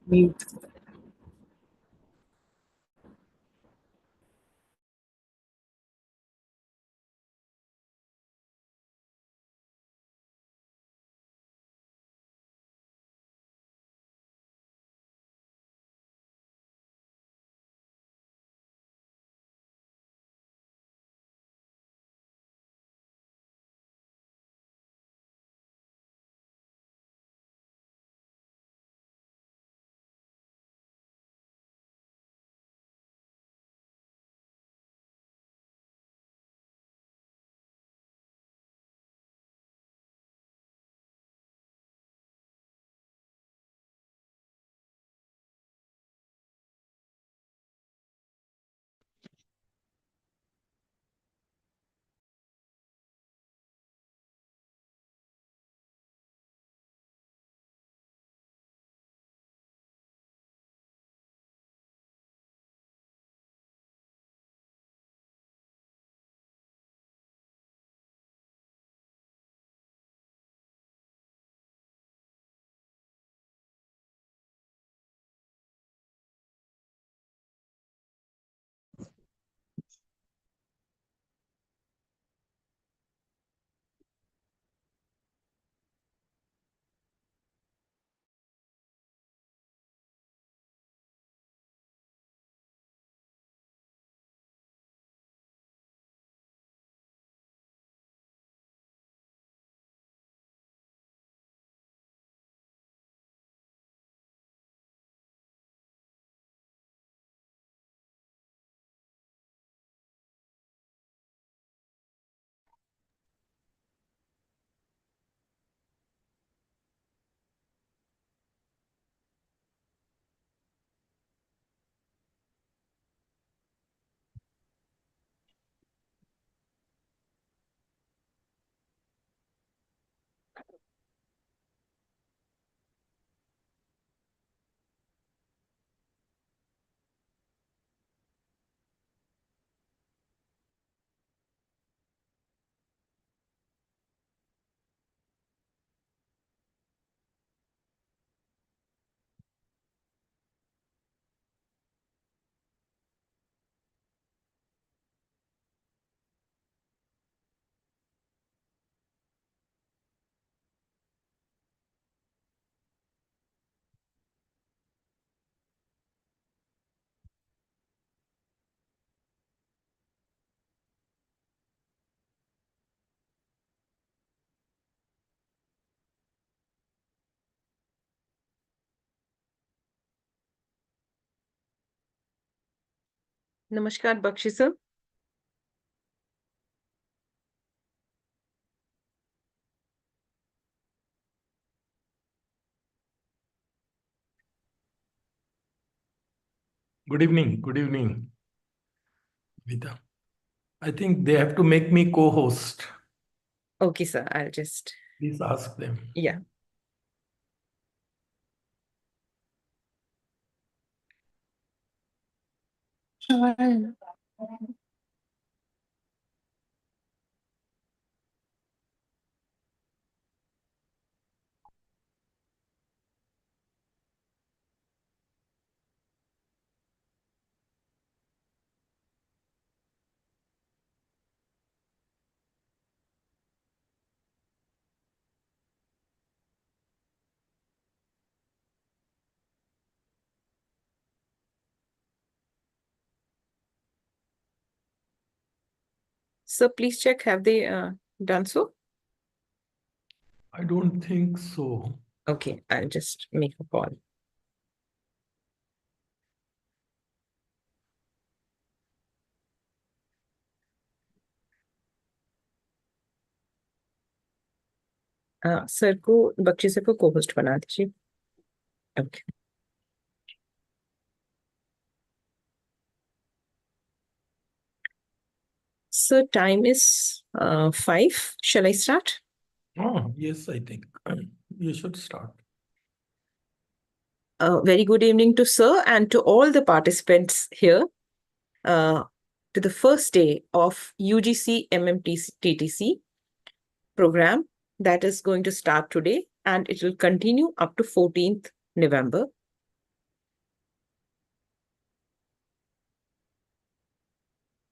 Mute. नमस्कार Bakshi sir. Good evening. Good evening, Vita. I think they have to make me co-host. Okay, sir. I'll just. Please ask them. Yeah. So please check, have they done so? I don't think so. Okay, I'll just make a call. Sir को Bakshi sir को co-host बना दीजिए. Okay. So time is 5. Shall I start? Oh, yes, I think you should start. Very good evening to sir and to all the participants here to the first day of UGC-MMTTC program that is going to start today and it will continue up to 14th November.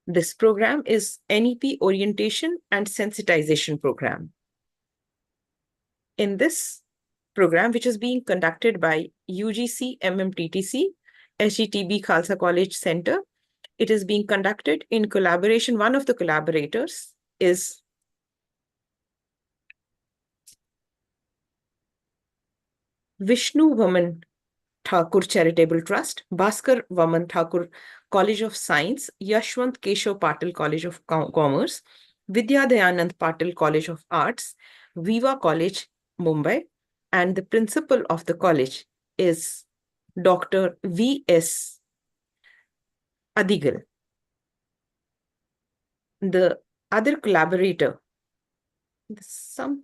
This program is NEP Orientation and Sensitization Program. In this program, which is being conducted by UGC-MMTTC, SGTB Khalsa College Center, it is being conducted in collaboration. One of the collaborators is Vishnu Vaman Thakur Charitable Trust, Bhaskar Vaman Thakur College of Science, Yashwant Keshav Patil College of Commerce, Vidya Dayanand Patil College of Arts, Viva College, Mumbai, and the principal of the college is Dr. V.S. Adigal. The other collaborator, some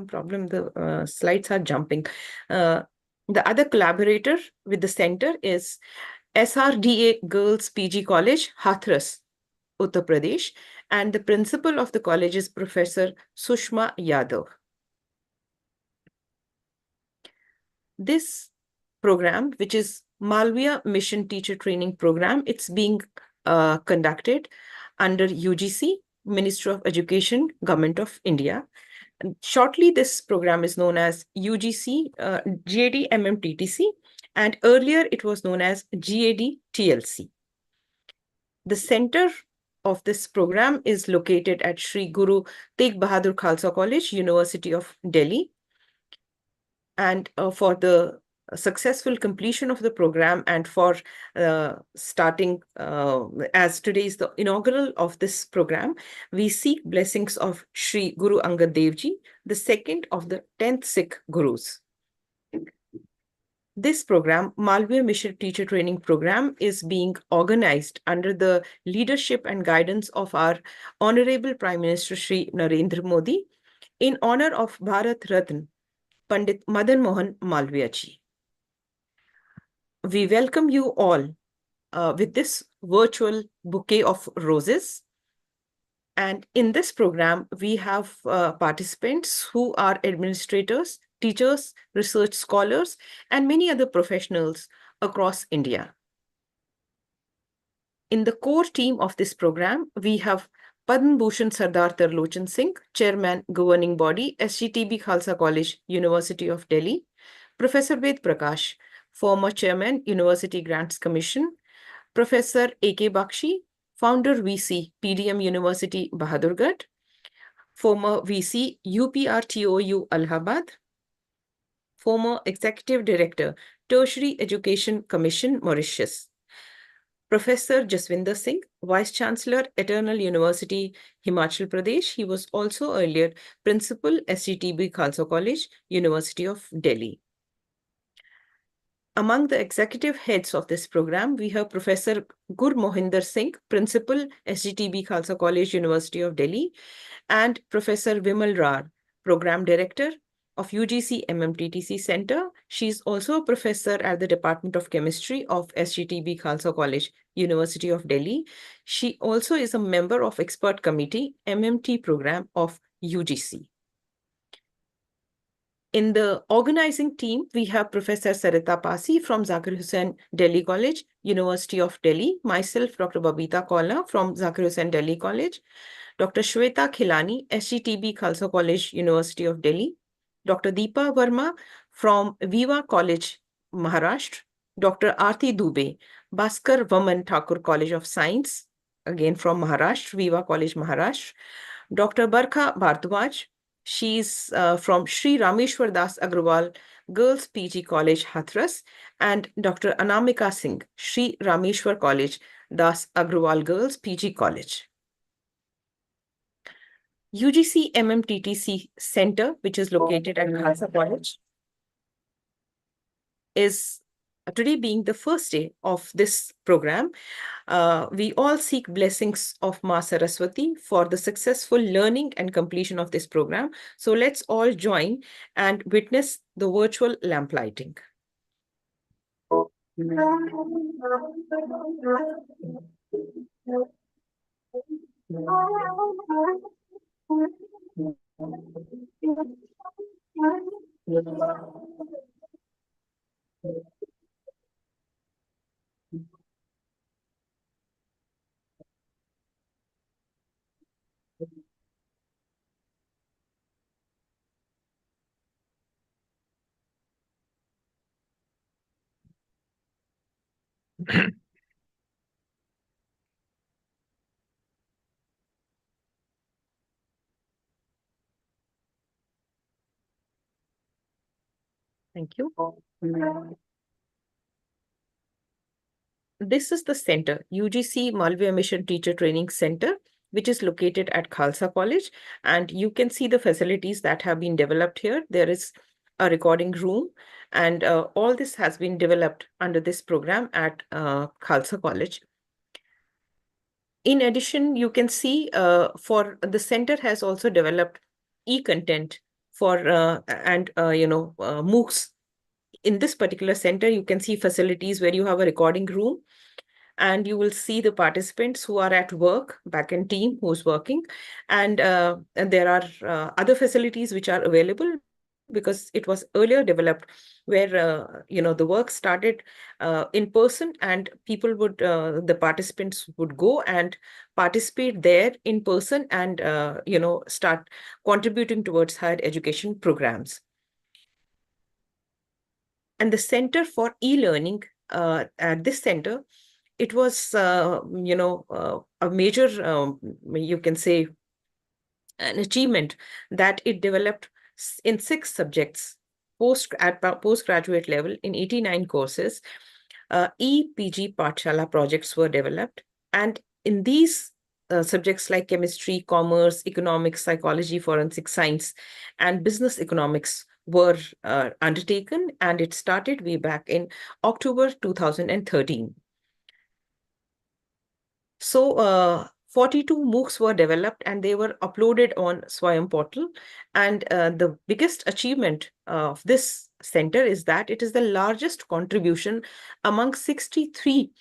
problem, the slides are jumping. The other collaborator with the center is SRDA Girls PG College, Hathras, Uttar Pradesh, and the principal of the college is Professor Sushma Yadav. This program, which is Malviya Mission Teacher Training Program, it's being conducted under UGC, Ministry of Education, Government of India. And shortly, this program is known as UGC GAD-MMTTC, and earlier it was known as GAD-TLC. The center of this program is located at Sri Guru Tegh Bahadur Khalsa College, University of Delhi. And for the successful completion of the program and for starting, as today is the inaugural of this program, we seek blessings of Sri Guru Angad Dev Ji, the second of the 10th Sikh Gurus. This program, Malviya Mission Teacher Training Program, is being organized under the leadership and guidance of our Honorable Prime Minister Shri Narendra Modi in honor of Bharat Ratna Pandit Madan Mohan Malviya Ji. We welcome you all with this virtual bouquet of roses. And in this program, we have participants who are administrators, teachers, research scholars, and many other professionals across India. In the core team of this program, we have Padma Bhushan Sardar Tarlochan Singh, Chairman, Governing Body, SGTB Khalsa College, University of Delhi, Professor Ved Prakash, former Chairman, University Grants Commission, Professor A.K. Bakshi, Founder VC, PDM University, Bahadurgarh, former VC, UPRTOU, Allahabad, former Executive Director, Tertiary Education Commission, Mauritius, Professor Jaswinder Singh, Vice Chancellor, Eternal University, Himachal Pradesh. He was also earlier Principal, SGTB Khalsa College, University of Delhi. Among the executive heads of this program, we have Professor Gur Mohinder Singh, Principal, SGTB Khalsa College, University of Delhi, and Professor Vimal Rar, Program Director of UGC-MMTTC Center. She's also a professor at the Department of Chemistry of SGTB Khalsa College, University of Delhi. She also is a member of Expert Committee, MMT Program of UGC. In the organizing team, we have Professor Sarita Pasi from Zakir Hussain Delhi College, University of Delhi, myself, Dr. Babita Kaula from Zakir Hussain Delhi College, Dr. Shweta Khilani, SGTB Khalsa College, University of Delhi, Dr. Deepa Verma from Viva College, Maharashtra, Dr. Aarti Dubey, Bhaskar Vaman Thakur College of Science, again from Maharashtra, Viva College, Maharashtra, Dr. Barkha Bhardwaj, she's from Sri Rameshwar Das Agrawal Girls PG College, Hathras, and Dr. Anamika Singh, Sri Rameshwar College, Das Agrawal Girls PG College. UGC MMTTC Center, which is located at Khalsa College, is today being the first day of this program. We all seek blessings of Ma Saraswati for the successful learning and completion of this program. So let's all join and witness the virtual lamp lighting. Thank you. This is the center, UGC Malviya Mission Teacher Training Center, which is located at Khalsa College. And you can see the facilities that have been developed here. There is a recording room, and all this has been developed under this program at Khalsa College. In addition, you can see for the center has also developed e-content for MOOCs. In this particular center, you can see facilities where you have a recording room, and you will see the participants who are at work, backend team who's working, and there are other facilities which are available because it was earlier developed where the work started in person, and people would the participants would go and participate there in person and start contributing towards higher education programs. And the Center for E-Learning at this center, it was a major you can say an achievement that it developed in 6 subjects at postgraduate level in 89 courses. E-PG Pathshala projects were developed, and in these subjects like chemistry, commerce, economics, psychology, forensic science, and business economics were undertaken, and it started way back in October 2013. So 42 MOOCs were developed and they were uploaded on Swayam portal. And the biggest achievement of this center is that it is the largest contribution among 63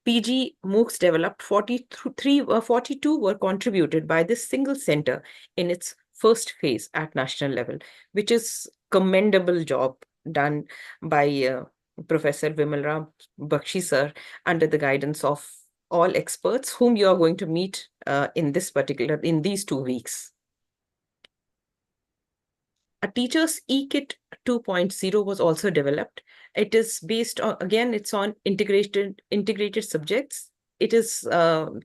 PG MOOCs developed. 42 were contributed by this single center in its first phase at national level, which is commendable job done by Professor Vimalram Bakshi sir under the guidance of all experts whom you are going to meet in these 2 weeks. A teacher's e-kit 2.0 was also developed. It is based on, again, it's on integrated subjects. It is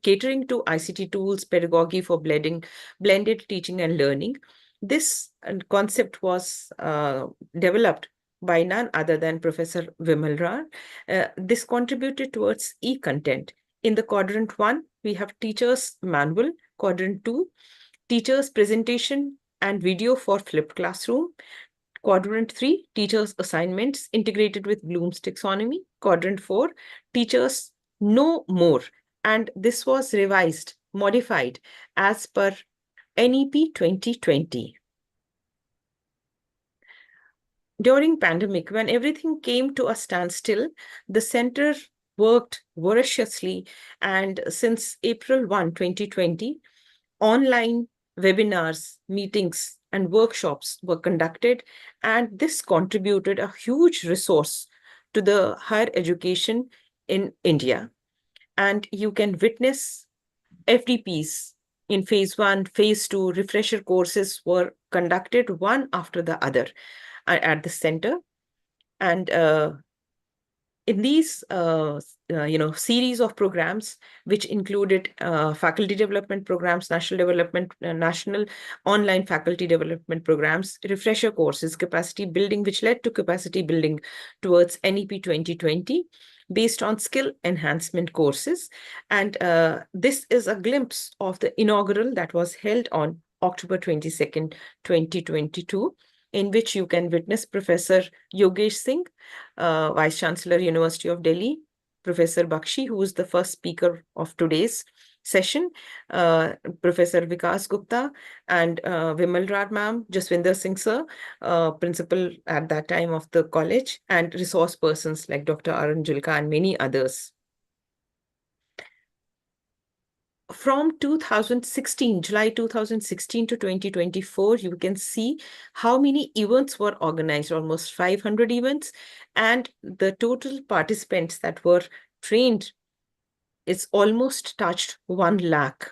catering to ICT tools, pedagogy for blended teaching and learning. This concept was developed by none other than Professor Vimal Rar. This contributed towards e-content. In the quadrant 1, we have teacher's manual. Quadrant 2, teacher's presentation and video for flipped classroom. Quadrant 3, teachers' assignments integrated with Bloom's taxonomy. Quadrant 4, teachers know more. And this was revised, modified as per NEP 2020. During pandemic, when everything came to a standstill, the center worked voraciously, and since April 1, 2020, online webinars, meetings, and workshops were conducted, and this contributed a huge resource to the higher education in India. And you can witness FDPs in phase 1, phase 2, refresher courses were conducted one after the other at the center. And in these series of programs, which included faculty development programs, national online faculty development programs, refresher courses, capacity building, which led to capacity building towards NEP 2020 based on skill enhancement courses. And this is a glimpse of the inaugural that was held on October 22nd, 2022, in which you can witness Professor Yogesh Singh, Vice Chancellor, University of Delhi, Professor Bakshi, who is the first speaker of today's session, Professor Vikas Gupta, and Vimal Rad ma'am, Jaswinder Singh sir, principal at that time of the college, and resource persons like Dr. Arun Julka and many others. from 2016, July 2016 to 2024, you can see how many events were organized, almost 500 events, and the total participants that were trained is almost touched 1 lakh.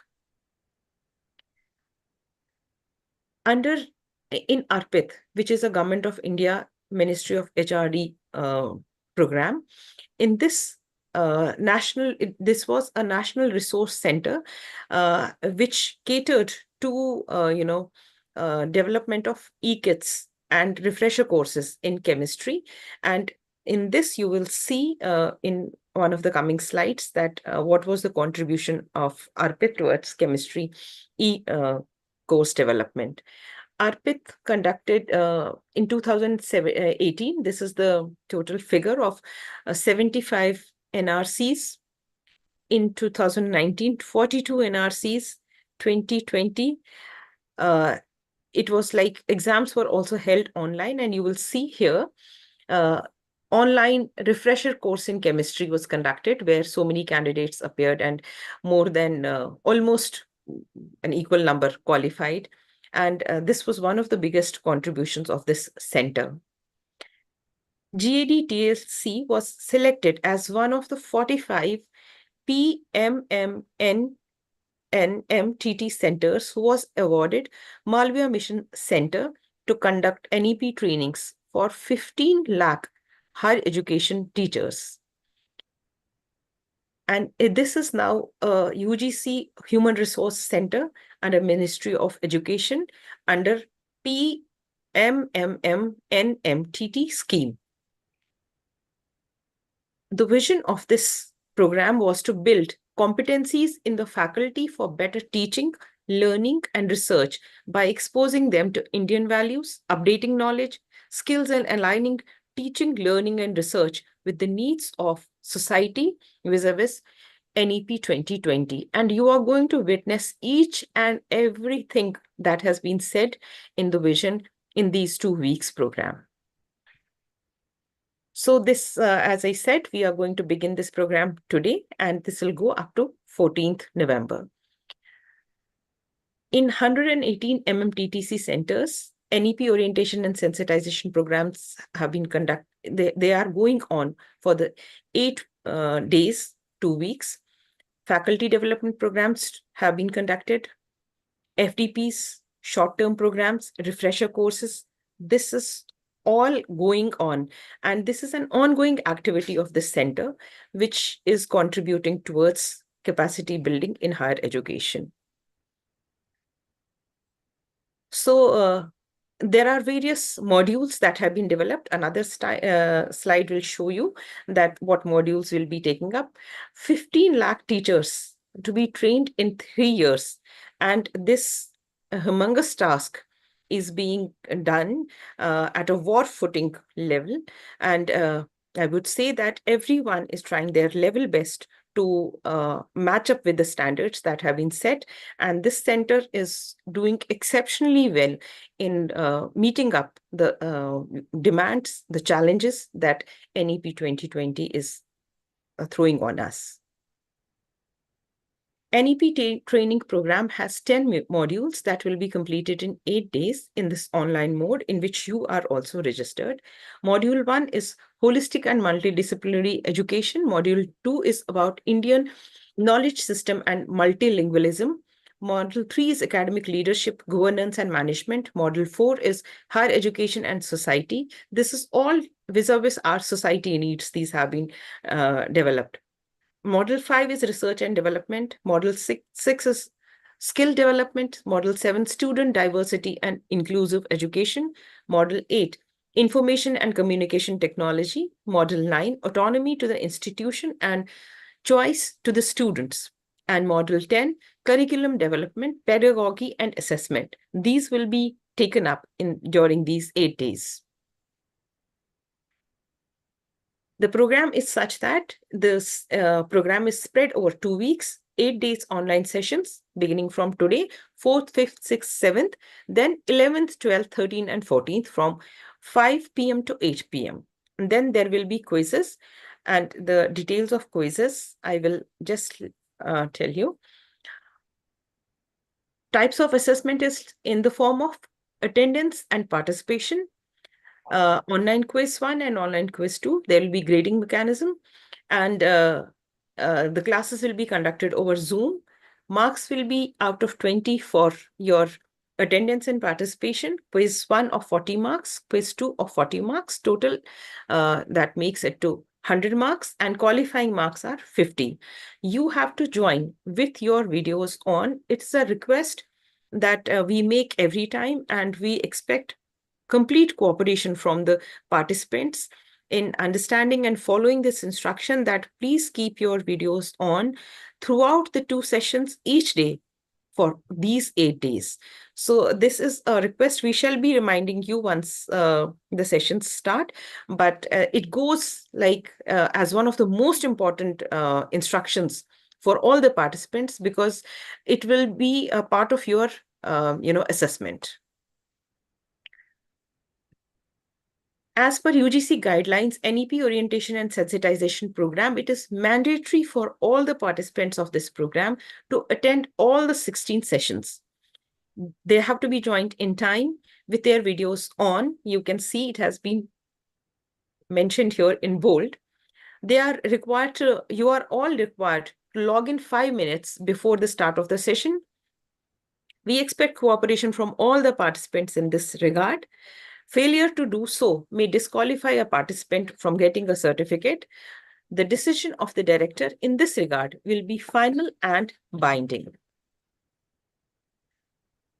In ARPIT, which is a Government of India Ministry of HRD program, in this this was a national resource center which catered to development of e-kits and refresher courses in chemistry. And in this, you will see in one of the coming slides that what was the contribution of ARPIT towards chemistry course development. ARPIT conducted in 2018, this is the total figure of 75 NRCs in 2019, 42 NRCs, 2020. It was like exams were also held online, and you will see here online refresher course in chemistry was conducted where so many candidates appeared and more than almost an equal number qualified. And this was one of the biggest contributions of this center. GAD-TLC was selected as one of the 45 NMTT centers who was awarded Malviya Mission Center to conduct NEP trainings for 15 lakh higher education teachers. And this is now a UGC Human Resource Center under Ministry of Education under NMMTT scheme. The vision of this program was to build competencies in the faculty for better teaching, learning, and research by exposing them to Indian values, updating knowledge, skills, and aligning teaching, learning, and research with the needs of society vis-a-vis NEP 2020. And you are going to witness each and everything that has been said in the vision in these 2 weeks program. So this, as I said, we are going to begin this program today, and this will go up to 14th November. In 118 MMTTC centers, NEP orientation and sensitization programs have been conducted. They are going on for the 8 days, 2 weeks. Faculty development programs have been conducted. FDPs, short-term programs, refresher courses. This is all going on. And this is an ongoing activity of the center, which is contributing towards capacity building in higher education. So there are various modules that have been developed. Another slide will show you that what modules will be taking up. 15 lakh teachers to be trained in 3 years. And this humongous task is being done at a war footing level. And I would say that everyone is trying their level best to match up with the standards that have been set. And this center is doing exceptionally well in meeting up the demands, the challenges that NEP 2020 is throwing on us. NEP training program has 10 modules that will be completed in 8 days in this online mode, in which you are also registered. Module 1 is holistic and multidisciplinary education. Module 2 is about Indian knowledge system and multilingualism. Module 3 is academic leadership, governance, and management. Module 4 is higher education and society. This is all vis-a-vis our society needs. These have been developed. Module 5 is research and development. Module 6 is skill development. Module 7, student diversity and inclusive education. Module 8, information and communication technology. Module 9, autonomy to the institution and choice to the students. And Module 10, curriculum development, pedagogy, and assessment. These will be taken up during these 8 days. The program is such that this program is spread over 2 weeks, 8 days online sessions, beginning from today, 4th, 5th, 6th, 7th, then 11th, 12th, 13th, and 14th from 5 p.m. to 8 p.m. And then there will be quizzes, and the details of quizzes I will just tell you. Types of assessment is in the form of attendance and participation. Online quiz 1 and online quiz 2, there will be grading mechanism, and the classes will be conducted over Zoom. Marks will be out of 20 for your attendance and participation. Quiz 1 of 40 marks, quiz 2 of 40 marks. Total, that makes it to 100 marks, and qualifying marks are 50. You have to join with your videos on. It's a request that we make every time, and we expect complete cooperation from the participants in understanding and following this instruction, that please keep your videos on throughout the 2 sessions each day for these 8 days. So this is a request. We shall be reminding you once the sessions start, but it goes like as one of the most important instructions for all the participants, because it will be a part of your assessment. As per UGC guidelines, NEP orientation and sensitization program, it is mandatory for all the participants of this program to attend all the 16 sessions. They have to be joined in time with their videos on. You can see it has been mentioned here in bold. You are all required to log in 5 minutes before the start of the session. We expect cooperation from all the participants in this regard. Failure to do so may disqualify a participant from getting a certificate. The decision of the director in this regard will be final and binding.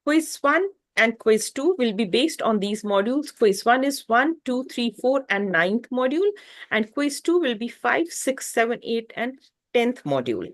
Quiz 1 and quiz 2 will be based on these modules. Quiz 1 is 1, 2, 3, 4, and 9th module, and quiz 2 will be 5, 6, 7, 8, and 10th module.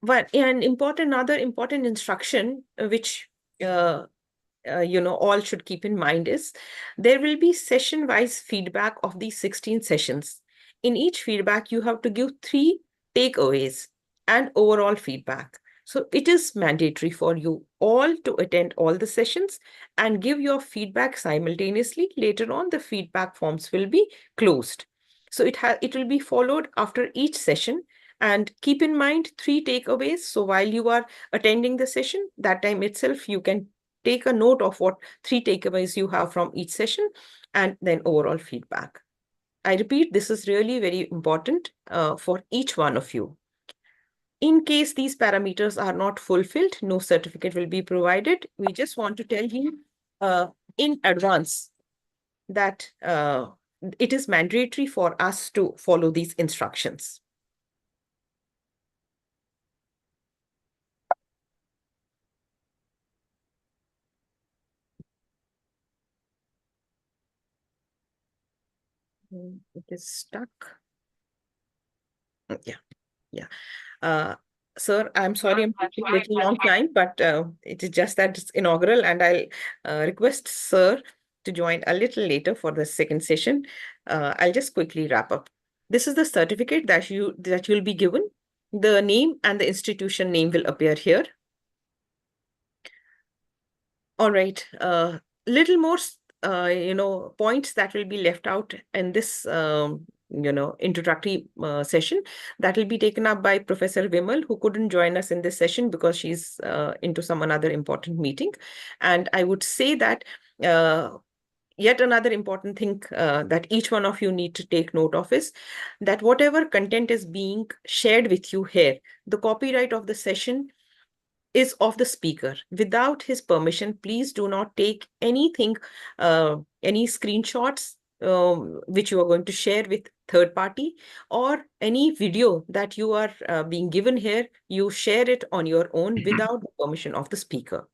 Another important instruction which all should keep in mind is there will be session-wise feedback of these 16 sessions. In each feedback, you have to give 3 takeaways and overall feedback. So it is mandatory for you all to attend all the sessions and give your feedback simultaneously. Later on, the feedback forms will be closed. So it will be followed after each session. And keep in mind 3 takeaways. So while you are attending the session, that time itself, you can take a note of what 3 takeaways you have from each session, and then overall feedback. I repeat, this is really very important for each one of you. In case these parameters are not fulfilled, no certificate will be provided. We just want to tell you in advance that it is mandatory for us to follow these instructions. It is stuck. Yeah. Sir, I'm sorry I'm taking a little long time, but it is just that it's inaugural, and I'll request Sir to join a little later for the second session. I'll just quickly wrap up. This is the certificate that you'll be given. The name and the institution name will appear here. All right. Little more, points that will be left out in this, introductory session that will be taken up by Professor Vimal, who couldn't join us in this session because she's into some another important meeting. And I would say that yet another important thing that each one of you need to take note of is that whatever content is being shared with you here, the copyright of the session is of the speaker. Without his permission, please do not take anything, any screenshots which you are going to share with third party, or any video that you are being given here, you share it on your own without the permission of the speaker.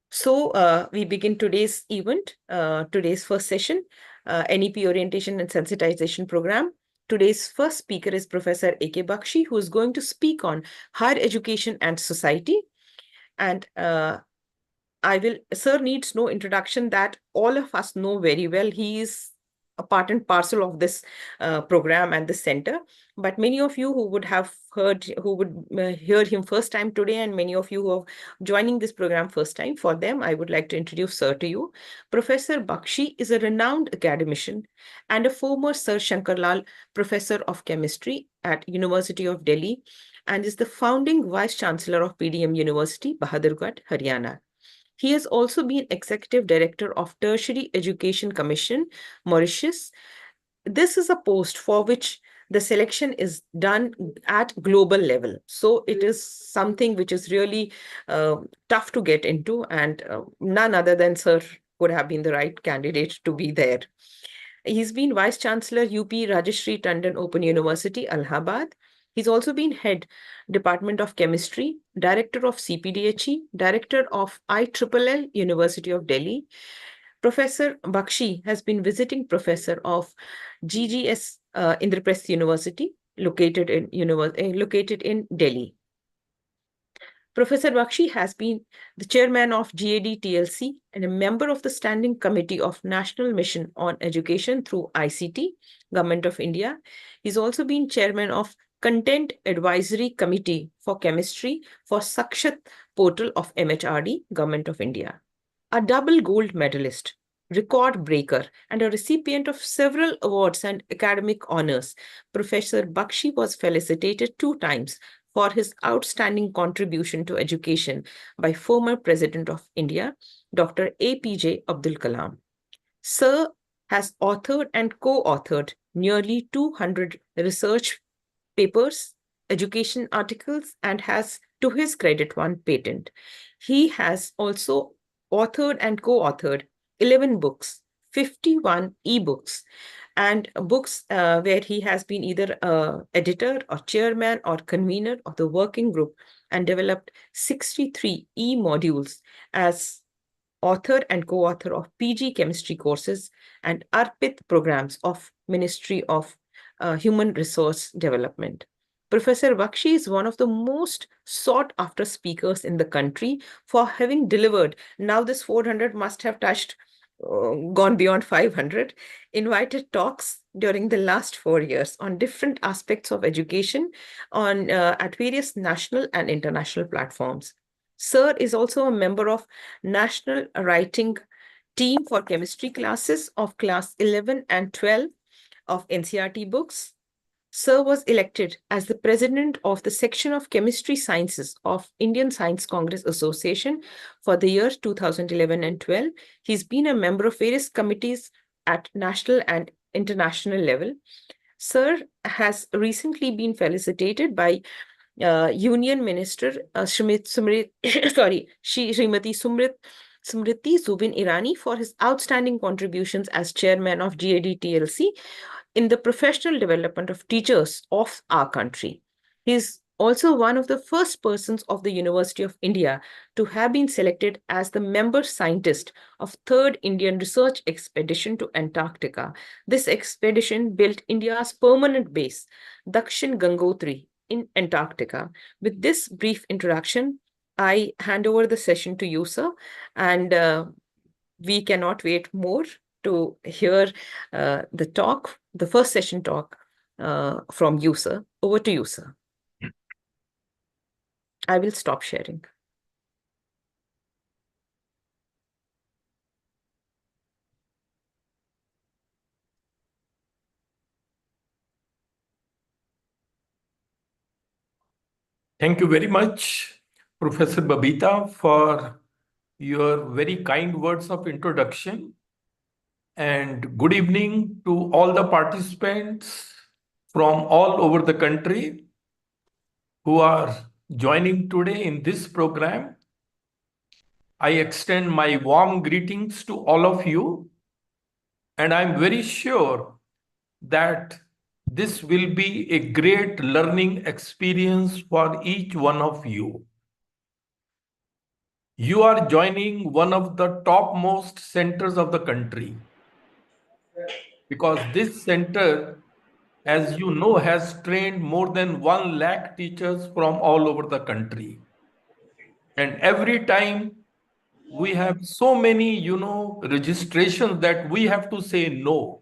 So we begin today's event, today's first session, NEP Orientation and Sensitization Program. Today's first speaker is Professor A.K. Bakshi, who is going to speak on higher education and society. And Sir needs no introduction, that all of us know very well. He is a part and parcel of this program and this center. But many of you who would hear him first time today, and many of you who are joining this program first time, for them, I would like to introduce Sir to you. Professor Bakshi is a renowned academician and a former Sir Shankarlal Professor of Chemistry at University of Delhi and is the founding Vice Chancellor of PDM University, Bahadurgarh, Haryana. He has also been Executive Director of Tertiary Education Commission, Mauritius. This is a post for which the selection is done at global level. So it is something which is really tough to get into, and none other than Sir would have been the right candidate to be there. He's been Vice Chancellor UP Rajashri Tandon Open University, Allahabad. He's also been Head Department of Chemistry, Director of CPDHE, Director of ILLL University of Delhi. Professor Bakshi has been Visiting Professor of GGS Indraprasth University, located in Delhi. Professor Bakshi has been the chairman of GAD-TLC and a member of the Standing Committee of National Mission on Education through ICT, Government of India. He's also been chairman of Content Advisory Committee for Chemistry for Sakshat Portal of MHRD, Government of India. A double gold medalist, record breaker, and a recipient of several awards and academic honors, Professor Bakshi was felicitated 2 times for his outstanding contribution to education by former President of India, Dr. APJ Abdul Kalam. Sir has authored and co-authored nearly 200 research papers, education articles, and has, to his credit, 1 patent. He has also authored and co-authored 11 books, 51 ebooks, and books where he has been either editor or chairman or convener of the working group and developed 63 e-modules as author and co-author of PG chemistry courses and ARPIT programs of Ministry of Human Resource Development. Professor Bakshi is one of the most sought-after speakers in the country for having delivered, now this 400 must have touched, gone beyond 500, invited talks during the last 4 years on different aspects of education at various national and international platforms. Sir is also a member of National Writing Team for Chemistry classes of class 11 and 12 of NCERT books. Sir was elected as the president of the section of Chemistry Sciences of Indian Science Congress Association for the years 2011 and 12. He's been a member of various committees at national and international level. Sir has recently been felicitated by Union Minister Smriti Zubin Irani for his outstanding contributions as chairman of GAD-TLC in the professional development of teachers of our country. He is also one of the first persons of the University of India to have been selected as the member scientist of 3rd Indian Research Expedition to Antarctica. This expedition built India's permanent base, Dakshin Gangotri, in Antarctica. With this brief introduction, I hand over the session to you, sir, and we cannot wait more to hear the first session talk from you, sir. Over to you, sir. I will stop sharing. Thank you very much, Professor Babita, for your very kind words of introduction. And good evening to all the participants from all over the country who are joining today in this program. I extend my warm greetings to all of you, and I'm very sure that this will be a great learning experience for each one of you. You are joining one of the topmost centers of the country, because this center, as you know, has trained more than 1 lakh teachers from all over the country. And every time we have so many, registrations that we have to say no,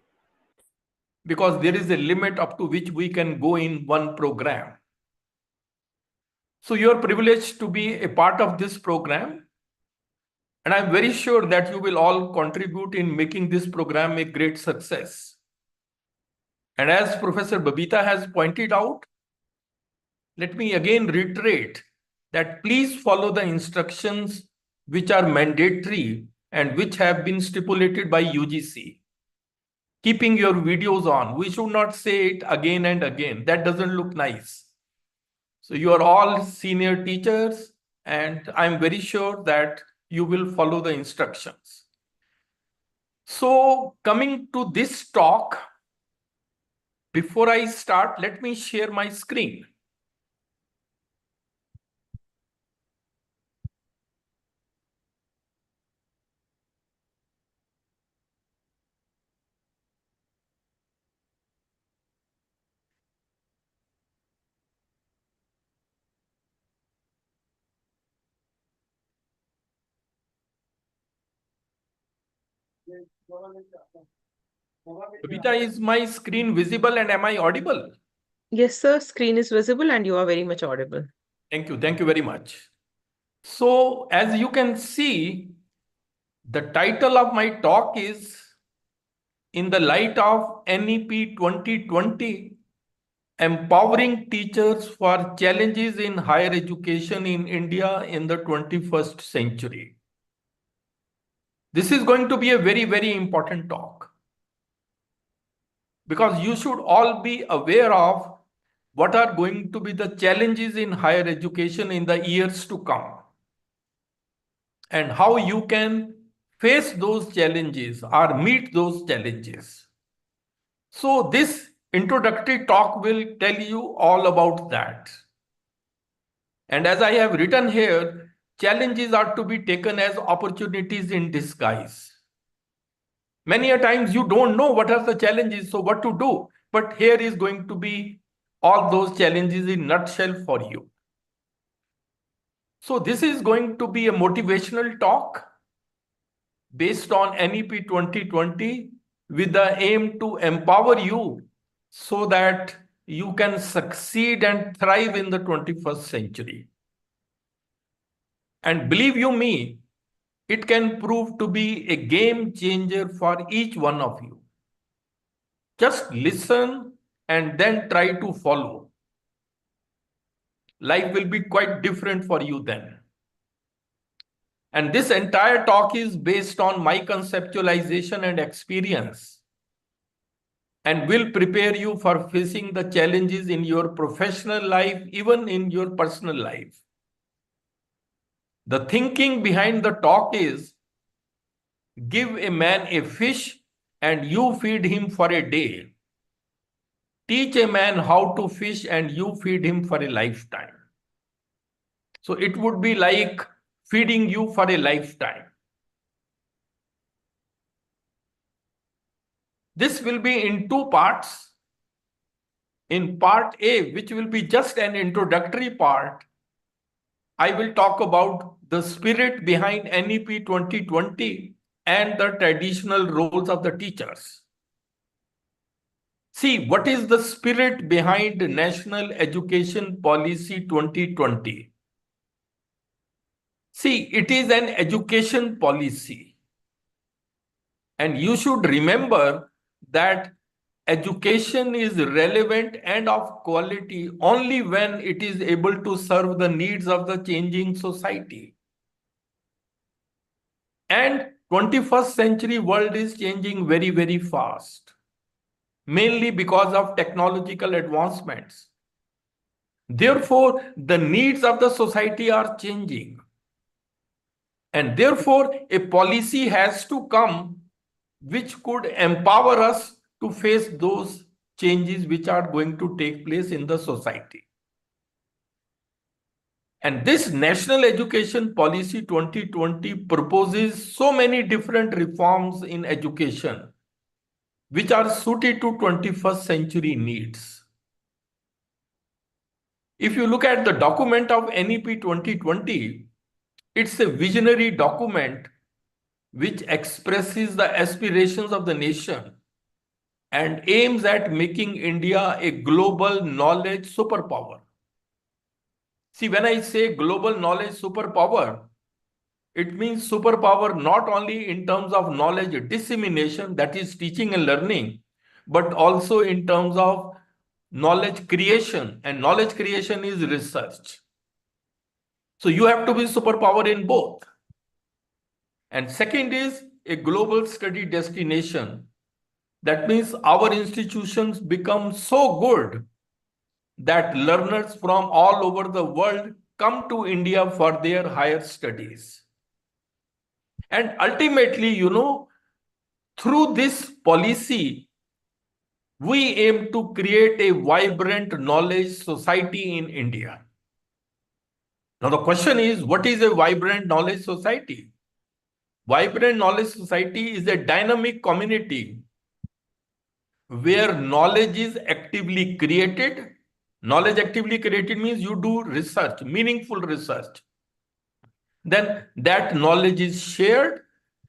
because there is a limit up to which we can go in one program. So you are privileged to be a part of this program. And I'm very sure that you will all contribute in making this program a great success. And as Professor Babita has pointed out, let me again reiterate that please follow the instructions which are mandatory and which have been stipulated by UGC. Keeping your videos on. We should not say it again and again. That doesn't look nice. So you are all senior teachers, and I'm very sure that you will follow the instructions. So coming to this talk, before I start, let me share my screen. Babita, is my screen visible and am I audible? Yes, sir. Screen is visible and you are very much audible. Thank you. Thank you very much. So as you can see, the title of my talk is In the Light of NEP 2020, Empowering Teachers for Challenges in Higher Education in India in the 21st Century. This is going to be a very, very important talk, because you should all be aware of what are going to be the challenges in higher education in the years to come, and how you can face those challenges or meet those challenges. So this introductory talk will tell you all about that. And as I have written here, challenges are to be taken as opportunities in disguise. Many a times you don't know what are the challenges, so what to do. But here is going to be all those challenges in nutshell for you. So this is going to be a motivational talk based on NEP 2020 with the aim to empower you so that you can succeed and thrive in the 21st century. And believe you me, it can prove to be a game changer for each one of you. Just listen and then try to follow. Life will be quite different for you then. And this entire talk is based on my conceptualization and experience, and will prepare you for facing the challenges in your professional life, even in your personal life. The thinking behind the talk is, give a man a fish and you feed him for a day. Teach a man how to fish and you feed him for a lifetime. So it would be like feeding you for a lifetime. This will be in two parts. In part A, which will be just an introductory part, I will talk about the spirit behind NEP 2020 and the traditional roles of the teachers. See, what is the spirit behind National Education Policy 2020? See, it is an education policy. And you should remember that education is relevant and of quality only when it is able to serve the needs of the changing society. And 21st century world is changing very, very fast, mainly because of technological advancements. Therefore, the needs of the society are changing. And therefore, a policy has to come which could empower us to face those changes which are going to take place in the society. And this National Education Policy 2020 proposes so many different reforms in education which are suited to 21st century needs. If you look at the document of NEP 2020, it's a visionary document which expresses the aspirations of the nation and aims at making India a global knowledge superpower. See, when I say global knowledge superpower, it means superpower not only in terms of knowledge dissemination, that is teaching and learning, but also in terms of knowledge creation, and knowledge creation is research. So you have to be superpower in both. And second is a global study destination. That means our institutions become so good that learners from all over the world come to India for their higher studies. And ultimately, through this policy, we aim to create a vibrant knowledge society in India. Now, the question is, what is a vibrant knowledge society? Vibrant knowledge society is a dynamic community where knowledge is actively created. Knowledge actively created means you do research, meaningful research. Then that knowledge is shared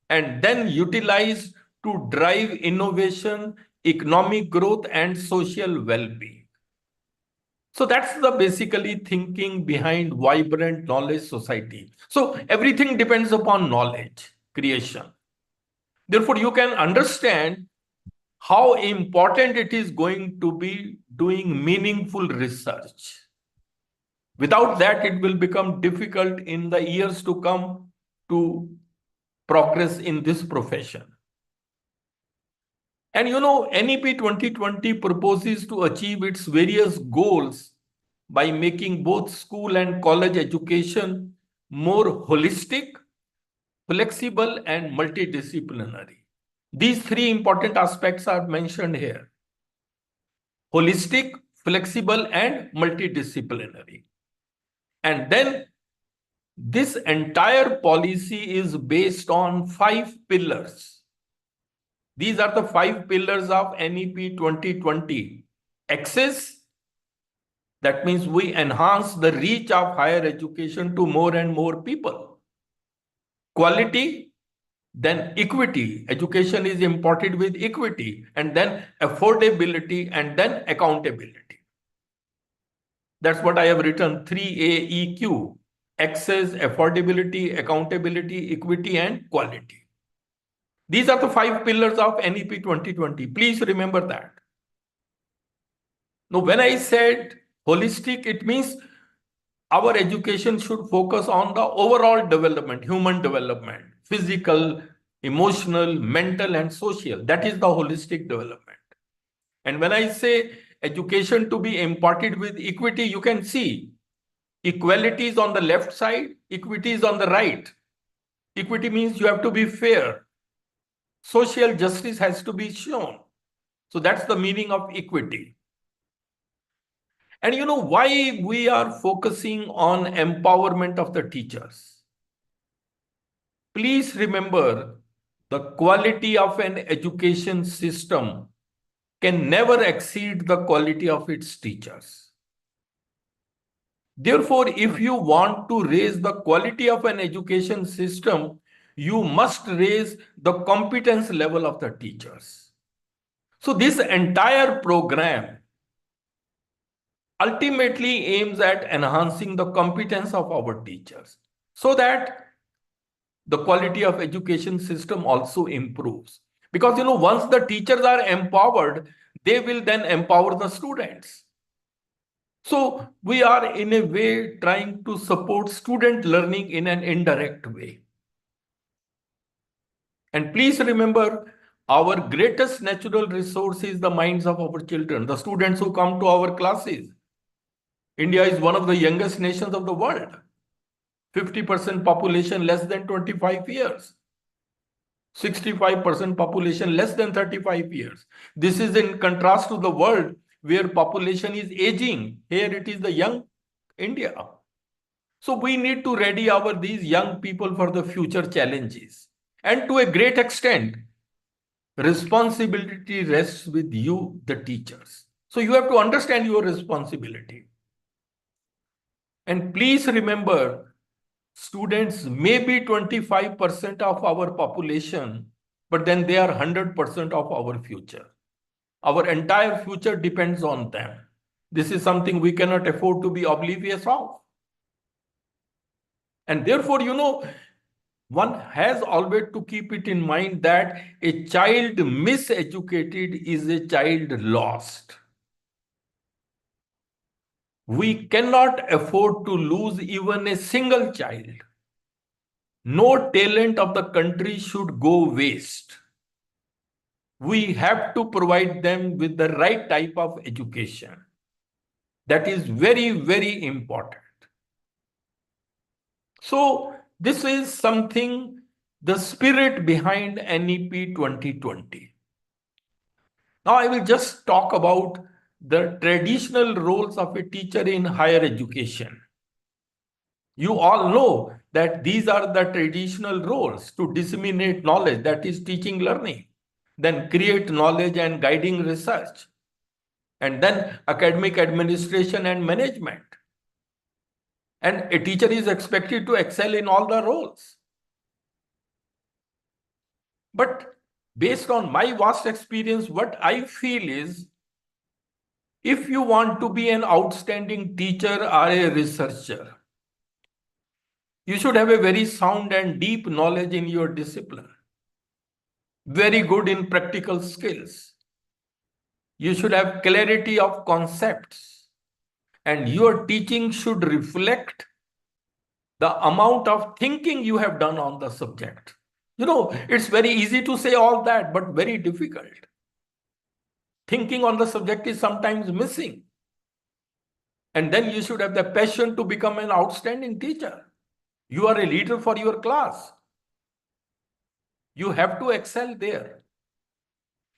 and then utilized to drive innovation, economic growth, and social well-being. So that's the basically thinking behind vibrant knowledge society. So everything depends upon knowledge creation. Therefore, you can understand how important it is going to be doing meaningful research. Without that, it will become difficult in the years to come to progress in this profession. And NEP 2020 proposes to achieve its various goals by making both school and college education more holistic, flexible, and multidisciplinary. These three important aspects are mentioned here: holistic, flexible, and multidisciplinary. And then this entire policy is based on 5 pillars. These are the 5 pillars of NEP 2020. Access, that means we enhance the reach of higher education to more and more people. Quality, then equity. Education is imparted with equity, and then affordability, and then accountability. That's what I have written, 3AEQ: access, affordability, accountability, equity, and quality. These are the 5 pillars of NEP 2020. Please remember that. Now, when I said holistic, it means our education should focus on the overall development, human development, physical, emotional, mental, and social. That is the holistic development. And when I say education to be imparted with equity, you can see equality is on the left side, equity is on the right. Equity means you have to be fair. Social justice has to be shown. So that's the meaning of equity. And why we are focusing on empowerment of the teachers? Please remember, the quality of an education system can never exceed the quality of its teachers. Therefore, if you want to raise the quality of an education system, you must raise the competence level of the teachers. So this entire program ultimately aims at enhancing the competence of our teachers so that the quality of education system also improves. Because once the teachers are empowered, they will then empower the students. So we are in a way trying to support student learning in an indirect way. And please remember, our greatest natural resource is the minds of our children, the students who come to our classes. India is one of the youngest nations of the world. 50% population less than 25 years. 65% population less than 35 years. This is in contrast to the world where population is aging. Here it is the young India. So we need to ready these young people for the future challenges. And to a great extent, responsibility rests with you, the teachers. So you have to understand your responsibility. And please remember, students may be 25% of our population, but then they are 100% of our future. Our entire future depends on them. This is something we cannot afford to be oblivious of. And therefore, one has always to keep it in mind that a child miseducated is a child lost. We cannot afford to lose even a single child. No talent of the country should go waste. We have to provide them with the right type of education. That is very, very important. So this is something, the spirit behind NEP 2020. Now I will just talk about the traditional roles of a teacher in higher education. You all know that these are the traditional roles: to disseminate knowledge, that is teaching learning, then create knowledge and guiding research, and then academic administration and management. And a teacher is expected to excel in all the roles. But based on my vast experience, what I feel is, if you want to be an outstanding teacher or a researcher, you should have a very sound and deep knowledge in your discipline, very good in practical skills. You should have clarity of concepts, and your teaching should reflect the amount of thinking you have done on the subject. It's very easy to say all that, but very difficult. Thinking on the subject is sometimes missing. And then you should have the passion to become an outstanding teacher. You are a leader for your class. You have to excel there.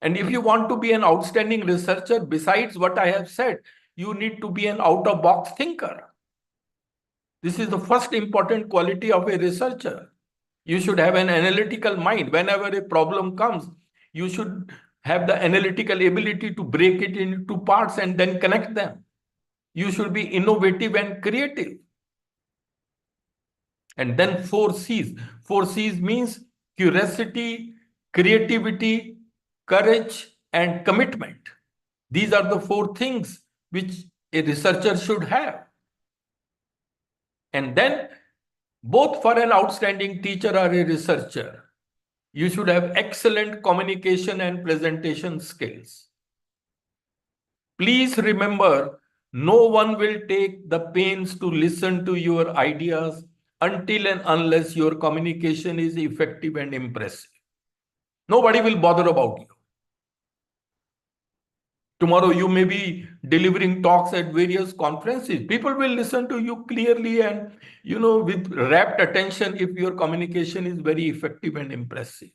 And if you want to be an outstanding researcher, besides what I have said, you need to be an out-of-box thinker. This is the first important quality of a researcher. You should have an analytical mind. Whenever a problem comes, you should have the analytical ability to break it into parts and then connect them. You should be innovative and creative. And then 4 C's. 4 C's means curiosity, creativity, courage, and commitment. These are the 4 things which a researcher should have. And then, both for an outstanding teacher or a researcher, you should have excellent communication and presentation skills. Please remember, no one will take the pains to listen to your ideas until and unless your communication is effective and impressive. Nobody will bother about you. Tomorrow you may be delivering talks at various conferences. People will listen to you clearly and, with rapt attention if your communication is very effective and impressive.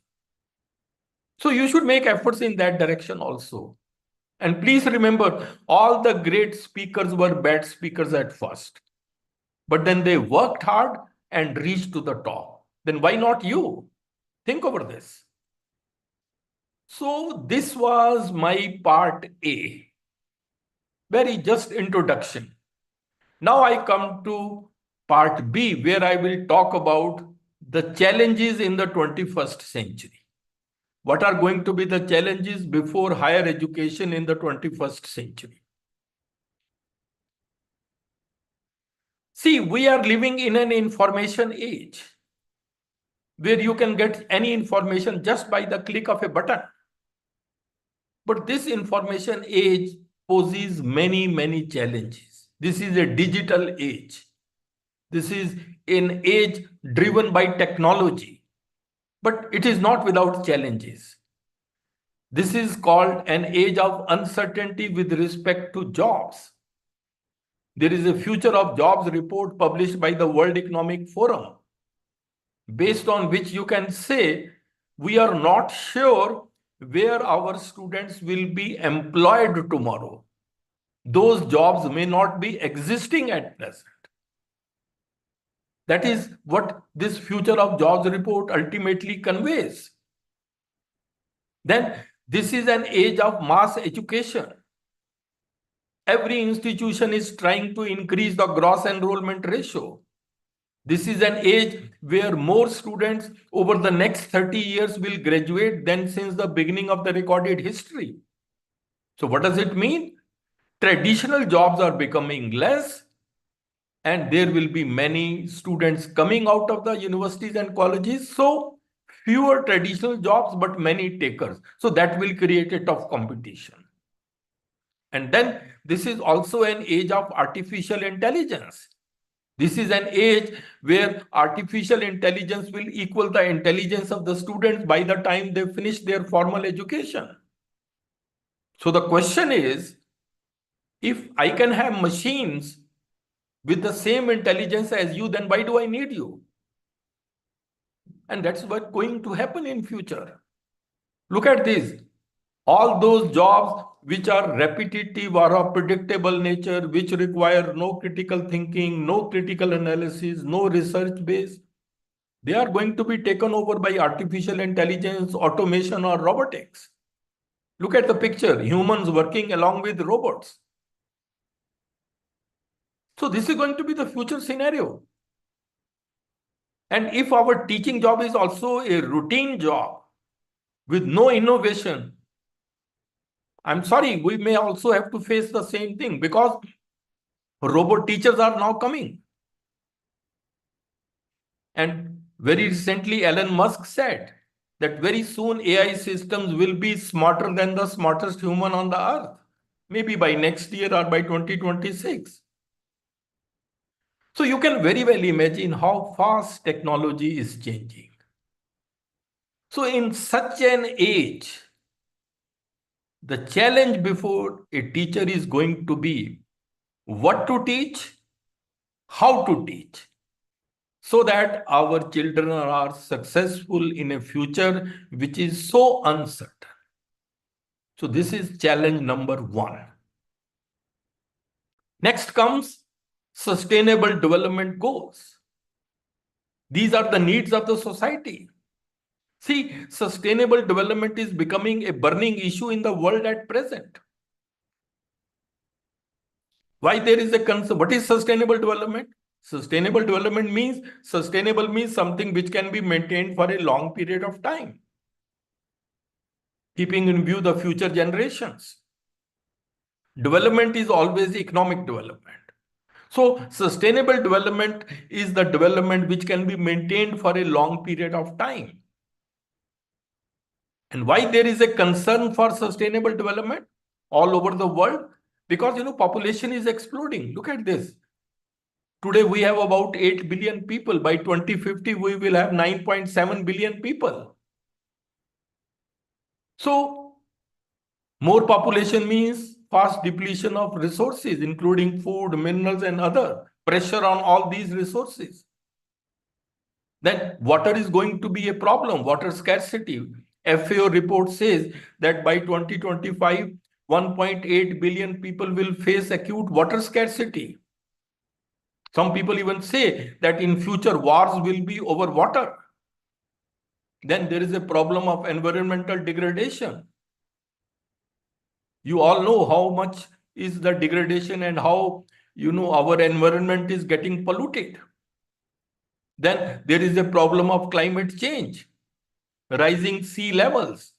So you should make efforts in that direction also. And please remember, all the great speakers were bad speakers at first. But then they worked hard and reached to the top. Then why not you? Think over this. So this was my part A. Very just introduction. Now I come to part B, where I will talk about the challenges in the 21st century. What are going to be the challenges before higher education in the 21st century? See, we are living in an information age where you can get any information just by the click of a button. But this information age poses many, many challenges. This is a digital age. This is an age driven by technology, but it is not without challenges. This is called an age of uncertainty with respect to jobs. There is a future of jobs report published by the World Economic Forum, based on which you can say we are not sure where our students will be employed tomorrow. Those jobs may not be existing at present. That is what this future of jobs report ultimately conveys. Then this is an age of mass education. Every institution is trying to increase the gross enrollment ratio. This is an age where more students over the next 30 years will graduate than since the beginning of the recorded history. So what does it mean? Traditional jobs are becoming less, and there will be many students coming out of the universities and colleges. So fewer traditional jobs, but many takers. So that will create a tough competition. And then this is also an age of artificial intelligence. This is an age where artificial intelligence will equal the intelligence of the students by the time they finish their formal education. So the question is, if I can have machines with the same intelligence as you, then why do I need you? And that's what's going to happen in future. Look at this. All those jobs which are repetitive or of predictable nature, which require no critical thinking, no critical analysis, no research base, they are going to be taken over by artificial intelligence, automation, or robotics. Look at the picture, humans working along with robots. So this is going to be the future scenario. And if our teaching job is also a routine job with no innovation, I'm sorry, we may also have to face the same thing, because robot teachers are now coming. And very recently, Elon Musk said that very soon AI systems will be smarter than the smartest human on the earth, maybe by next year or by 2026. So you can very well imagine how fast technology is changing. So in such an age, the challenge before a teacher is going to be what to teach, how to teach, so that our children are successful in a future which is so uncertain. So this is challenge number one. Next comes sustainable development goals. These are the needs of the society. See, sustainable development is becoming a burning issue in the world at present. Why there is a concern? What is sustainable development? Sustainable development means, sustainable means something which can be maintained for a long period of time, keeping in view the future generations. Development is always economic development. So sustainable development is the development which can be maintained for a long period of time. And why there is a concern for sustainable development all over the world? Because, population is exploding. Look at this. Today we have about 8 billion people. By 2050, we will have 9.7 billion people. So more population means fast depletion of resources, including food, minerals, and other pressure on all these resources. Then water is going to be a problem, water scarcity. FAO report says that by 2025, 1.8 billion people will face acute water scarcity. Some people even say that in future wars will be over water. Then there is a problem of environmental degradation. You all know how much is the degradation and how, our environment is getting polluted. Then there is a problem of climate change, rising sea levels,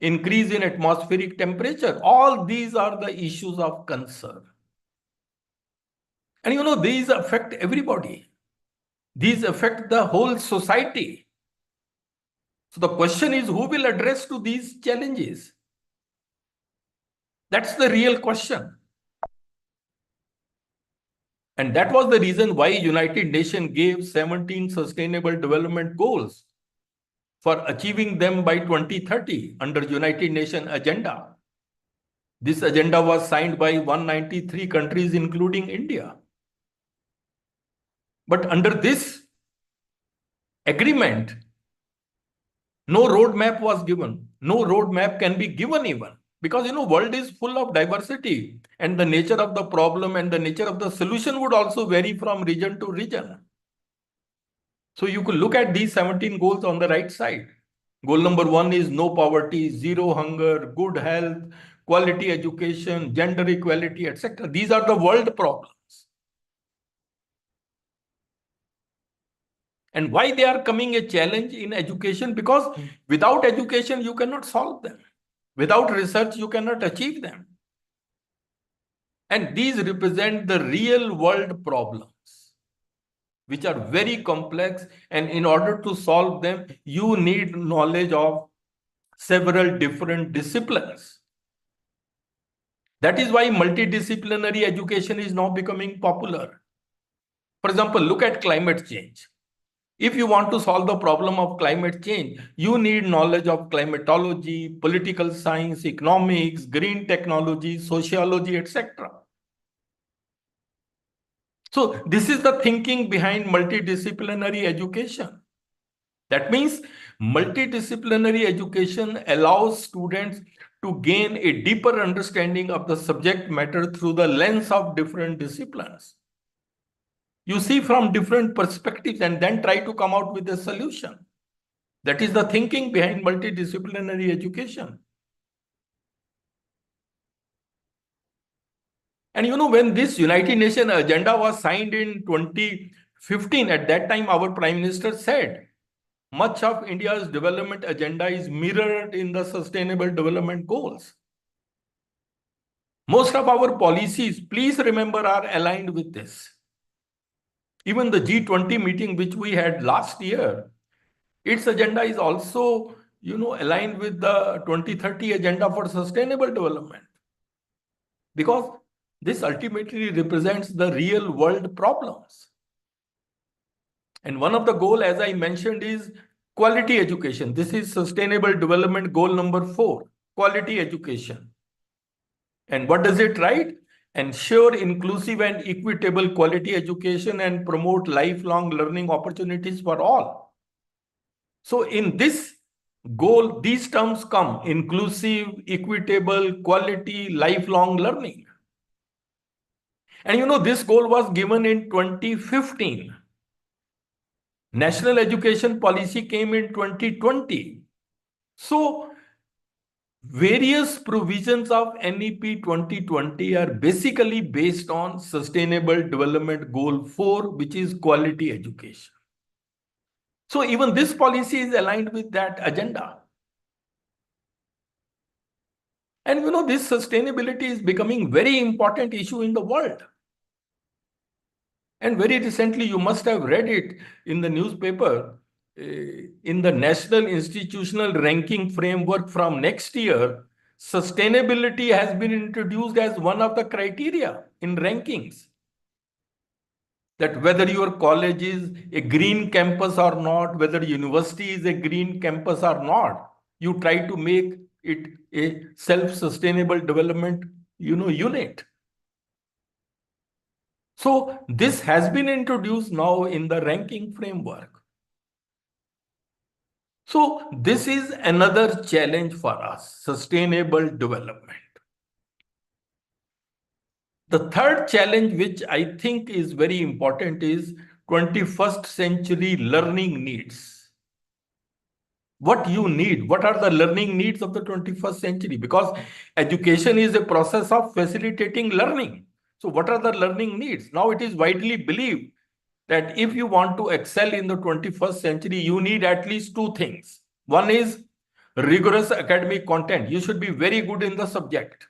increase in atmospheric temperature. All these are the issues of concern. And these affect everybody. These affect the whole society. So the question is, who will address to these challenges? That's the real question. And that was the reason why United Nations gave 17 Sustainable Development Goals for achieving them by 2030 under United Nations agenda. This agenda was signed by 193 countries, including India. But under this agreement, no roadmap was given. No roadmap can be given even. Because, world is full of diversity, and the nature of the problem and the nature of the solution would also vary from region to region. So you could look at these 17 goals on the right side. Goal number 1 is no poverty, zero hunger, good health, quality education, gender equality, etc. These are the world problems. And why they are coming a challenge in education? Because without education, you cannot solve them. Without research, you cannot achieve them. And these represent the real world problems, which are very complex. And in order to solve them, you need knowledge of several different disciplines. That is why multidisciplinary education is now becoming popular. For example, look at climate change. If you want to solve the problem of climate change, you need knowledge of climatology, political science, economics, green technology, sociology, etc. So this is the thinking behind multidisciplinary education. That means multidisciplinary education allows students to gain a deeper understanding of the subject matter through the lens of different disciplines. You see from different perspectives and then try to come out with a solution. That is the thinking behind multidisciplinary education. And when this United Nations agenda was signed in 2015, at that time our Prime Minister said, much of India's development agenda is mirrored in the Sustainable Development Goals. Most of our policies, please remember, are aligned with this. Even the G20 meeting which we had last year, its agenda is also, aligned with the 2030 agenda for sustainable development. Because this ultimately represents the real world problems. And one of the goals, as I mentioned, is quality education. This is Sustainable Development Goal number 4, quality education. And what does it write? Ensure inclusive and equitable quality education and promote lifelong learning opportunities for all. So in this goal, these terms come: inclusive, equitable, quality, lifelong learning. And this goal was given in 2015. National Education Policy came in 2020. So various provisions of NEP 2020 are basically based on Sustainable Development Goal 4, which is quality education. So even this policy is aligned with that agenda. And this sustainability is becoming very important issue in the world. And very recently, you must have read it in the newspaper, in the National Institutional Ranking Framework from next year, sustainability has been introduced as one of the criteria in rankings. That whether your college is a green campus or not, whether university is a green campus or not, you try to make it a self-sustainable development, unit. So this has been introduced now in the ranking framework. So this is another challenge for us, sustainable development. The third challenge, which I think is very important, is 21st century learning needs. What you need, what are the learning needs of the 21st century? Because education is a process of facilitating learning. So what are the learning needs? Now it is widely believed that if you want to excel in the 21st century, you need at least two things. One is rigorous academic content. You should be very good in the subject.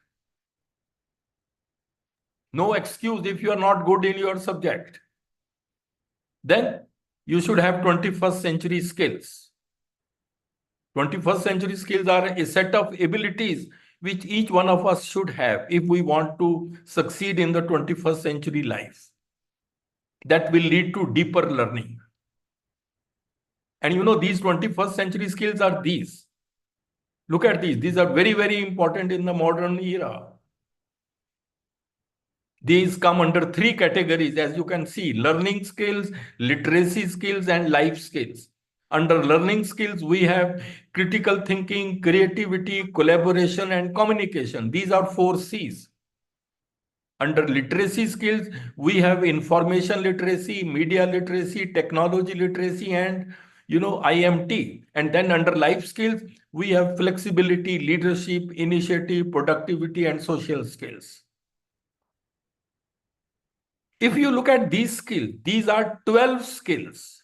No excuse if you are not good in your subject. Then you should have 21st century skills. 21st century skills are a set of abilities which each one of us should have if we want to succeed in the 21st century life. That will lead to deeper learning. And these 21st century skills are these. Look at these. These are very, very important in the modern era. These come under 3 categories, as you can see: learning skills, literacy skills, and life skills. Under learning skills, we have critical thinking, creativity, collaboration, and communication. These are 4 C's. Under literacy skills, we have information literacy, media literacy, technology literacy, and IMT. And then under life skills, we have flexibility, leadership, initiative, productivity, and social skills. If you look at these skills, these are 12 skills,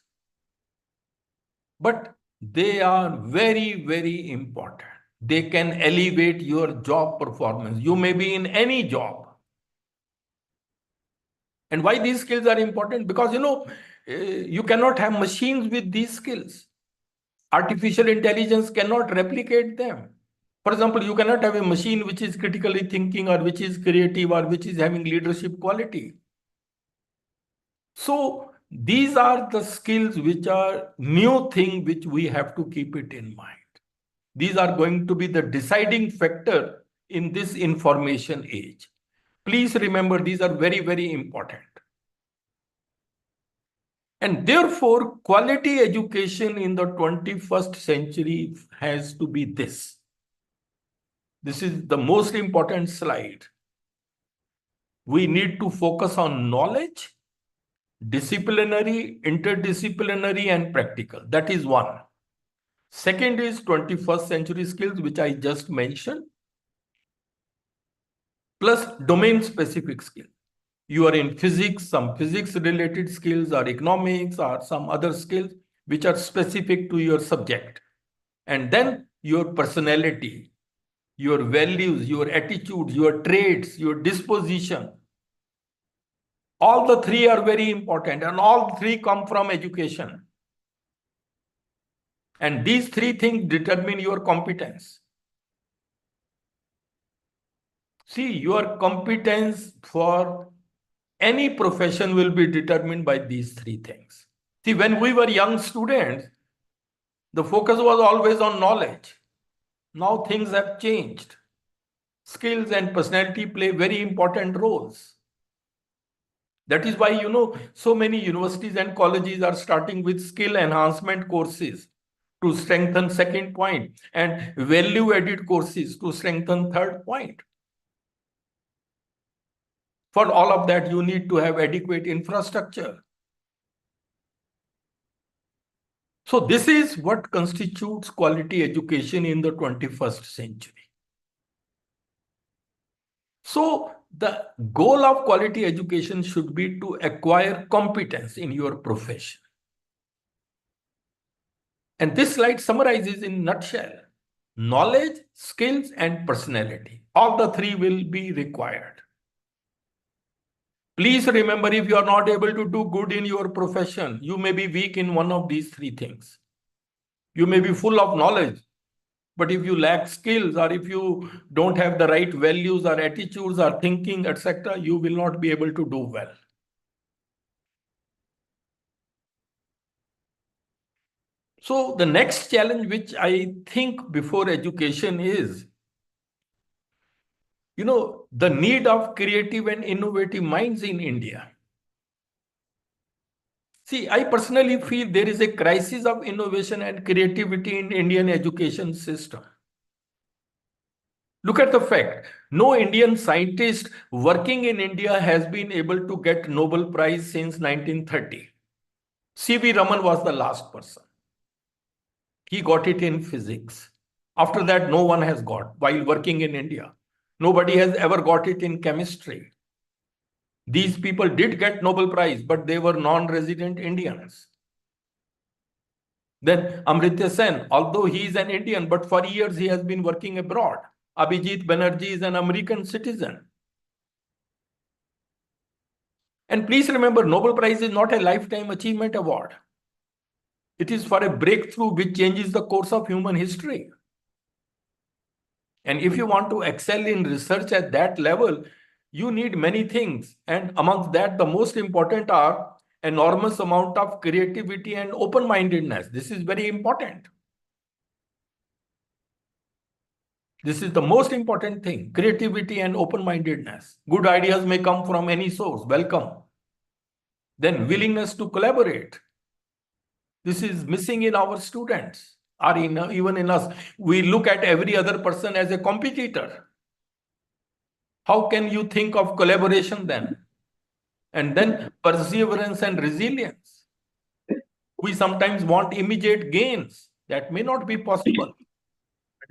but they are very, very important. They can elevate your job performance. You may be in any job. And why these skills are important? Because, you cannot have machines with these skills. Artificial intelligence cannot replicate them. For example, you cannot have a machine which is critically thinking or which is creative or which is having leadership quality. So these are the skills which are new thing which we have to keep it in mind. These are going to be the deciding factor in this information age. Please remember, these are very, very important. And therefore, quality education in the 21st century has to be this. This is the most important slide. We need to focus on knowledge, disciplinary, interdisciplinary, and practical. That is one. Second is 21st century skills, which I just mentioned, plus domain-specific skills. You are in physics, some physics-related skills, or economics, or some other skills which are specific to your subject. And then your personality, your values, your attitudes, your traits, your disposition. All the three are very important, and all three come from education. And these three things determine your competence. See, your competence for any profession will be determined by these three things. See, when we were young students, the focus was always on knowledge. Now things have changed. Skills and personality play very important roles. That is why, so many universities and colleges are starting with skill enhancement courses to strengthen second point, and value-added courses to strengthen third point. For all of that, you need to have adequate infrastructure. So this is what constitutes quality education in the 21st century. So the goal of quality education should be to acquire competence in your profession. And this slide summarizes in a nutshell: knowledge, skills, and personality. All the three will be required. Please remember, if you are not able to do good in your profession, you may be weak in one of these three things. You may be full of knowledge, but if you lack skills, or if you don't have the right values or attitudes or thinking, etc., you will not be able to do well. So the next challenge which I think before education is, the need of creative and innovative minds in India. See, I personally feel there is a crisis of innovation and creativity in Indian education system. Look at the fact, no Indian scientist working in India has been able to get Nobel Prize since 1930. C.V. Raman was the last person. He got it in physics. After that, no one has got while working in India. Nobody has ever got it in chemistry. These people did get Nobel Prize, but they were non-resident Indians. Then Amartya Sen, although he is an Indian, but for years he has been working abroad. Abhijit Banerjee is an American citizen. And please remember, Nobel Prize is not a lifetime achievement award. It is for a breakthrough which changes the course of human history. And if you want to excel in research at that level, you need many things. And amongst that, the most important are enormous amount of creativity and open-mindedness. This is very important. This is the most important thing, creativity and open-mindedness. Good ideas may come from any source, welcome. Then willingness to collaborate. This is missing in our students, or even in us. We look at every other person as a competitor. How can you think of collaboration then? And then perseverance and resilience. We sometimes want immediate gains. That may not be possible.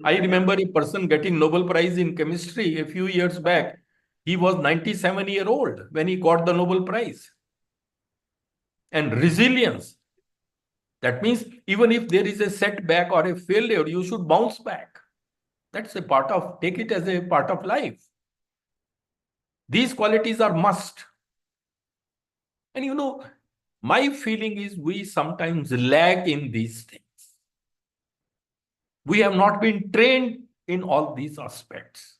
I remember a person getting Nobel Prize in chemistry a few years back. He was 97-year-old when he got the Nobel Prize. And resilience. That means even if there is a setback or a failure, you should bounce back. That's a part of, take it as a part of life. These qualities are must. And my feeling is we sometimes lag in these things. We have not been trained in all these aspects.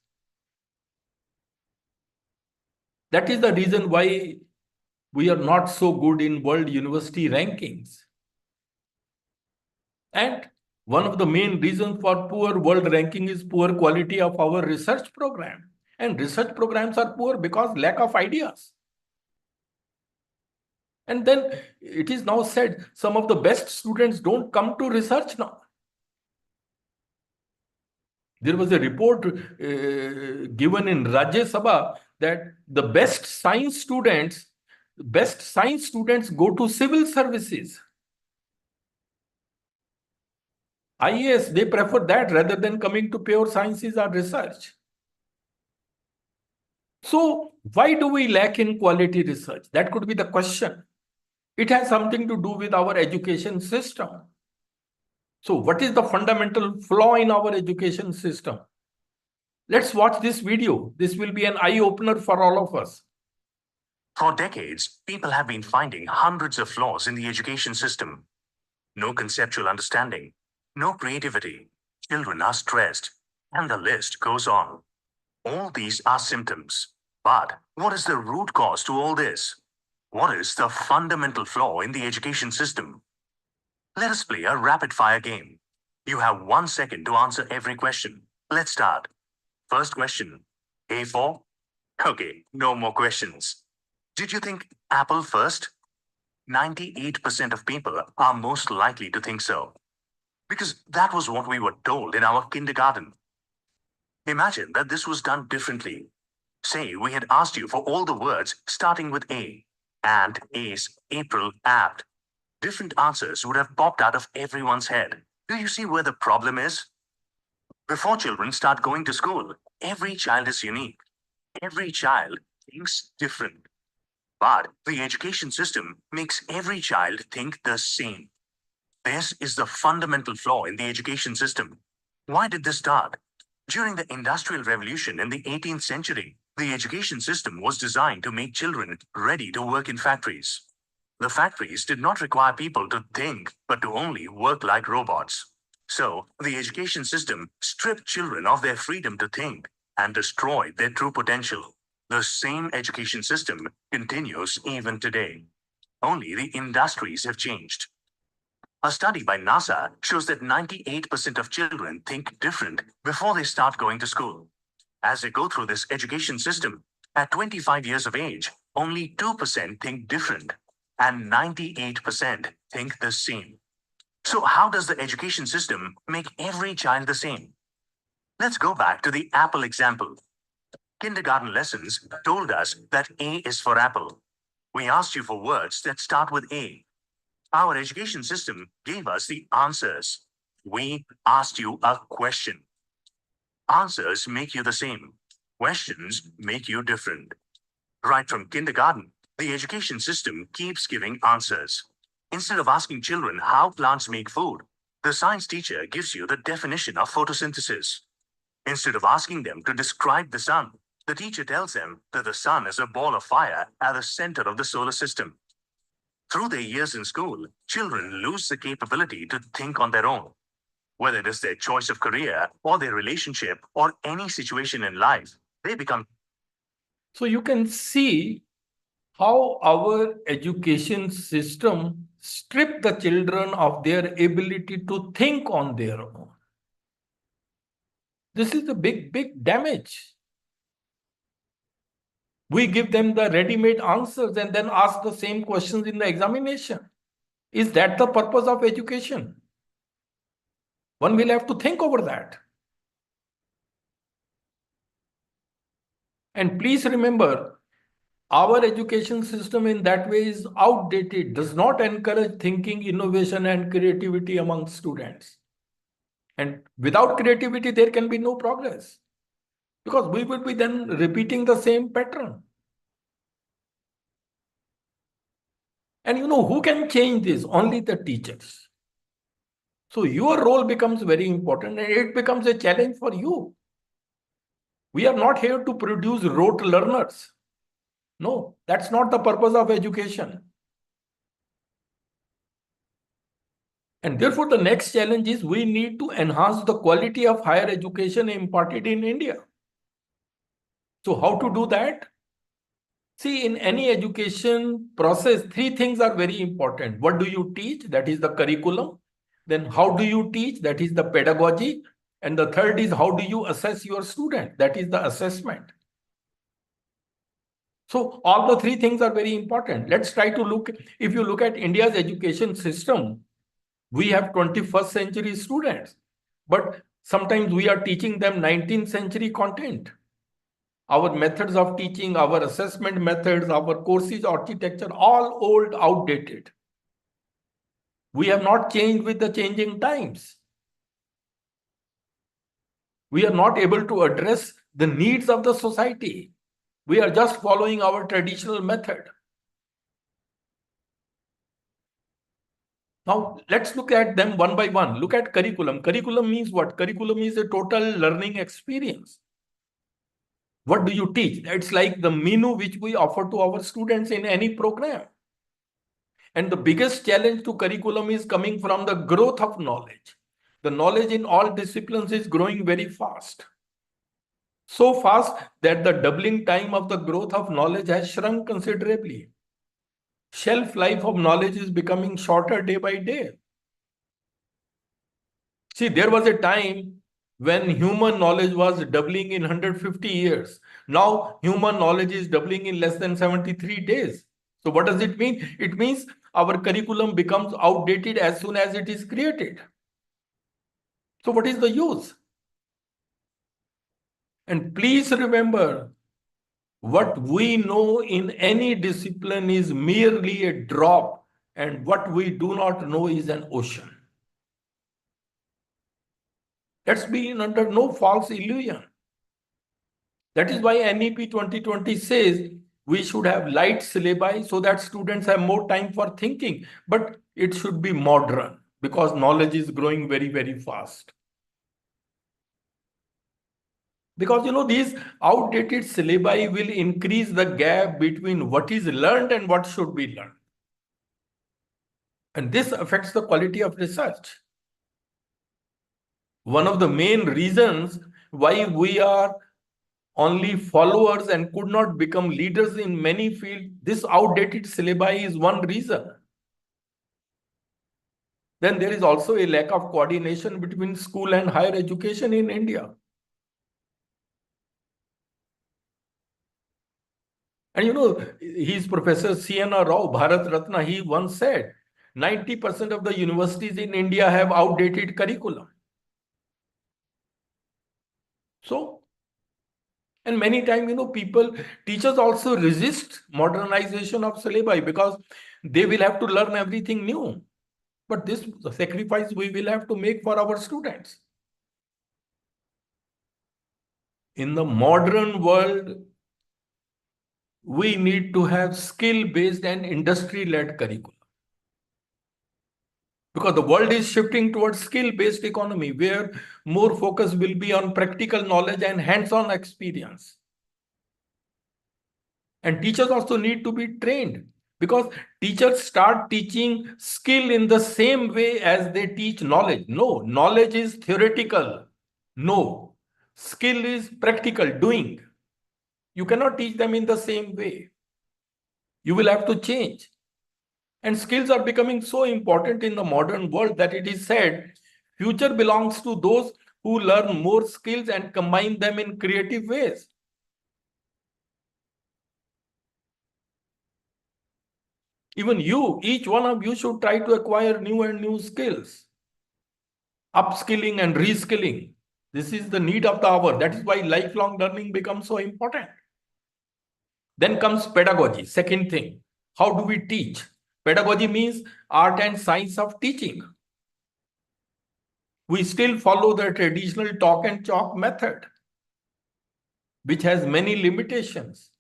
That is the reason why we are not so good in world university rankings. And one of the main reasons for poor world ranking is poor quality of our research program. And research programs are poor because lack of ideas. And then it is now said some of the best students don't come to research now. There was a report given in Rajya Sabha that the best science students go to civil services. IAS, they prefer that rather than coming to pure sciences or research. So why do we lack in quality research? That could be the question. It has something to do with our education system. So what is the fundamental flaw in our education system? Let's watch this video. This will be an eye-opener for all of us. For decades, people have been finding hundreds of flaws in the education system. No conceptual understanding, no creativity, children are stressed, and the list goes on. All these are symptoms. But what is the root cause to all this? What is the fundamental flaw in the education system? Let us play a rapid-fire game. You have 1 second to answer every question. Let's start. First question, A4? Okay, no more questions. Did you think apple first? 98% of people are most likely to think so. Because that was what we were told in our kindergarten. Imagine that this was done differently. Say we had asked you for all the words starting with A. Ant, ace, April, apt. Different answers would have popped out of everyone's head. Do you see where the problem is? Before children start going to school, every child is unique. Every child thinks different. But the education system makes every child think the same. This is the fundamental flaw in the education system. Why did this start? During the Industrial Revolution in the 18th century, the education system was designed to make children ready to work in factories. The factories did not require people to think, but to only work like robots. So, the education system stripped children of their freedom to think and destroyed their true potential. The same education system continues even today. Only the industries have changed. A study by NASA shows that 98% of children think different before they start going to school. As they go through this education system, at 25 years of age, only 2% think different, and 98% think the same. So how does the education system make every child the same? Let's go back to the apple example. Kindergarten lessons told us that A is for apple. We asked you for words that start with A. Our education system gave us the answers. We asked you a question. Answers make you the same. Questions make you different. Right from kindergarten, the education system keeps giving answers. Instead of asking children how plants make food, the science teacher gives you the definition of photosynthesis. Instead of asking them to describe the sun, the teacher tells them that the sun is a ball of fire at the center of the solar system. Through their years in school, children lose the capability to think on their own. Whether it is their choice of career or their relationship or any situation in life, they become. So you can see how our education system stripped the children of their ability to think on their own. This is a big, big damage. We give them the ready-made answers and then ask the same questions in the examination. Is that the purpose of education? One will have to think over that. And please remember, our education system in that way is outdated, does not encourage thinking, innovation, and creativity among students. And without creativity, there can be no progress, because we will be then repeating the same pattern. And you know, who can change this? Only the teachers. So your role becomes very important, and it becomes a challenge for you. We are not here to produce rote learners. No, that's not the purpose of education. And therefore, the next challenge is we need to enhance the quality of higher education imparted in India. So how to do that? See, in any education process, three things are very important. What do you teach? That is the curriculum. Then how do you teach? That is the pedagogy. And the third is how do you assess your student? That is the assessment. So all the three things are very important. Let's try to look, if you look at India's education system, we have 21st century students, but sometimes we are teaching them 19th century content. Our methods of teaching, our assessment methods, our courses architecture, all old, outdated. We have not changed with the changing times. We are not able to address the needs of the society. We are just following our traditional method. Now, let's look at them one by one. Look at curriculum. Curriculum means what? Curriculum is a total learning experience. What do you teach? It's like the menu which we offer to our students in any program. And the biggest challenge to curriculum is coming from the growth of knowledge. The knowledge in all disciplines is growing very fast. So fast that the doubling time of the growth of knowledge has shrunk considerably. Shelf life of knowledge is becoming shorter day by day. See, there was a time when human knowledge was doubling in 150 years. Now, human knowledge is doubling in less than 73 days. So what does it mean? It means our curriculum becomes outdated as soon as it is created. So what is the use? And please remember, what we know in any discipline is merely a drop, and what we do not know is an ocean. Let's be under no false illusion. That is why NEP 2020 says we should have light syllabi so that students have more time for thinking, but it should be modern because knowledge is growing very, very fast. Because, these outdated syllabi will increase the gap between what is learned and what should be learned. And this affects the quality of research. One of the main reasons why we are only followers and could not become leaders in many fields, this outdated syllabi is one reason. Then there is also a lack of coordination between school and higher education in India. And he's Professor C.N.R. Rao, Bharat Ratna, he once said, 90% of the universities in India have outdated curriculum. So, and many times, teachers also resist modernization of syllabi because they will have to learn everything new. But this sacrifice we will have to make for our students. In the modern world, we need to have skill-based and industry-led curriculum. Because the world is shifting towards skill-based economy, where more focus will be on practical knowledge and hands-on experience. And teachers also need to be trained, because teachers start teaching skill in the same way as they teach knowledge. No, knowledge is theoretical. No, skill is practical, doing. You cannot teach them in the same way. You will have to change. And skills are becoming so important in the modern world that it is said, future belongs to those who learn more skills and combine them in creative ways. Even you, each one of you should try to acquire new and new skills. Upskilling and reskilling. This is the need of the hour. That is why lifelong learning becomes so important. Then comes pedagogy, second thing. How do we teach? Pedagogy means art and science of teaching. We still follow the traditional talk and chalk method, which has many limitations.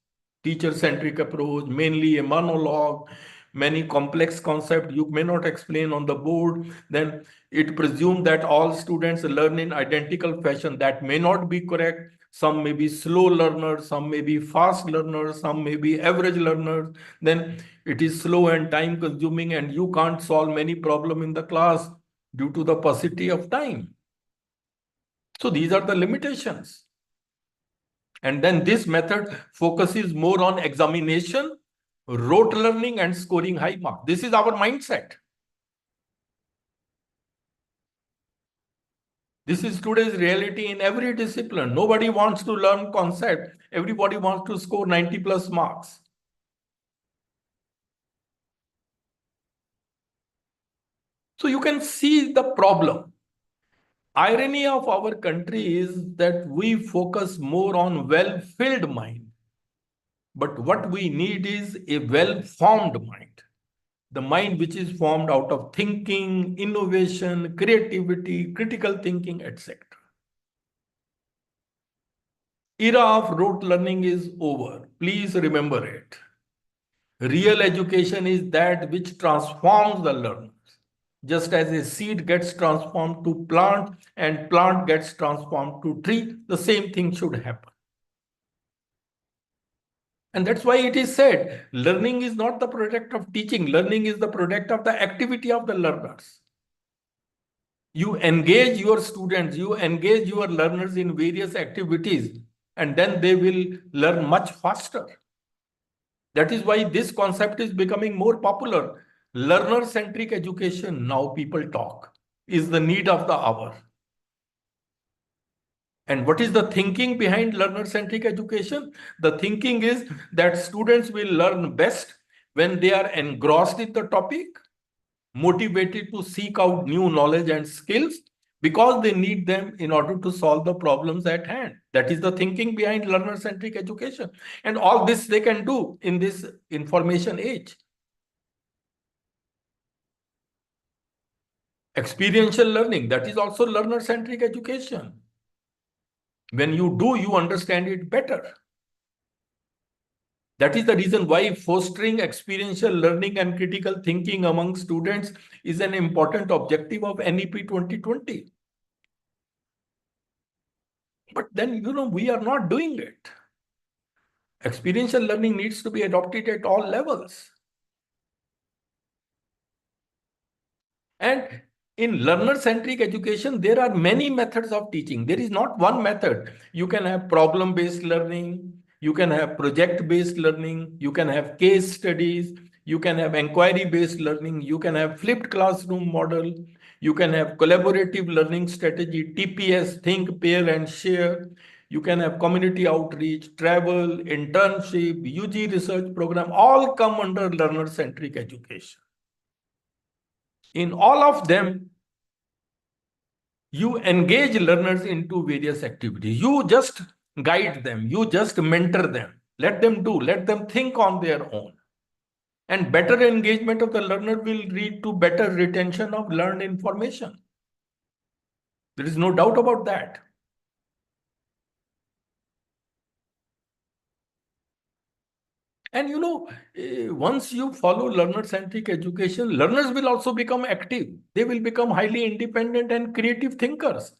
Teacher-centric approach, mainly a monologue, many complex concepts you may not explain on the board. Then it presumes that all students learn in identical fashion. That may not be correct. Some may be slow learners, some may be fast learners, some may be average learners. Then it is slow and time consuming and you can't solve many problems in the class. due to the paucity of time. So these are the limitations. And then this method focuses more on examination, rote learning, and scoring high marks. This is our mindset. This is today's reality in every discipline. Nobody wants to learn concept. Everybody wants to score 90 plus marks. So you can see the problem. Irony of our country is that we focus more on well-filled mind. But what we need is a well-formed mind. The mind which is formed out of thinking, innovation, creativity, critical thinking, etc. Era of rote learning is over. Please remember it. Real education is that which transforms the learners. Just as a seed gets transformed to plant and plant gets transformed to tree, the same thing should happen. And that's why it is said, learning is not the product of teaching. Learning is the product of the activity of the learners. You engage your students, you engage your learners in various activities, and then they will learn much faster. That is why this concept is becoming more popular. Learner-centric education, now people talk, is the need of the hour. And what is the thinking behind learner-centric education? The thinking is that students will learn best when they are engrossed in the topic, motivated to seek out new knowledge and skills because they need them in order to solve the problems at hand. That is the thinking behind learner-centric education. And all this they can do in this information age. Experiential learning, that is also learner-centric education. When you do, you understand it better. That is the reason why fostering experiential learning and critical thinking among students is an important objective of NEP 2020. But then, we are not doing it. Experiential learning needs to be adopted at all levels. And in learner-centric education, there are many methods of teaching. There is not one method. You can have problem-based learning. You can have project-based learning. You can have case studies. You can have inquiry-based learning. You can have flipped classroom model. You can have collaborative learning strategy, TPS, think, pair, and share. You can have community outreach, travel, internship, UG research program, all come under learner-centric education. In all of them, you engage learners into various activities. You just guide them. You just mentor them. Let them do. Let them think on their own. And better engagement of the learner will lead to better retention of learned information. There is no doubt about that. And once you follow learner-centric education, learners will also become active. They will become highly independent and creative thinkers.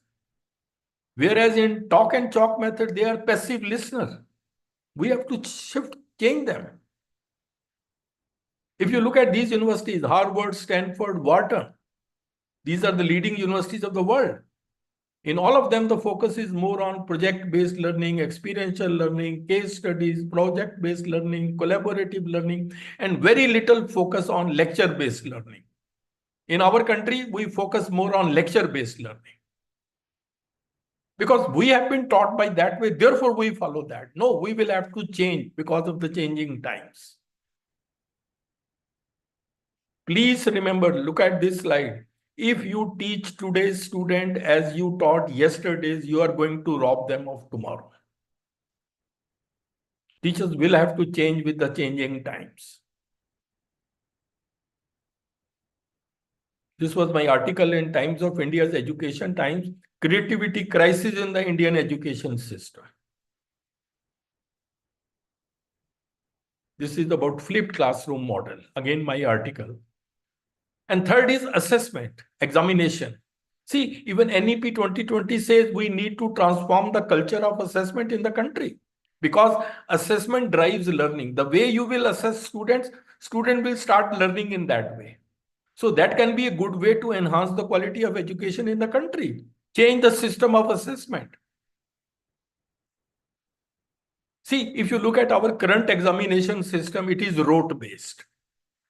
Whereas in talk and chalk method, they are passive listeners. We have to change them. If you look at these universities, Harvard, Stanford, Wharton, these are the leading universities of the world. In all of them, the focus is more on project-based learning, experiential learning, case studies, project-based learning, collaborative learning, and very little focus on lecture-based learning. In our country, we focus more on lecture-based learning. Because we have been taught by that way, therefore we follow that. No, we will have to change because of the changing times. Please remember, look at this slide. If you teach today's student as you taught yesterday's, you are going to rob them of tomorrow. Teachers will have to change with the changing times. This was my article in Times of India's Education Times, Creativity Crisis in the Indian Education System. This is about flipped classroom model. Again, my article. And third is assessment, examination. See, even NEP 2020 says we need to transform the culture of assessment in the country because assessment drives learning. The way you will assess students, student will start learning in that way. So that can be a good way to enhance the quality of education in the country. Change the system of assessment. See, if you look at our current examination system, it is rote-based.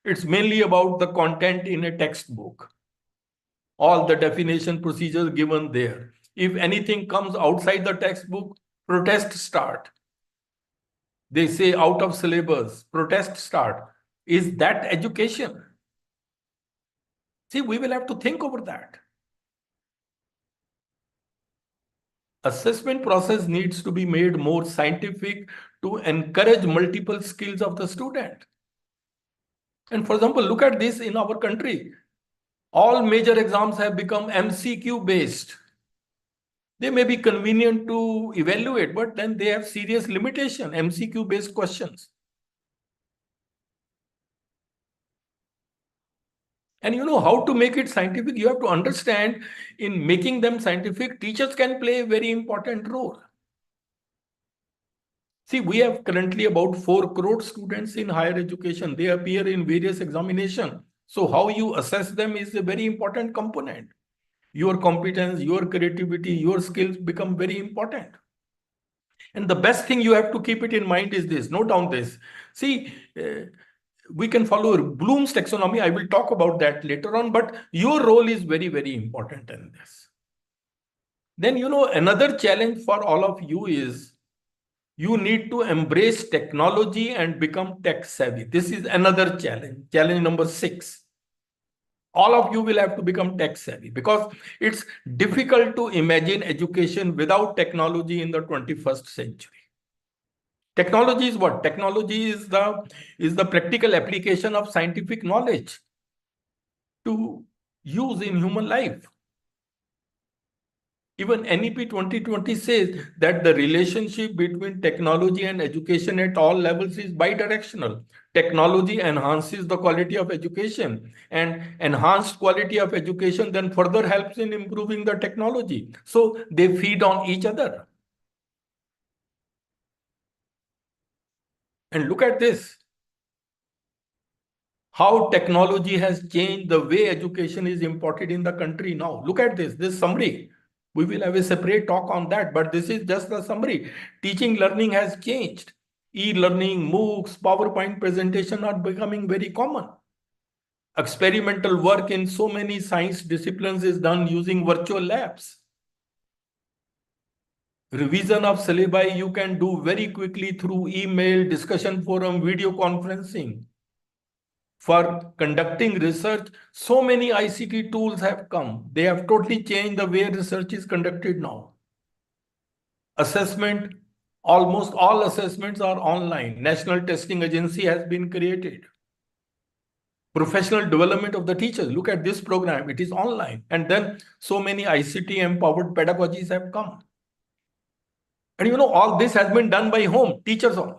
It's mainly about the content in a textbook. All the definition procedures given there. If anything comes outside the textbook, protests start. They say out of syllabus, protests start. Is that education? See, we will have to think over that. Assessment process needs to be made more scientific to encourage multiple skills of the student. And for example, look at this in our country. All major exams have become MCQ based. They may be convenient to evaluate, but then they have serious limitation, MCQ based questions. And you know how to make it scientific, you have to understand in making them scientific, teachers can play a very important role. See, we have currently about 4 crore students in higher education. They appear in various examinations. So how you assess them is a very important component. Your competence, your creativity, your skills become very important. And the best thing you have to keep it in mind is this, note down this. See, we can follow Bloom's taxonomy. I will talk about that later on, but your role is very, very important in this. Then, you know, another challenge for all of you is you need to embrace technology and become tech savvy. This is another challenge, challenge number 6. All of you will have to become tech savvy because it's difficult to imagine education without technology in the 21st century. Technology is what? Technology is the practical application of scientific knowledge to use in human life. Even NEP 2020 says that the relationship between technology and education at all levels is bidirectional. Technology enhances the quality of education, and enhanced quality of education then further helps in improving the technology. So they feed on each other. And look at this. How technology has changed the way education is imparted in the country now. Look at this summary. We will have a separate talk on that, but this is just the summary. Teaching learning has changed. E-learning, MOOCs, PowerPoint presentation are becoming very common. Experimental work in so many science disciplines is done using virtual labs. Revision of syllabi you can do very quickly through email, discussion forum, video conferencing. For conducting research, so many ICT tools have come. They have totally changed the way research is conducted now. Assessment, almost all assessments are online. National Testing Agency has been created. Professional development of the teachers. Look at this program. It is online. And then so many ICT empowered pedagogies have come. And you know, all this has been done by whom? Teachers only.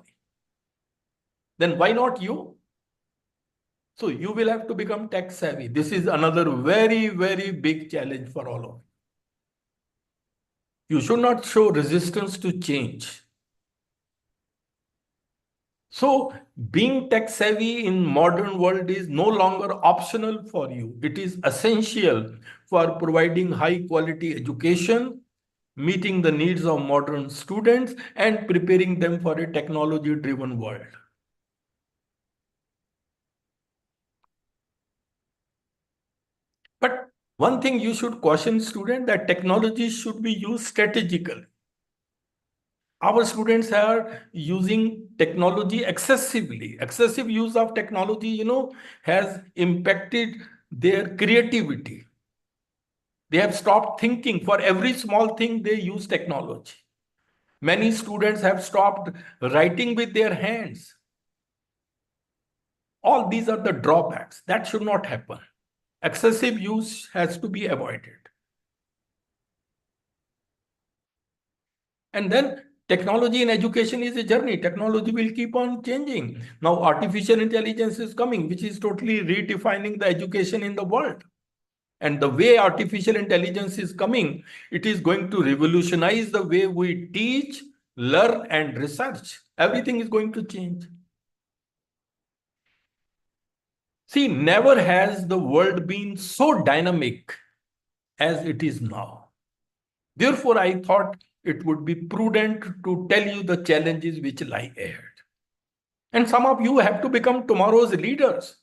Then why not you? So you will have to become tech savvy. This is another very, very big challenge for all of you. You should not show resistance to change. So being tech savvy in modern world is no longer optional for you. It is essential for providing high quality education, meeting the needs of modern students, and preparing them for a technology driven world. But one thing you should caution students that technology should be used strategically. Our students are using technology excessively. Excessive use of technology, you know, has impacted their creativity. They have stopped thinking. For every small thing, they use technology. Many students have stopped writing with their hands. All these are the drawbacks. That should not happen. Excessive use has to be avoided. And then technology in education is a journey. Technology will keep on changing. Now, artificial intelligence is coming, which is totally redefining the education in the world. And the way artificial intelligence is coming, it is going to revolutionize the way we teach, learn, and research. Everything is going to change. See, never has the world been so dynamic as it is now. Therefore, I thought it would be prudent to tell you the challenges which lie ahead. And some of you have to become tomorrow's leaders.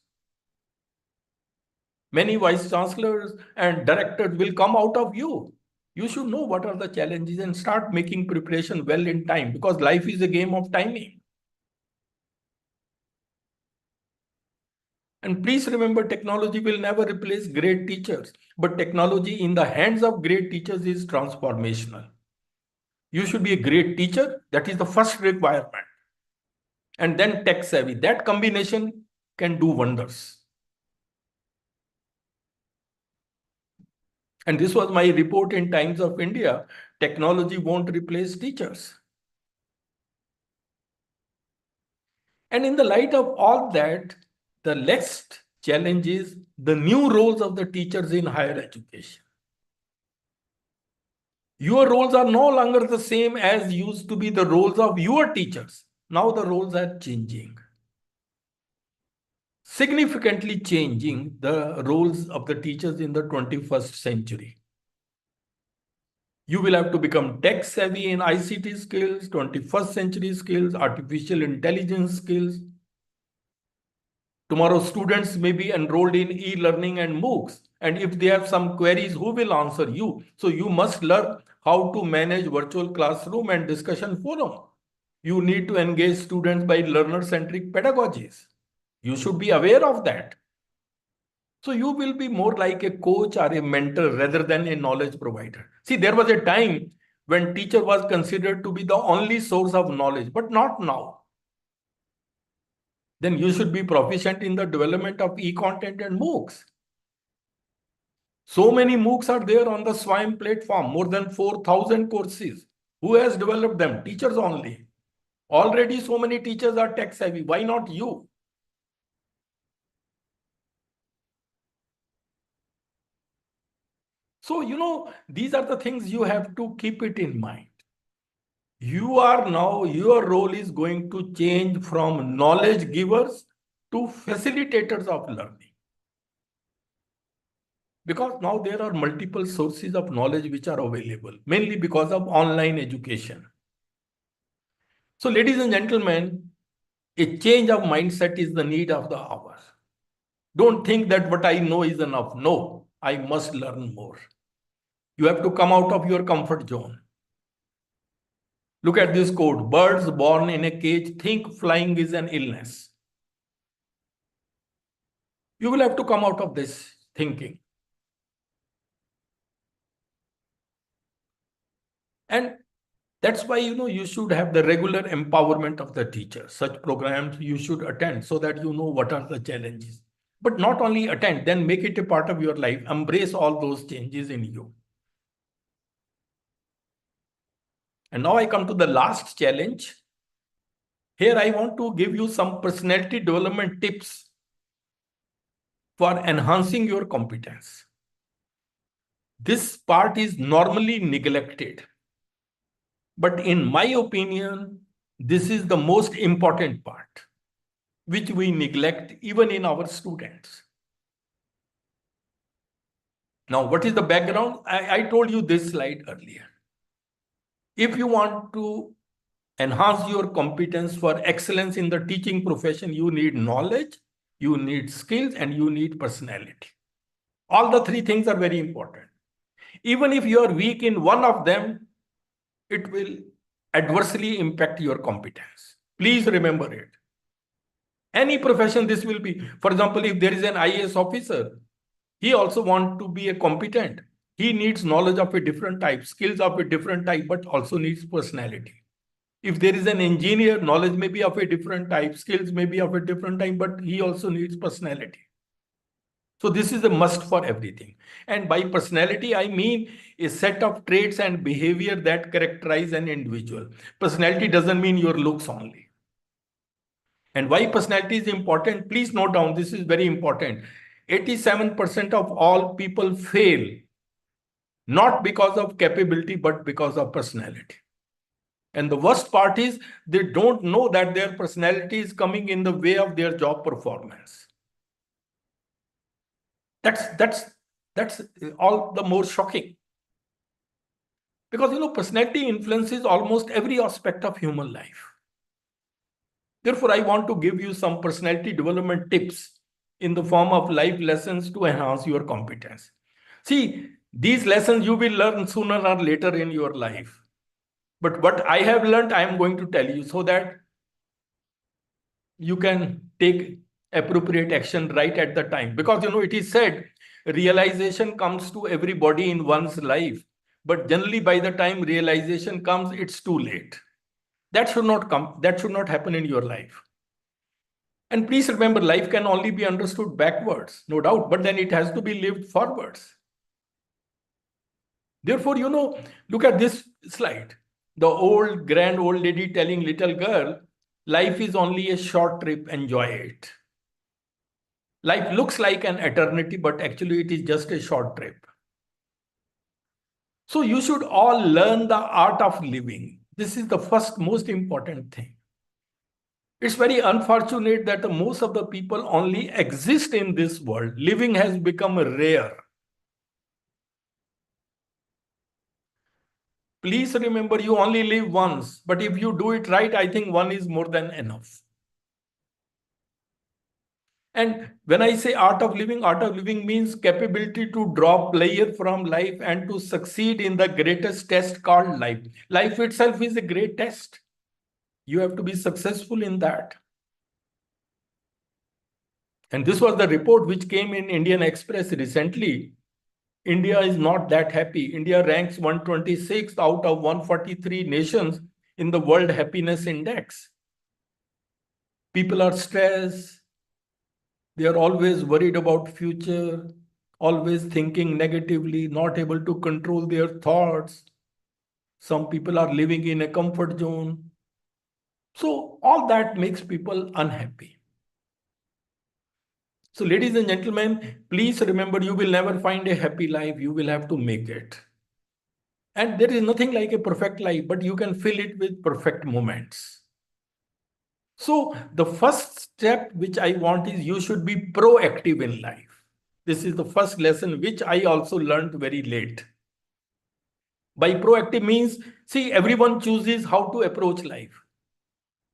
Many vice chancellors and directors will come out of you. You should know what are the challenges and start making preparation well in time, because life is a game of timing. And please remember, technology will never replace great teachers, but technology in the hands of great teachers is transformational. You should be a great teacher. That is the first requirement. And then tech savvy. That combination can do wonders. And this was my report in Times of India. Technology won't replace teachers. And in the light of all that, the next challenge is the new roles of the teachers in higher education. Your roles are no longer the same as used to be the roles of your teachers. Now the roles are changing. Significantly changing the roles of the teachers in the 21st century. You will have to become tech savvy in ICT skills, 21st century skills, artificial intelligence skills. Tomorrow, students may be enrolled in e-learning and MOOCs. And if they have some queries, who will answer you? So you must learn how to manage virtual classroom and discussion forum. You need to engage students by learner-centric pedagogies. You should be aware of that. So you will be more like a coach or a mentor rather than a knowledge provider. See, there was a time when teacher was considered to be the only source of knowledge, but not now. Then you should be proficient in the development of e-content and MOOCs. So many MOOCs are there on the SWAYAM platform, more than 4,000 courses. Who has developed them? Teachers only. Already so many teachers are tech savvy. Why not you? So, these are the things you have to keep it in mind. Your role is going to change from knowledge givers to facilitators of learning. Because now there are multiple sources of knowledge which are available, mainly because of online education. So, ladies and gentlemen, a change of mindset is the need of the hour. Don't think that what I know is enough. No, I must learn more. You have to come out of your comfort zone. Look at this quote: birds born in a cage think flying is an illness. You will have to come out of this thinking. And that's why, you should have the regular empowerment of the teacher. Such programs you should attend so that you know what are the challenges. But not only attend, then make it a part of your life. Embrace all those changes in you. And now I come to the last challenge. Here I want to give you some personality development tips for enhancing your competence. This part is normally neglected. But in my opinion, this is the most important part, which we neglect even in our students. Now, what is the background? I told you this slide earlier. If you want to enhance your competence for excellence in the teaching profession, you need knowledge, you need skills, and you need personality. All the three things are very important. Even if you are weak in one of them, it will adversely impact your competence. Please remember it. Any profession, this will be. For example, if there is an IAS officer, he also wants to be a competent. He needs knowledge of a different type, skills of a different type, but also needs personality. If there is an engineer, knowledge may be of a different type, skills may be of a different type, but he also needs personality. So this is a must for everything. And by personality, I mean a set of traits and behavior that characterize an individual. Personality doesn't mean your looks only. And why personality is important? Please note down, this is very important. 87% of all people fail, not because of capability, but because of personality. And the worst part is they don't know that their personality is coming in the way of their job performance. That's all the more shocking. Because, personality influences almost every aspect of human life. Therefore, I want to give you some personality development tips in the form of life lessons to enhance your competence. See, these lessons you will learn sooner or later in your life. But what I have learned, I am going to tell you so that you can take appropriate action right at the time. Because, it is said, realization comes to everybody in one's life. But generally, by the time realization comes, it's too late. That should not come. That should not happen in your life. And please remember, life can only be understood backwards, no doubt, but then it has to be lived forwards. Therefore, look at this slide. The grand old lady telling little girl, life is only a short trip, enjoy it. Life looks like an eternity, but actually it is just a short trip. So you should all learn the art of living. This is the first most important thing. It's very unfortunate that most of the people only exist in this world. Living has become rare. Please remember, you only live once, but if you do it right, I think one is more than enough. And when I say art of living means capability to draw pleasure from life and to succeed in the greatest test called life. Life itself is a great test. You have to be successful in that. And this was the report which came in Indian Express recently. India is not that happy. India ranks 126th out of 143 nations in the World Happiness Index. People are stressed. They are always worried about future, always thinking negatively, not able to control their thoughts. Some people are living in a comfort zone. So all that makes people unhappy. So ladies and gentlemen, please remember, you will never find a happy life. You will have to make it. And there is nothing like a perfect life, but you can fill it with perfect moments. So the first step which I want is you should be proactive in life. This is the first lesson which I also learned very late. By proactive means, see, everyone chooses how to approach life.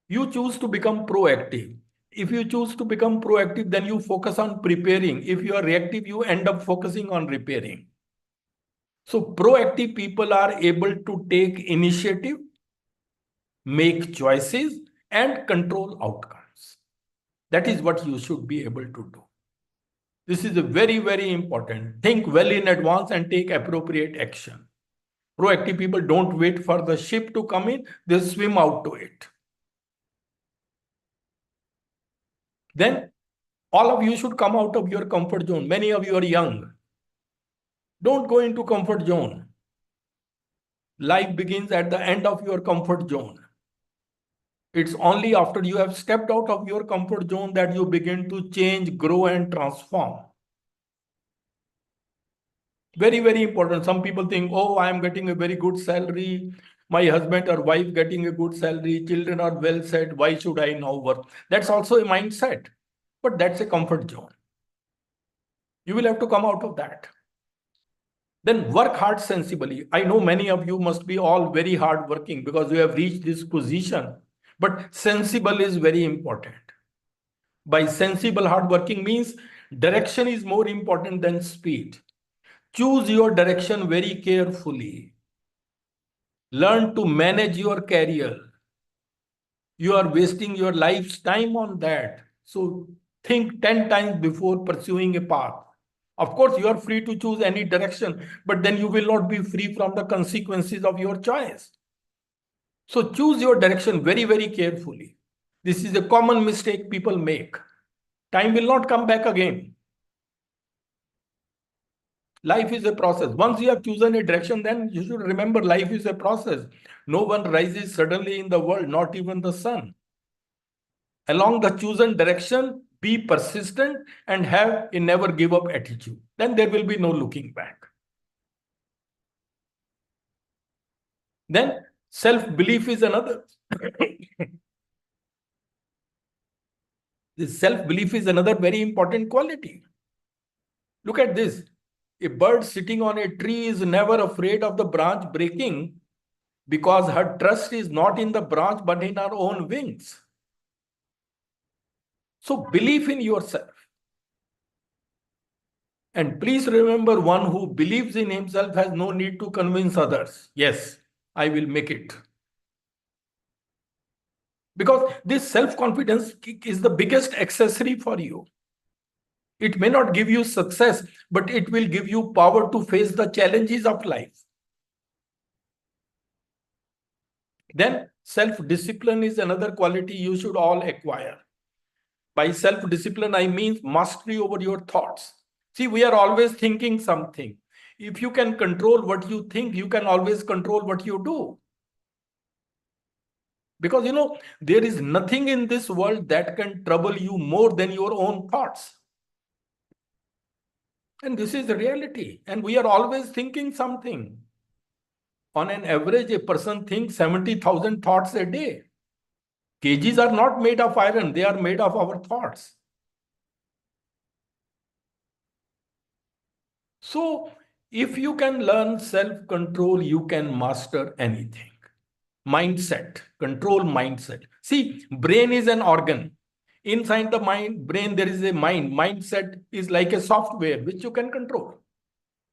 You choose to become proactive. If you choose to become proactive, then you focus on preparing. If you are reactive, you end up focusing on repairing. So proactive people are able to take initiative, make choices, and control outcomes. That is what you should be able to do. This is a very, very important. Think well in advance and take appropriate action. Proactive people don't wait for the ship to come in, they swim out to it. Then all of you should come out of your comfort zone. Many of you are young. Don't go into comfort zone. Life begins at the end of your comfort zone. It's only after you have stepped out of your comfort zone that you begin to change, grow, and transform. Very, very important. Some people think, oh, I am getting a very good salary. My husband or wife getting a good salary. Children are well set. Why should I now work? That's also a mindset. But that's a comfort zone. You will have to come out of that. Then work hard sensibly. I know many of you must be all very hard working because you have reached this position. But sensible is very important. By sensible hard working means direction is more important than speed. Choose your direction very carefully. Learn to manage your career. You are wasting your life's time on that. So think 10 times before pursuing a path. Of course, you are free to choose any direction, but then you will not be free from the consequences of your choice. So choose your direction very, very carefully. This is a common mistake people make. Time will not come back again. Life is a process. Once you have chosen a direction, then you should remember life is a process. No one rises suddenly in the world, not even the sun. Along the chosen direction, be persistent and have a never give up attitude. Then there will be no looking back. Then self-belief is another. This self-belief is another very important quality. Look at this. A bird sitting on a tree is never afraid of the branch breaking because her trust is not in the branch but in her own wings. So believe in yourself. And please remember, one who believes in himself has no need to convince others. Yes, I will make it. Because this self-confidence is the biggest accessory for you. It may not give you success, but it will give you power to face the challenges of life. Then self-discipline is another quality you should all acquire. By self-discipline, I mean mastery over your thoughts. See, we are always thinking something. If you can control what you think, you can always control what you do. Because, there is nothing in this world that can trouble you more than your own thoughts. And this is the reality. And we are always thinking something. On an average, a person thinks 70,000 thoughts a day. Cages are not made of iron, they are made of our thoughts. So, if you can learn self-control, you can master anything. Mindset, control mindset. See, brain is an organ. Inside the brain, there is a mind. Mindset is like a software which you can control.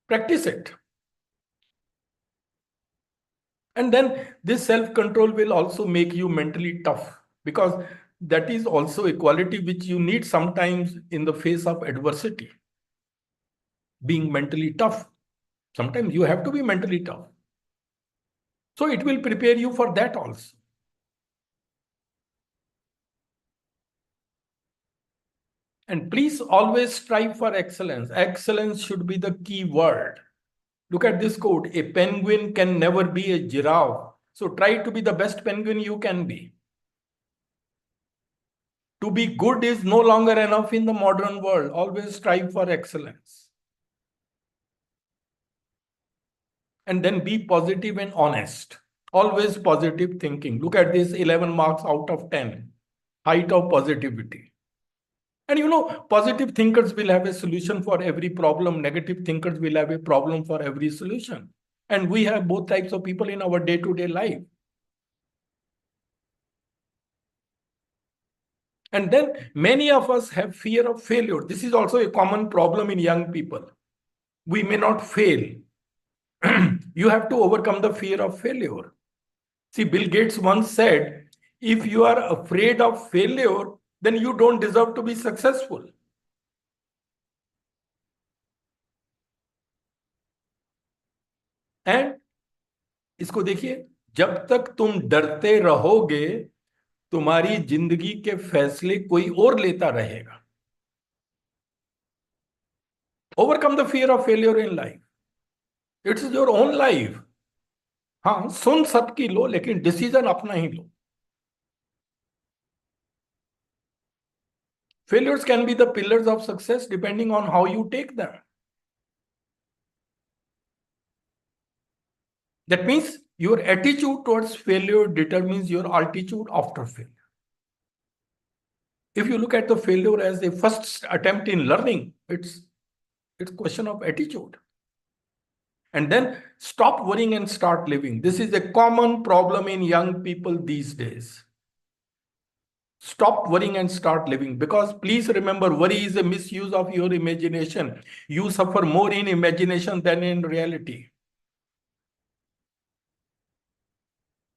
Practice it. And then this self-control will also make you mentally tough, because that is also a quality which you need sometimes in the face of adversity. Being mentally tough. Sometimes you have to be mentally tough. So it will prepare you for that also. And please always strive for excellence. Excellence should be the key word. Look at this quote. A penguin can never be a giraffe. So try to be the best penguin you can be. To be good is no longer enough in the modern world. Always strive for excellence. And then be positive and honest. Always positive thinking. Look at this, 11 marks out of 10. Height of positivity. And positive thinkers will have a solution for every problem. Negative thinkers will have a problem for every solution. And we have both types of people in our day-to-day life. And then many of us have fear of failure. This is also a common problem in young people. We may not fail. You have to overcome the fear of failure. See, Bill Gates once said, if you are afraid of failure, then you don't deserve to be successful. And इसको देखिए, जब तक तुम डरते रहोगे, तुम्हारी जिंदगी के फैसले कोई और लेता रहेगा. Overcome the fear of failure in life. It's your own life. हाँ, सुन सबकी लो, लेकिन डिसीजन अपना ही लो. Failures can be the pillars of success depending on how you take them. That means your attitude towards failure determines your altitude after failure. If you look at the failure as a first attempt in learning, it's a question of attitude. And then stop worrying and start living. This is a common problem in young people these days. Stop worrying and start living, because please remember, worry is a misuse of your imagination. You suffer more in imagination than in reality.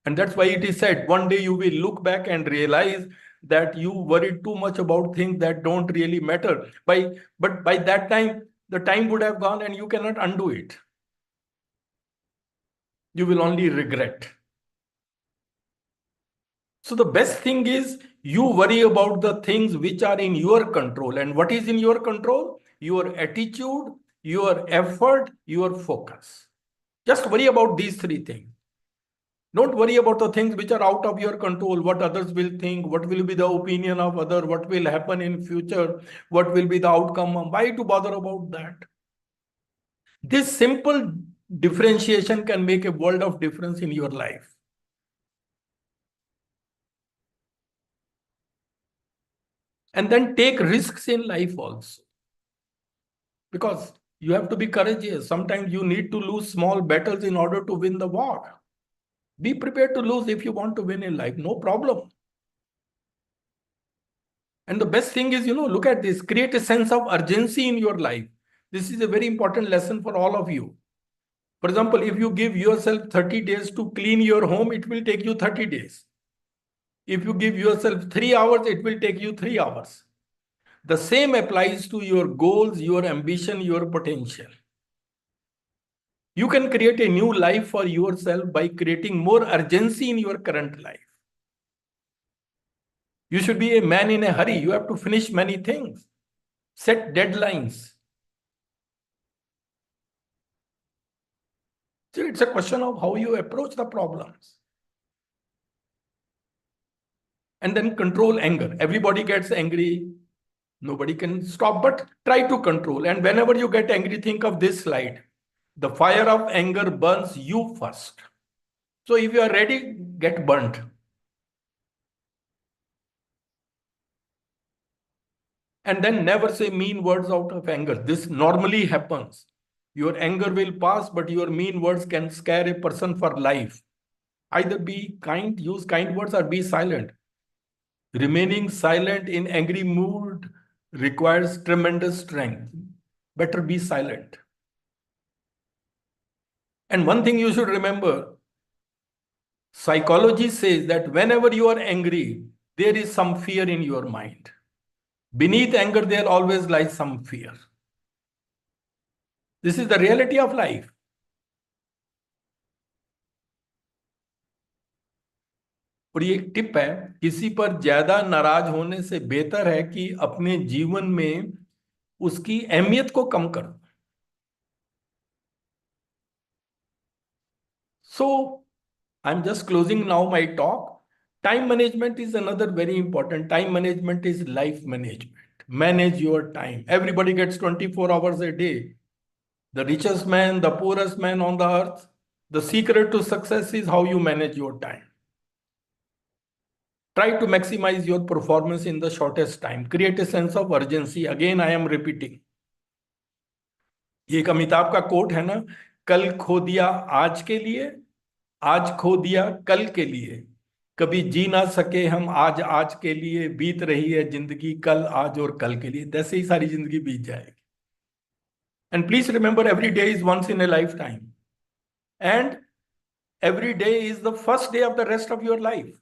And that's why it is said, one day you will look back and realize that you worried too much about things that don't really matter. But by that time, the time would have gone and you cannot undo it. You will only regret. So the best thing is you worry about the things which are in your control. And what is in your control? Your attitude, your effort, your focus. Just worry about these three things. Don't worry about the things which are out of your control, what others will think, what will be the opinion of others, what will happen in future, what will be the outcome. Why to bother about that? This simple differentiation can make a world of difference in your life. And then take risks in life also. Because you have to be courageous. Sometimes you need to lose small battles in order to win the war. Be prepared to lose if you want to win in life, no problem. And the best thing is, look at this, create a sense of urgency in your life. This is a very important lesson for all of you. For example, if you give yourself 30 days to clean your home, it will take you 30 days. If you give yourself 3 hours, it will take you 3 hours. The same applies to your goals, your ambition, your potential. You can create a new life for yourself by creating more urgency in your current life. You should be a man in a hurry. You have to finish many things. Set deadlines. So it's a question of how you approach the problems. And then control anger. Everybody gets angry. Nobody can stop, but try to control. And whenever you get angry, think of this slide. The fire of anger burns you first. So if you are ready, get burnt. And then never say mean words out of anger. This normally happens. Your anger will pass, but your mean words can scare a person for life. Either be kind, use kind words, or be silent. Remaining silent in angry mood requires tremendous strength. Better be silent. And one thing you should remember, psychology says that whenever you are angry, there is some fear in your mind. Beneath anger, there always lies some fear. This is the reality of life. और ये एक tip है, किसी पर ज्यादा नाराज होने से बेहतर है कि अपने जीवन में उसकी अहमियत को कम कर दो. So I'm just closing now my talk. Time management is another very important. Time management is life management. Manage your time. Everybody gets 24 hours a day. The richest man, the poorest man on the earth. The secret to success is how you manage your time. Try to maximize your performance in the shortest time. Create a sense of urgency. Again, I am repeating. ये एक अमिताभ का coat है ना, कल खो दिया आज के लिए, आज खो दिया कल के लिए, कभी जी ना सके हम आज आज के लिए, बीत रही है जिंदगी कल आज और कल के लिए. जैसे ही सारी जिंदगी बीत जाएगी. And please remember, every day is once in a lifetime. And every day is the first day of the rest of your life.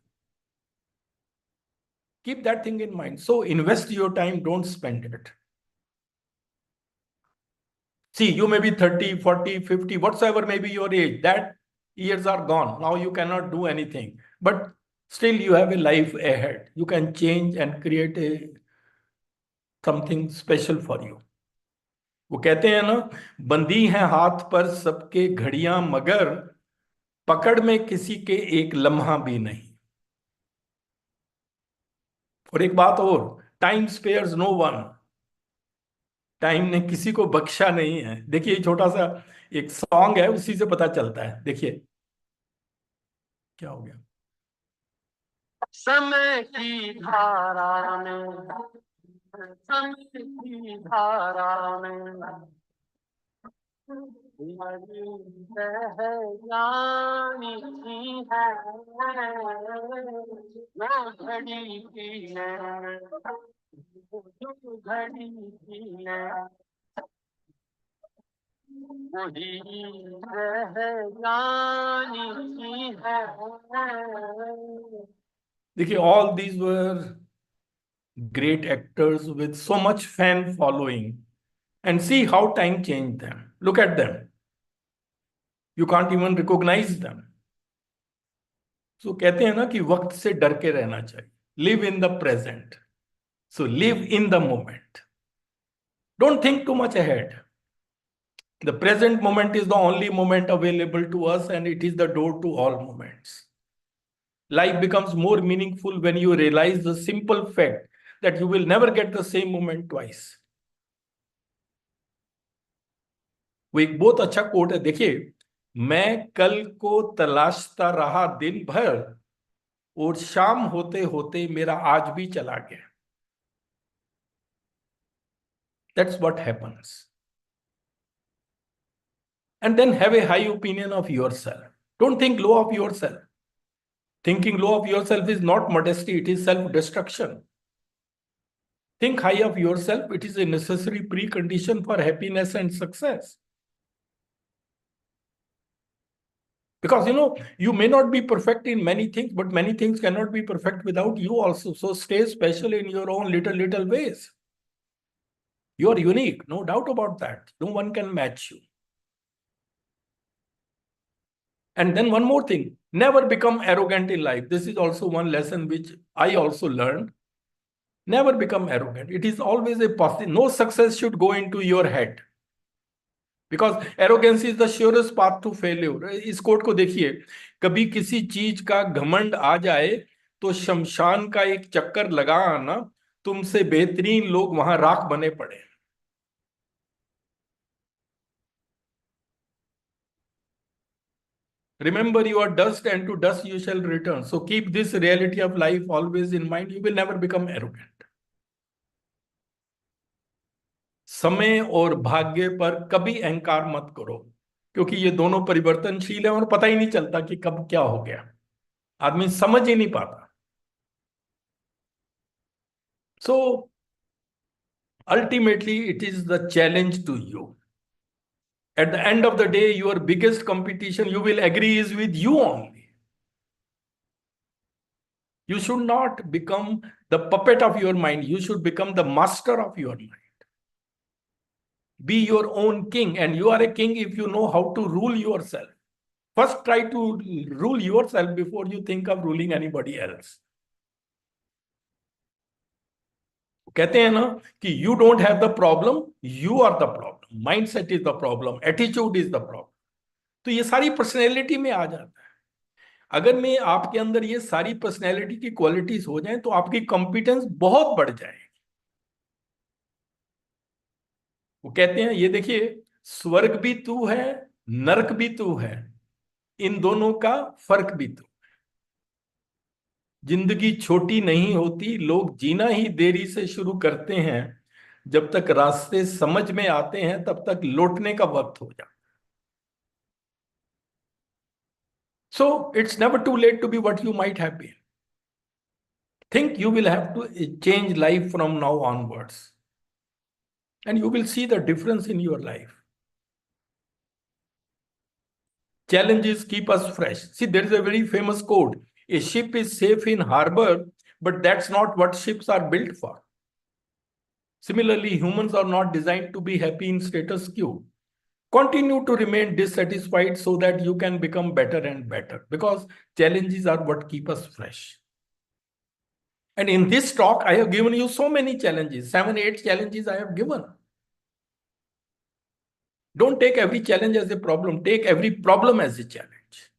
Keep that thing in mind. So invest your time, don't spend it. See, you may be 30, 40, 50, whatsoever may be your age. That years are gone. Now you cannot do anything. But still you have a life ahead. You can change and create something special for you. वो कहते हैं ना, बंदी हैं हाथ पर सबके घड़ियां मगर पकड़ में किसी के एक लम्हा भी नहीं. और एक बात और, time spares no one. Time ने किसी को बख्शा नहीं है. देखिए छोटा सा एक सॉन्ग है, उसी से पता चलता है. देखिए क्या हो गया. समय की धारा में, समय की धारा में जानी है, मैं घड़ी की है, घड़ी की है, वही जानी है. देखिए, all these were great actors with so much fan following, and see how time changed them. Look at them. You can't even recognize them. So कहते हैं ना कि वक्त से डर के रहना चाहिए. Live in the present. So live in the moment. Don't think too much ahead. The present moment is the only moment available to us, and it is the door to all moments. Life becomes more meaningful when you realize the simple fact that you will never get the same moment twice. वो एक बहुत अच्छा coat है. देखिए, मैं कल को तलाशता रहा दिन भर और शाम होते होते मेरा आज भी चला गया. That's what happens. and then have a high opinion of yourself. Don't think low of yourself. Thinking low of yourself is not modesty, it is self-destruction. Think high of yourself, it is a necessary precondition for happiness and success. Because you may not be perfect in many things, but many things cannot be perfect without you also. So stay special in your own little ways. You are unique, no doubt about that. No one can match you. And then one more thing, never become arrogant in life. This is also one lesson which I also learned. Never become arrogant. It is always a positive. No success should go into your head. Because arrogance is the surest path to failure. इस coat को देखिए, कभी किसी चीज का घमंड आ जाए तो शमशान का एक चक्कर लगा आना, तुमसे बेहतरीन लोग वहां राख बने पड़े. Remember, you are dust, and to dust you shall return. So keep this reality of life always in mind. You will never become arrogant. समय और भाग्य पर कभी अहंकार मत करो, क्योंकि ये दोनों परिवर्तनशील है और पता ही नहीं चलता कि कब क्या हो गया. आदमी समझ ही नहीं पाता. So ultimately, it is the challenge to you. At the end of the day, your biggest competition, you will agree, is with you only. You should not become the puppet of your mind. You should become the master of your mind. Be your own king, and you are a king if you know how to rule yourself. First, try to rule yourself before you think of ruling anybody else. कहते हैं ना कि you don't have the problem, you are the problem. Mindset is the problem. Attitude is the problem. तो ये सारी personality में आ जाता है. अगर मैं आपके अंदर ये सारी पर्सनैलिटी की क्वालिटीज हो जाएं तो आपकी कॉम्पिटेंस बहुत बढ़ जाए. वो कहते हैं, ये देखिए, स्वर्ग भी तू है, नरक भी तू है, इन दोनों का फर्क भी तू. जिंदगी छोटी नहीं होती, लोग जीना ही देरी से शुरू करते हैं. जब तक रास्ते समझ में आते हैं तब तक लौटने का वक्त हो जाता. So it's never too late to be what you might have been. Think you will have to change life from now onwards, and you will see the difference in your life. Challenges keep us fresh. See, there is a very famous quote: a ship is safe in harbor, but that's not what ships are built for. Similarly, humans are not designed to be happy in status quo. Continue to remain dissatisfied so that you can become better and better, because challenges are what keep us fresh. And in this talk, I have given you so many challenges, 7, 8 challenges I have given. Don't take every challenge as a problem. Take every problem as a challenge.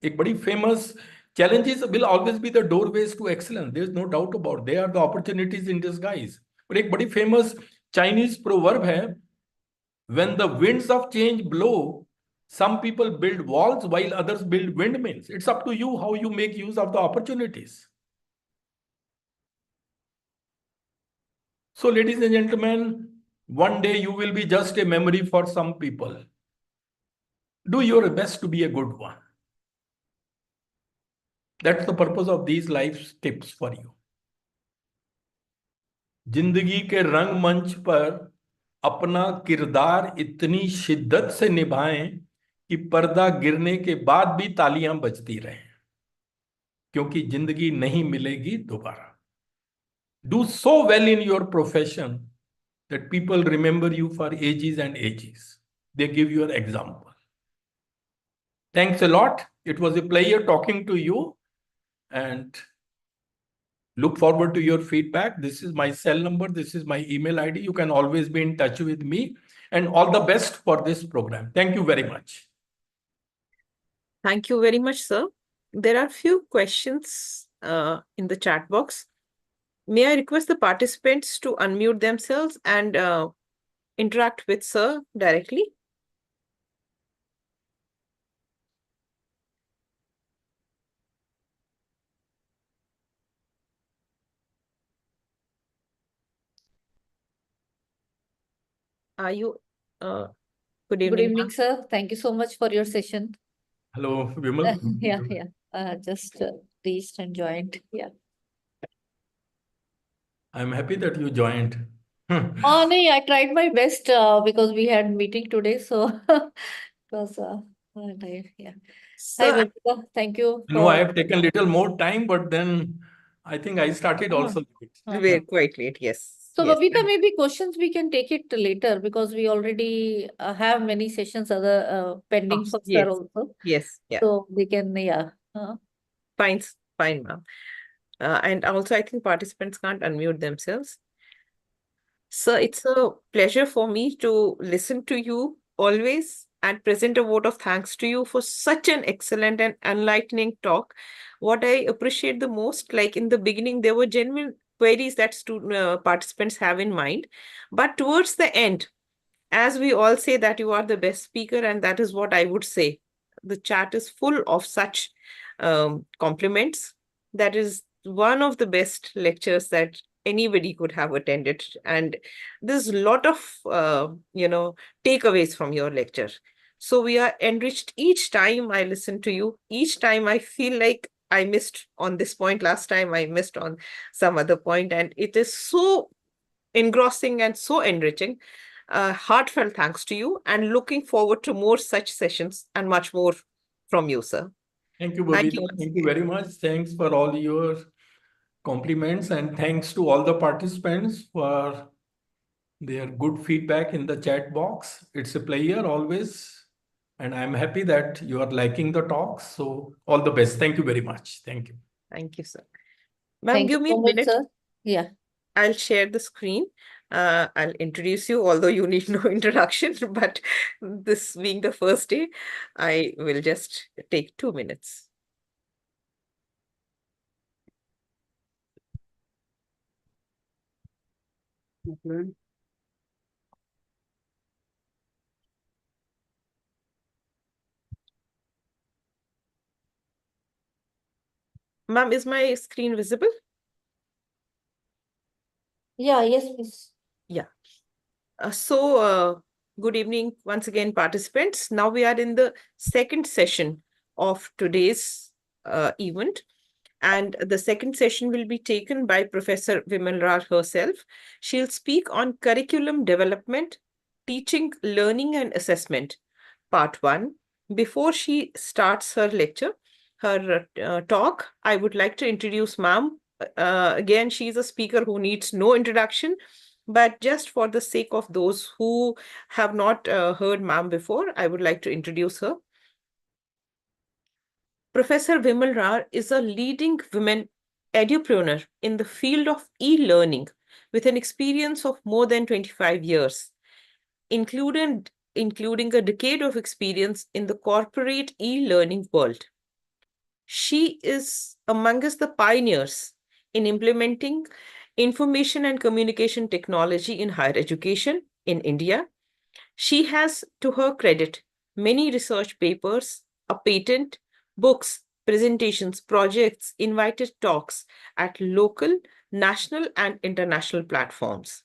एक बड़ी famous challenges will always be the doorways to excellence. There is no doubt about it. They are the opportunities in disguise. और एक बड़ी famous Chinese proverb है, when the winds of change blow, some people build walls while others build windmills. It's up to you how you make use of the opportunities. So, ladies and gentlemen, one day you will be just a memory for some people. Do your best to be a good one. That's the purpose of these life tips for you. जिंदगी के रंगमंच पर अपना किरदार इतनी शिद्दत से निभाएं कि पर्दा गिरने के बाद भी तालियां बजती रहें, क्योंकि जिंदगी नहीं मिलेगी दोबारा. Do so well in your profession that people remember you for ages and ages. They give you an example. Thanks a lot. It was a pleasure talking to you, and look forward to your feedback. This is my cell number. This is my email ID. You can always be in touch with me, and all the best for this program. Thank you very much. Thank you very much, sir. There are few questions in the chat box. May I request the participants to unmute themselves and interact with sir directly? Are you Good Good evening, evening, ma'am. sir. Thank you so much for your session. Hello, Vimal. Yeah. Just reached and joined. Yeah. I'm happy that you joined. Oh, no, I tried my best because we had meeting today, so it was yeah. Hi, Sir, Babita. Thank you No, I for. have taken little more time, but then I think I started Uh, also late. we're uh-huh. quite late. Yes. So, Yes. Babita, maybe questions we can take it later because we already have many sessions other pending for sir Yes. also. Yes. Yeah. So we can, Fine. Fine, ma'am. And also, I think participants can't unmute themselves. Sir, it's a pleasure for me to listen to you always and present a vote of thanks to you for such an excellent and enlightening talk. What I appreciate the most, like in the beginning, there were genuine queries that participants have in mind, but towards the end, as we all say that you are the best speaker, and that is what I would say. The chat is full of such compliments. That is one of the best lectures that anybody could have attended. And there's a lot of, takeaways from your lecture. So we are enriched each time I listen to you. Each time I feel like I missed on this point last time, I missed on some other point, and it is so engrossing and so enriching. Heartfelt thanks to you and looking forward to more such sessions and much more from you, sir. Thank you, Thank you Babita. once Thank you again. very much. Thanks for all your compliments and thanks to all the participants for their good feedback in the chat box. It's a pleasure always. And I'm happy that you are liking the talks. So all the best. Thank you very much. Thank you. Thank you, sir. Ma'am, thank you give me so a much, minute. sir. Yeah. I'll share the screen. I'll introduce you, although you need no introduction, but this being the first day, I will just take 2 minutes. Okay. Ma'am, is my screen visible? Yeah, yes, please. Yeah. Good evening once again, participants. Now we are in the second session of today's event. And the second session will be taken by Professor Vimal Rar herself. She'll speak on curriculum development, teaching, learning and assessment, part 1. Before she starts her lecture, her talk, I would like to introduce ma'am. Again, she's a speaker who needs no introduction, but just for the sake of those who have not heard ma'am before, I would like to introduce her. Professor Vimal Rar is a leading women edupreneur in the field of e-learning with an experience of more than 25 years, including a decade of experience in the corporate e-learning world. She is amongst the pioneers in implementing information and communication technology in higher education in India. She has, to her credit, many research papers, a patent, books, presentations, projects, invited talks at local, national, and international platforms.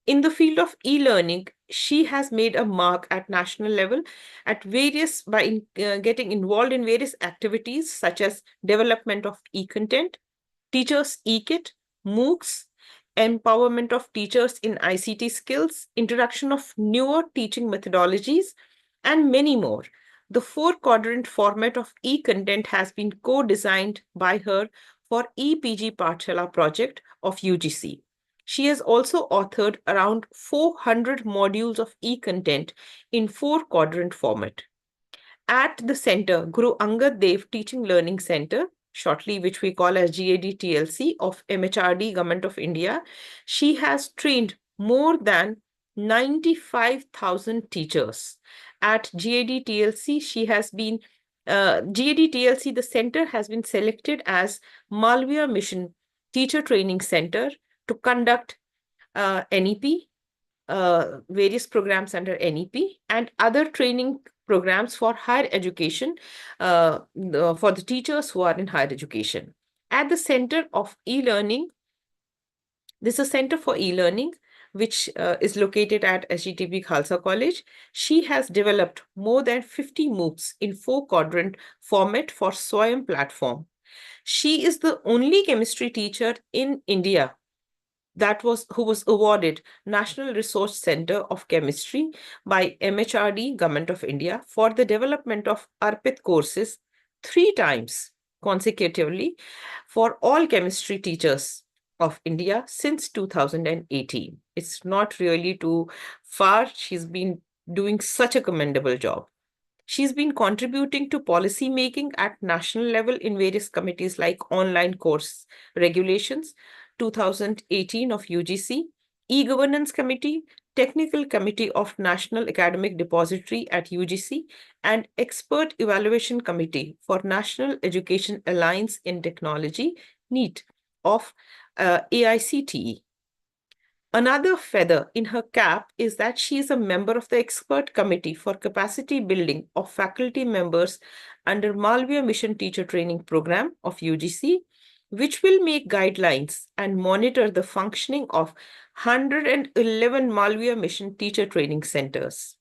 In the field of e-learning, she has made a mark at national level by getting involved in various activities such as development of e-content, teachers e-kit, MOOCs, empowerment of teachers in ICT skills, introduction of newer teaching methodologies, and many more. The 4-quadrant format of e-content has been co-designed by her for ePG Pathshala project of UGC. She has also authored around 400 modules of e-content in 4-quadrant format. At the center, Guru Angad Dev Teaching Learning Center, shortly which we call as GAD-TLC of MHRD, Government of India, she has trained more than 95,000 teachers. At GAD-TLC, GAD-TLC, the center has been selected as Malviya Mission Teacher Training Center to conduct NEP, various programs under NEP, and other training programs for higher education for the teachers who are in higher education. At the center of e-learning, this is a center for e-learning which is located at SGTB Khalsa College. She has developed more than 50 MOOCs in 4-quadrant format for SWAYAM platform. She is the only chemistry teacher in India who was awarded National Resource Center of Chemistry by MHRD, Government of India, for the development of ARPIT courses 3 times consecutively for all chemistry teachers of India since 2018. It's not really too far. She's been doing such a commendable job. She's been contributing to policy making at national level in various committees like Online Course Regulations 2018 of UGC, E-Governance Committee, Technical Committee of National Academic Depository at UGC, and Expert Evaluation Committee for National Education Alliance in Technology, NEET, of AICTE. Another feather in her cap is that she is a member of the expert committee for capacity building of faculty members under Malviya Mission Teacher Training Program of UGC, which will make guidelines and monitor the functioning of 111 Malviya Mission Teacher Training Centers.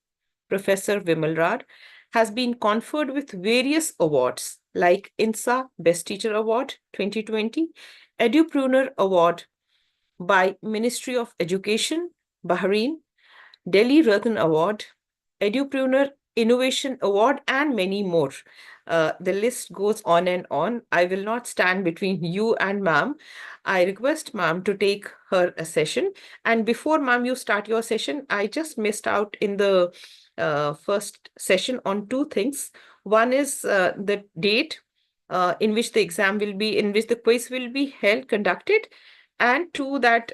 Professor Vimal Rad has been conferred with various awards like INSA Best Teacher Award 2020, Edupreneur Award by Ministry of Education, Bahrain, Delhi Ratan Award, Edupreneur Innovation Award, and many more. The list goes on and on. I will not stand between you and ma'am. I request ma'am to take her session. And before ma'am, you start your session, I just missed out in the first session on 2 things. One is the date in which the quiz will be conducted. And 2, that,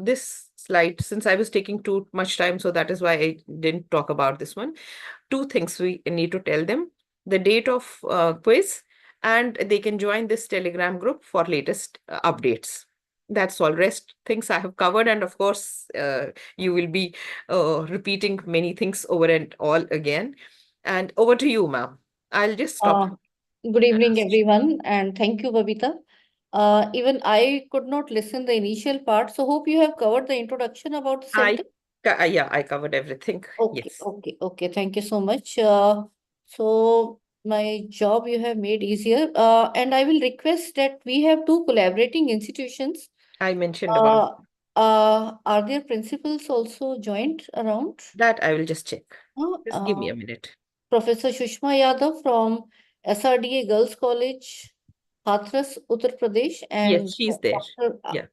this slide, since I was taking too much time, so that is why I didn't talk about this one. 2 things we need to tell them: the date of quiz, and they can join this Telegram group for latest updates. That's all. Rest things I have covered. And of course, you will be repeating many things over and all again. And over to you, ma'am. I'll just stop. Good evening, everyone, and thank you, Babita. Even I could not listen the initial part, so hope you have covered the introduction about the center. Yeah, I covered everything. Okay, Yes. okay. Thank you so much. So my job you have made easier. And I will request that we have 2 collaborating institutions. I mentioned about Are there principals also joined around? that. I will just check. Just give me a Uh, minute. Professor Sushma Yadav from SRDA Girls College, Hathras, Uttar Pradesh, and Yes, she's there. Yeah.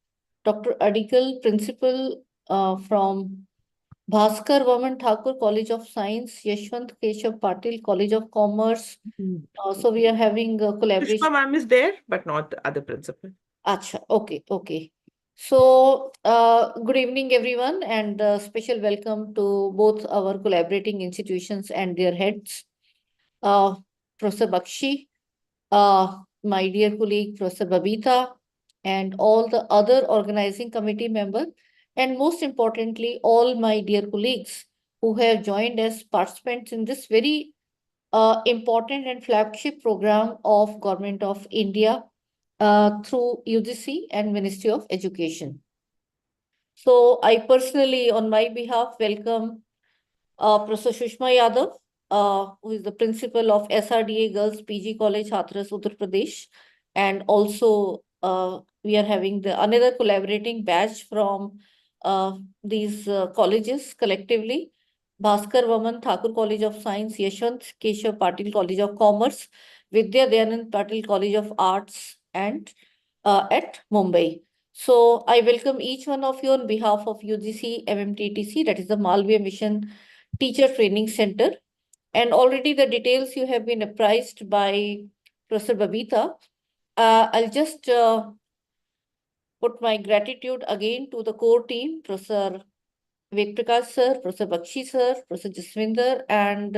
Dr. Adigal, principal from Bhaskar Vaman Thakur College of Science, Yashwant Keshav Patil College of Commerce. So we are having a collaboration. Sushma ma'am is there, but not the other principal. Acha, okay. So, good evening, everyone, and special welcome to both our collaborating institutions and their heads. Professor Bakshi, my dear colleague, Professor Babita, and all the other organizing committee members, and most importantly, all my dear colleagues who have joined as participants in this very important and flagship program of Government of India through UGC and Ministry of Education. So I personally, on my behalf, welcome Professor Sushma Yadav, who is the principal of SRDA Girls PG College, Hathras, Uttar Pradesh. And also, we are having another collaborating batch from these colleges collectively. Bhaskar Vaman Thakur College of Science, Yashwant Keshav Patil College of Commerce, Vidya Dayanand Patil College of Arts, and at Mumbai. So I welcome each one of you on behalf of UGC-MMTTC, that is the Malviya Mission Teacher Training Center. And already the details you have been apprised by Professor Babita. I'll just put my gratitude again to the core team, Professor Ved Prakash sir, Professor Bakshi sir, Professor Jaswinder, and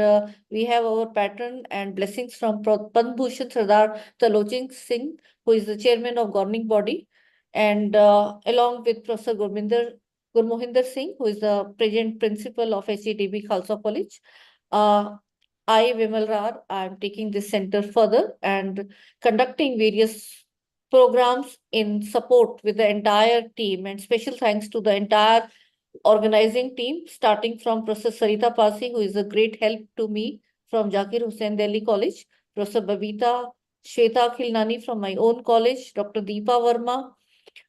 we have our patron and blessings from Padma Bhushan Sardar Talojing Singh, who is the chairman of governing body, and along with Professor Gurmohinder Singh, who is the present principal of SCDB Khalsa College. I, Vimal Rar, I am taking this center further and conducting various programs in support with the entire team, and special thanks to the entire organizing team, starting from Professor Sarita Pasi, who is a great help to me from Zakir Hussain Delhi College, Professor Babita, Shweta Khilnani from my own college, Dr. Deepa Verma,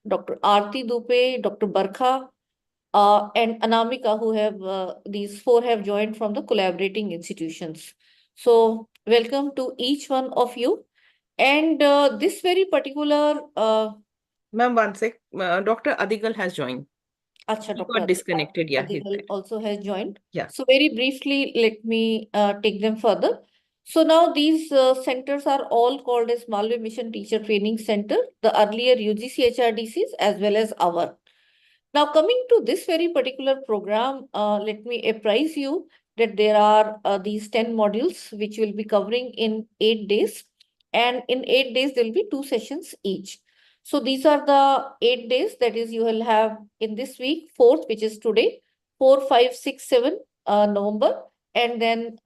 Dr. Aarti Dupe, Dr. Barkha, and Anamika, who have these four have joined from the collaborating institutions. So welcome to each one of you. And this very particular Ma'am, one sec. Dr. Adigal has joined. Acha, He Dr. got disconnected. Yeah, he's Adigal there. also has joined. Yeah. So very briefly, let me take them further. So now these centers are all called as Malve Mission Teacher Training Center, the earlier UGC HRDCs as well as our. Now coming to this very particular program, let me apprise you that there are these 10 modules which will be covering in 8 days. And in 8 days, there will be 2 sessions each. So these are the 8 days, that is, you will have in this week, 4th, which is today, 4, 5, 6, 7 November. And then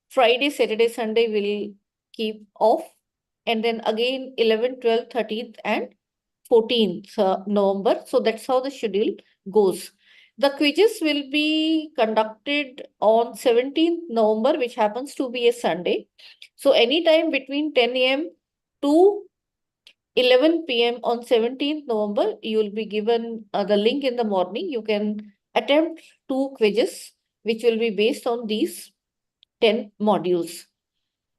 Friday, Saturday, Sunday will keep off. And then again 11, 12, 13th and 14th November. So that's how the schedule goes. The quizzes will be conducted on 17th November, which happens to be a Sunday. So anytime between 10 a.m. to 11 p.m. on 17th November, you will be given the link in the morning. You can attempt 2 quizzes, which will be based on these 10 modules.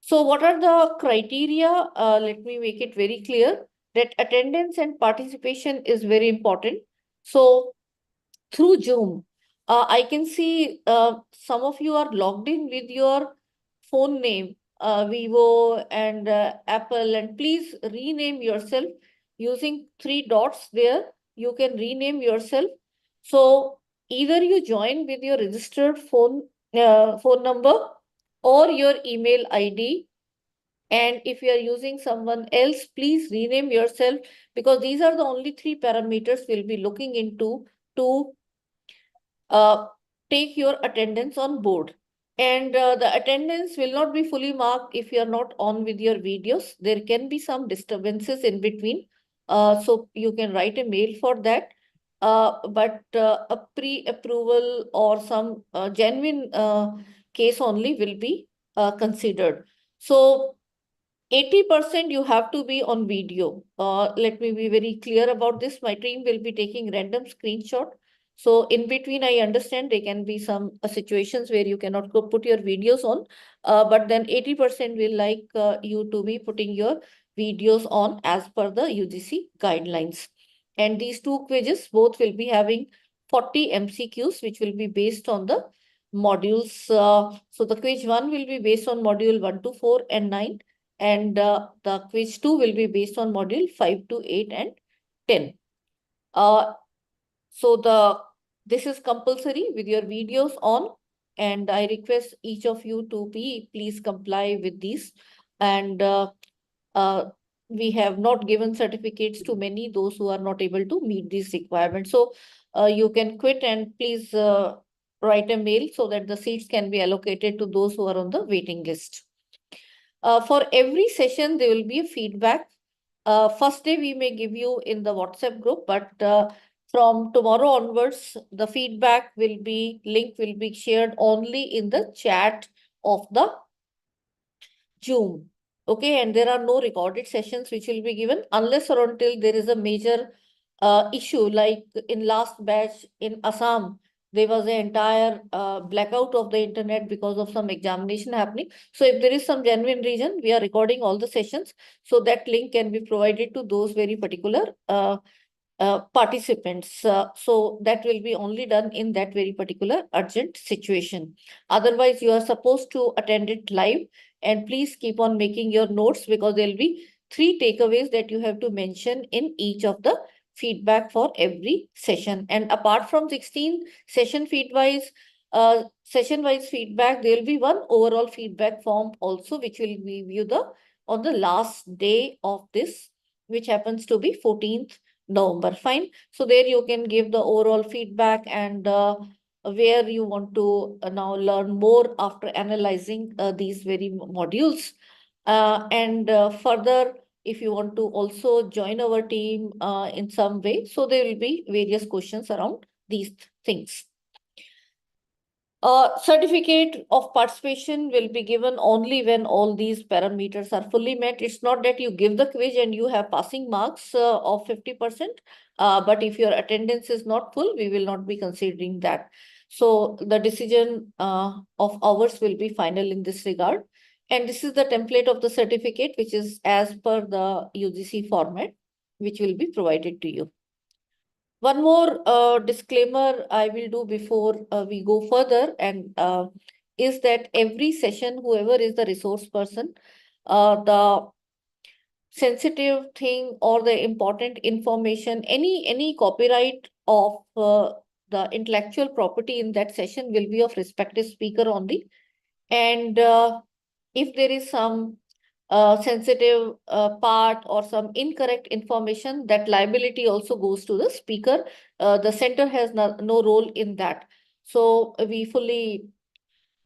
So what are the criteria? Let me make it very clear that attendance and participation is very important. So through Zoom, I can see some of you are logged in with your phone name, Vivo and Apple, and please rename yourself using 3 dots there. You can rename yourself. So either you join with your registered phone number or your email ID. And if you are using someone else, please rename yourself, because these are the only 3 parameters we'll be looking into to take your attendance on board. And the attendance will not be fully marked if you are not on with your videos. There can be some disturbances in between. So you can write a mail for that. But a pre-approval or some genuine case only will be considered. So 80% you have to be on video. Let me be very clear about this. My team will be taking random screenshot. So in between, I understand there can be some situations where you cannot go put your videos on, but then 80% will like you to be putting your videos on as per the UGC guidelines. And these 2 quizzes, both will be having 40 MCQs, which will be based on the modules. So the quiz 1 will be based on module 1 to 4 and 9. And the quiz 2 will be based on module 5 to 8 and 10. So this is compulsory with your videos on, and I request each of you to please comply with these. And we have not given certificates to many, those who are not able to meet these requirements. So you can quit and please write a mail so that the seats can be allocated to those who are on the waiting list. For every session, there will be a feedback. First day, we may give you in the WhatsApp group, but from tomorrow onwards, the feedback link will be shared only in the chat of the Zoom. Okay, and there are no recorded sessions which will be given unless or until there is a major issue, like in last batch in Assam. There was an entire blackout of the internet because of some examination happening. So if there is some genuine reason, we are recording all the sessions. So that link can be provided to those very particular participants. So that will be only done in that very particular urgent situation. Otherwise, you are supposed to attend it live. And please keep on making your notes, because there will be 3 takeaways that you have to mention in each of the feedback for every session. And apart from 16 session session-wise feedback, there will be 1 overall feedback form also, which will be viewed on the last day of this, which happens to be 14th November. Fine. So there you can give the overall feedback and where you want to now learn more after analyzing these very modules. And further, if you want to also join our team in some way. So there will be various questions around these things. Certificate of participation will be given only when all these parameters are fully met. It's not that you give the quiz and you have passing marks of 50%, but if your attendance is not full, we will not be considering that. So the decision of ours will be final in this regard. And this is the template of the certificate, which is as per the UGC format, which will be provided to you. One more disclaimer I will do before we go further, and is that every session, whoever is the resource person, the sensitive thing or the important information, any copyright of the intellectual property in that session will be of respective speaker only. And if there is some sensitive part or some incorrect information, that liability also goes to the speaker. The center has no role in that. So we fully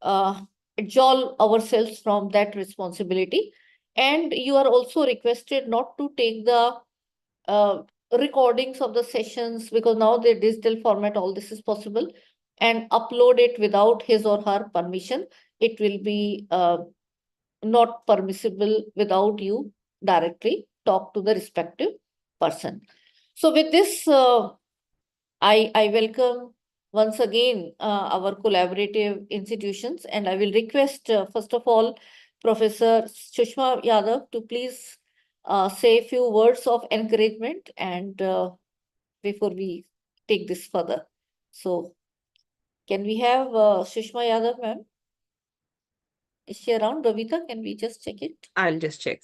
absolve ourselves from that responsibility. And you are also requested not to take the recordings of the sessions, because now the digital format, all this is possible, and upload it without his or her permission. It will be not permissible without you directly talk to the respective person. So with this, I welcome once again our collaborative institutions, and I will request first of all Professor Sushma Yadav to please say a few words of encouragement and before we take this further. So can we have Sushma Yadav, ma'am? Is she around? Babita, can we just check it? I'll just check.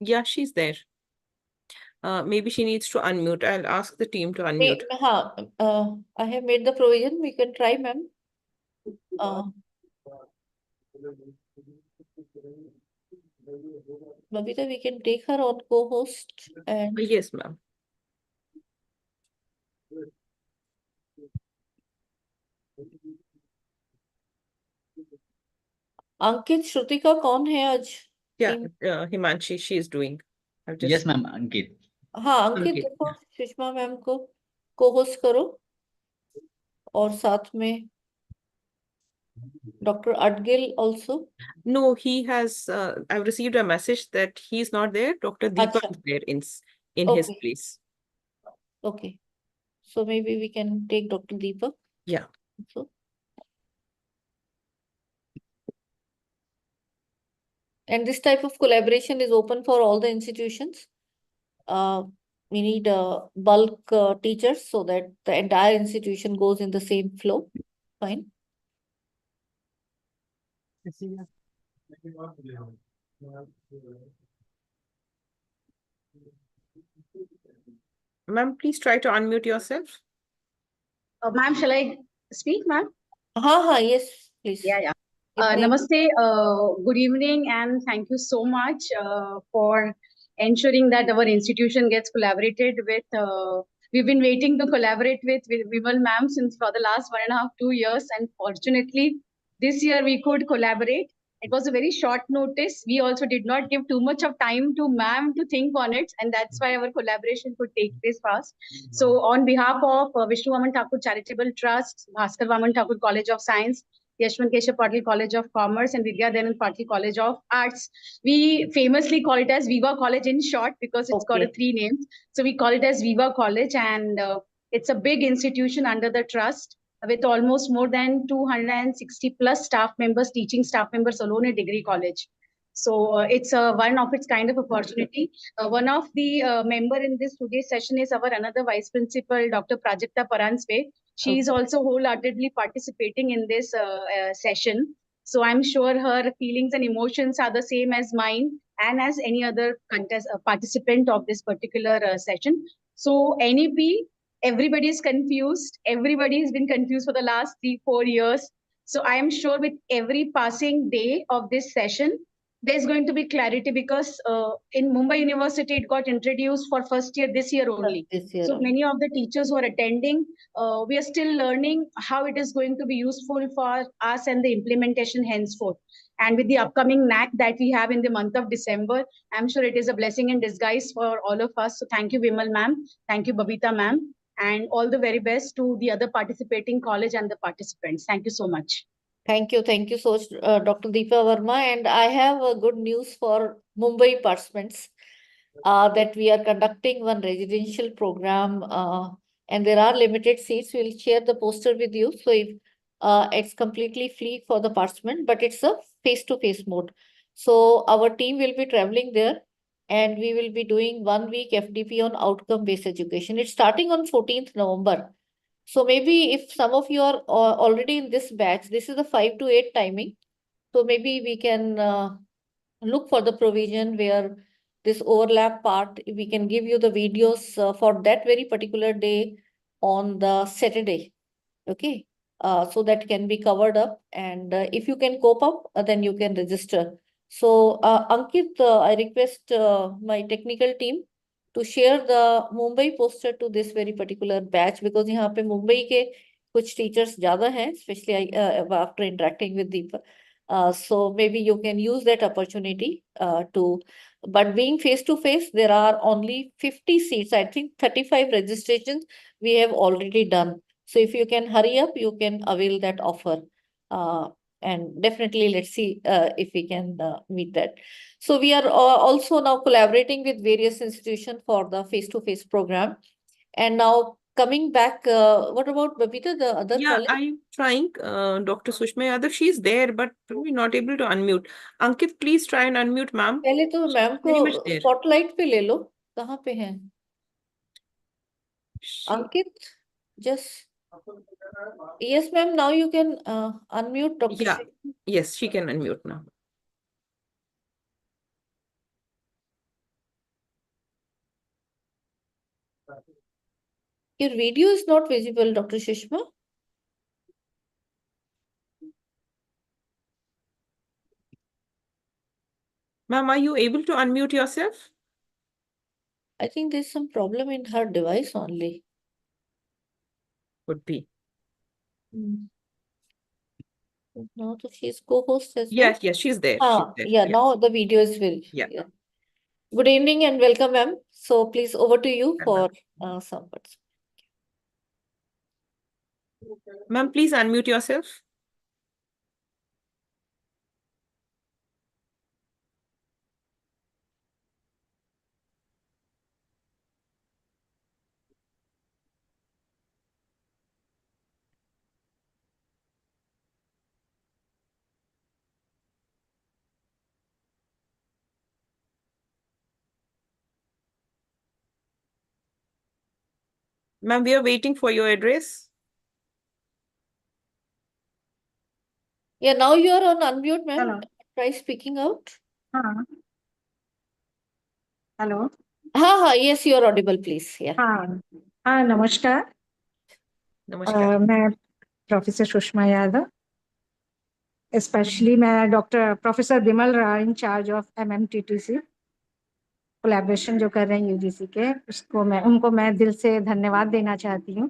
Yeah, she's there. Maybe she needs to unmute. I'll ask the team to unmute. I have made the provision. We can try, ma'am. Babita, we can take her on co-host and Yes, ma'am. अंकित श्रुतिका कौन है आज? Yeah, Himanshi, she is doing. I've just... Yes, ma'am, Ankit. हाँ अंकित Ankit, देखो Sushma ma'am को co-host करो और साथ में Dr. Adgil also. No, he has. I've received a message that he's not there. Dr. Deepak Acha. is there in his Okay. place. Okay. So maybe we can take Dr. Deepak. Yeah. So. And this type of collaboration is open for all the institutions. We need bulk teachers so that the entire institution goes in the same flow. Fine. Ma'am, please try to unmute yourself. Ma'am, shall I speak, ma'am? Yes, please. Yeah. Namaste, good evening, and thank you so much for ensuring that our institution gets collaborated with. We've been waiting to collaborate with Vimal ma'am since for the last 1.5 to 2 years, and fortunately, this year we could collaborate. It was a very short notice. We also did not give too much of time to ma'am to think on it, and that's why our collaboration could take place fast. So on behalf of Vishnu Vaman Thakur Charitable Trust, Bhaskar Vaman Thakur College of Science, Yashwant Keshav Patil College of Commerce, and Vidya Dayanand Patil College of Arts, we famously call it as Viva College in short because it's got 3 names. So we call it as Viva College, and it's a big institution under the trust with almost more than 260 plus staff members, teaching staff members alone in degree college. So it's one of its kind of opportunity. One of the member in this today's session is our another vice principal, Dr. Prajakta Paranspe. She is also wholeheartedly participating in this session. So I'm sure her feelings and emotions are the same as mine and as any other participant of this particular session. So NEP, everybody is confused. Everybody has been confused for the last 3-4 years. So I am sure with every passing day of this session, there's going to be clarity because in Mumbai University, it got introduced for first year this year only. This year So only. many of the teachers who are attending, we are still learning how it is going to be useful for us and the implementation henceforth. And with the upcoming NAC that we have in the month of December, I'm sure it is a blessing in disguise for all of us. So thank you, Vimal ma'am. Thank you, Babita ma'am. And all the very best to the other participating college and the participants. Thank you so much. Thank you so much, Dr. Deepa Verma. And I have good news for Mumbai participants that we are conducting one residential program and there are limited seats. We'll share the poster with you. So if it's completely free for the participant, but it's a face-to-face mode. So our team will be traveling there and we will be doing 1 week FDP on outcome-based education. It's starting on 14th November. So maybe if some of you are already in this batch, this is the 5 to 8 timing. So maybe we can look for the provision where this overlap part, we can give you the videos for that very particular day on the Saturday. Okay. So that can be covered up. And if you can cope up, then you can register. So Ankit, I request my technical team to share the Mumbai poster to this very particular batch because यहाँ पे मुंबई के कुछ teachers ज़्यादा हैं, especially after interacting with Deepa. So maybe you can use that opportunity but being face to face, there are only 50 seats. I think 35 registrations we have already done. So if you can hurry up, you can avail that offer. And definitely let's see if we can meet that. So we are also now collaborating with various institutions for the face-to-face program. And now coming back, what about Babita, the other Yeah, college? I'm trying, Dr. Sushma Yadav. She's there, but probably not able to unmute. Ankit, please try and unmute, ma'am. पहले तो ma'am Very much को there. Spotlight पे ले लो, कहाँ पे हैं? She, Ankit, just yes, ma'am. Now you can unmute Dr. yeah, Shri. yes, she can unmute now. Your video is not visible, Dr. Shishma. Ma'am, are you able to unmute yourself? I think there's some problem in her device only. Could be. Now so she's co-host as well. Yes, yes, she's there. She's there. Yeah, now the video is very Yeah. clear. Good evening and welcome, ma'am. So please over to you for some words. Ma'am, please unmute yourself. Ma'am, we are waiting for your address. Yeah, now you are on unmute, ma'am. Hello. Try speaking out. Hello Yes, you are audible, please. Yeah. हाँ नमस्कार Namaskar. मैं professor Sushma Yadav specially मैं doctor professor Bimal Rai in charge of MMTTC collaboration जो कर रहे हैं UGC के उनको मैं दिल से धन्यवाद देना चाहती हूँ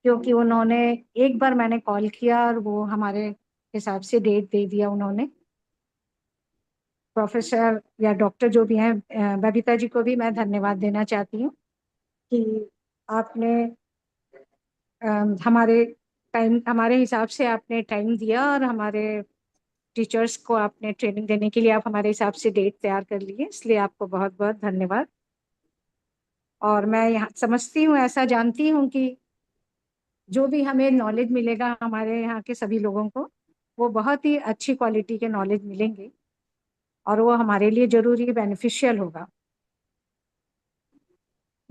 क्योंकि उन्होंने एक बार मैंने कॉल किया और वो हमारे हिसाब से डेट दे दिया उन्होंने प्रोफेसर या डॉक्टर जो भी हैं बबीता जी को भी मैं धन्यवाद देना चाहती हूँ कि आपने हमारे हिसाब से आपने टाइम दिया और हमारे टीचर्स को आपने ट्रेनिंग देने के लिए आप हमारे हिसाब से डेट तैयार कर लिए इसलिए आपको बहुत बहुत धन्यवाद और मैं यहाँ समझती हूँ ऐसा जानती हूँ कि जो भी हमें नॉलेज मिलेगा हमारे यहाँ के सभी लोगों को वो बहुत ही अच्छी क्वालिटी के नॉलेज मिलेंगे और वो हमारे लिए जरूरी बेनिफिशियल होगा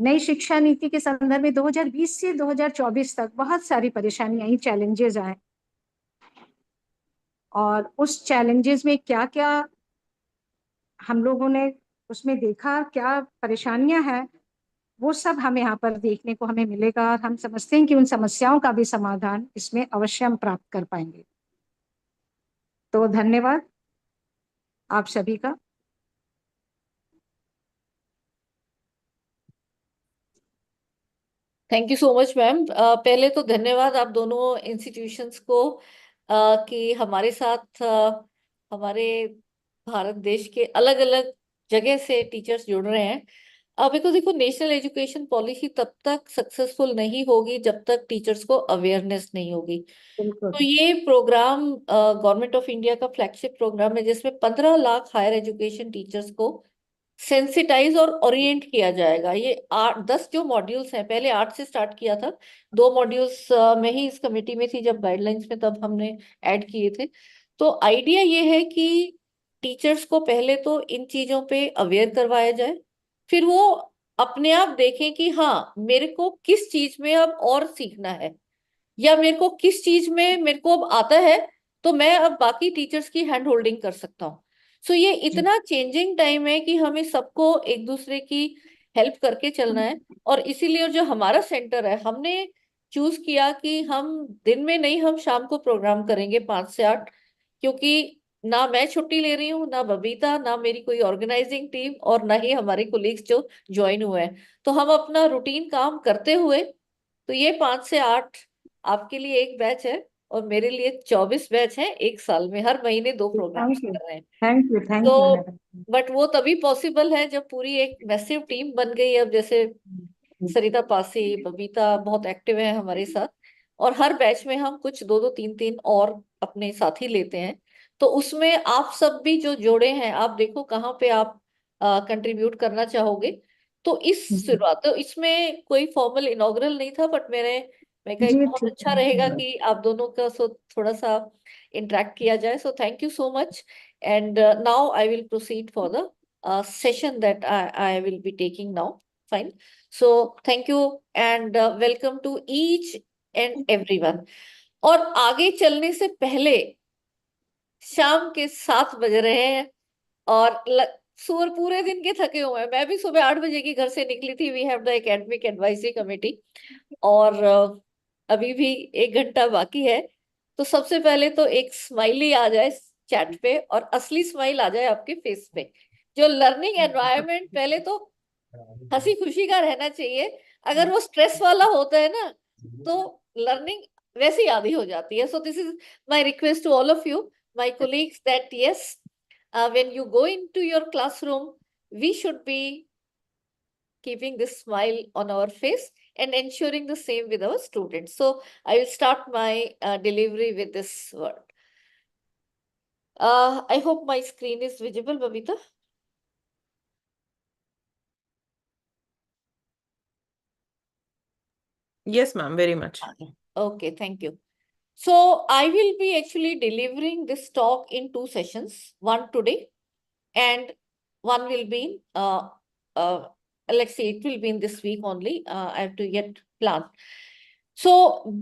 नई शिक्षा नीति के संदर्भ में 2020 से 2024 तक बहुत सारी परेशानियां आई चैलेंजेस आए और उस चैलेंजेस में क्या क्या हम लोगों ने उसमें देखा क्या परेशानियां हैं वो सब हमें यहाँ पर देखने को हमें मिलेगा और हम समझते हैं कि उन समस्याओं का भी समाधान इसमें अवश्य हम प्राप्त कर पाएंगे तो धन्यवाद आप सभी का। Thank you so much ma'am. पहले तो धन्यवाद आप दोनों इंस्टीट्यूशंस को कि हमारे साथ हमारे भारत देश के अलग अलग जगह से टीचर्स जुड़ रहे हैं। बिकॉज देखो, नेशनल एजुकेशन पॉलिसी तब तक सक्सेसफुल नहीं होगी जब तक टीचर्स को अवेयरनेस नहीं होगी। बिल्कुल। तो ये प्रोग्राम गवर्नमेंट ऑफ इंडिया का फ्लैगशिप प्रोग्राम है, जिसमें 15 लाख हायर एजुकेशन टीचर्स को सेंसिटाइज और ओरिएंट किया जाएगा। ये 10 जो मॉड्यूल्स हैं, पहले 8 से स्टार्ट किया था। 2 मॉड्यूल्स मैं ही इस कमेटी में थी जब गाइडलाइंस में, तब हमने ऐड किए थे। तो आइडिया ये है कि टीचर्स को पहले तो इन चीजों पे अवेयर करवाया जाए, फिर वो अपने आप देखें कि हाँ, मेरे को किस चीज में अब और सीखना है, या मेरे को किस चीज में मेरे को अब आता है, तो मैं अब बाकी टीचर्स की हैंड होल्डिंग कर सकता हूँ। सो ये इतना चेंजिंग टाइम है कि हमें सबको एक दूसरे की हेल्प करके चलना है। और इसीलिए जो हमारा सेंटर है, हमने चूज किया कि हम दिन में नहीं, हम शाम को प्रोग्राम करेंगे 5 से 8, क्योंकि ना मैं छुट्टी ले रही हूँ, ना बबीता, ना मेरी कोई ऑर्गेनाइजिंग टीम, और ना ही हमारे कोलीग्स जो ज्वाइन हुए हैं। तो हम अपना रूटीन काम करते हुए, तो ये 5 से 8 आपके लिए एक बैच है, और मेरे लिए 24 बैच है एक साल में, हर महीने 2 प्रोग्राम थैंक यू, कर रहे हैं। थैंक यू, थैंक यू तो मैडम। बट वो तभी पॉसिबल है जब पूरी एक मैसिव टीम बन गई। अब जैसे सरिता पासी, बबीता बहुत एक्टिव है हमारे साथ, और हर बैच में हम कुछ 2-2, 3-3 और अपने साथी लेते हैं। तो उसमें आप सब भी जो जोड़े हैं, आप देखो कहाँ पे आप कंट्रीब्यूट करना चाहोगे। तो इस शुरुआत, तो इसमें कोई फॉर्मल इनॉग्रल नहीं था, बट मैं कहा जी बहुत ठीक अच्छा रहेगा है। कि आप दोनों का थोड़ा सा इंटरेक्ट किया जाए। So thank you so much, and now I will proceed for the session that I will be taking now. Fine. So thank you and welcome to each and everyone. और आगे चलने से पहले, शाम के 7 बज रहे हैं, और सूर पूरे दिन के थके हुए हैं। मैं भी सुबह 8 बजे की घर से निकली थी। We have the academic advisory committee, और अभी भी 1 घंटा बाकी है। तो सबसे पहले तो एक स्माइली आ जाए चैट पे, और असली स्माइल आ जाए आपके फेस पे। जो लर्निंग एनवायरनमेंट पहले तो हंसी खुशी का रहना चाहिए, अगर वो स्ट्रेस वाला होता है ना, तो लर्निंग वैसे ही आधी हो जाती है। So this is my request to all of you, my colleagues, that yes, when you go into your classroom, we should be keeping this smile on our face and ensuring the same with our students. So I will start my delivery with this word. I hope my screen is visible, Babita. Yes, ma'am, very much. Okay, thank you. So I will be actually delivering this talk in 2 sessions, one today and one will be in, let's say it will be in this week only. I have to get planned. So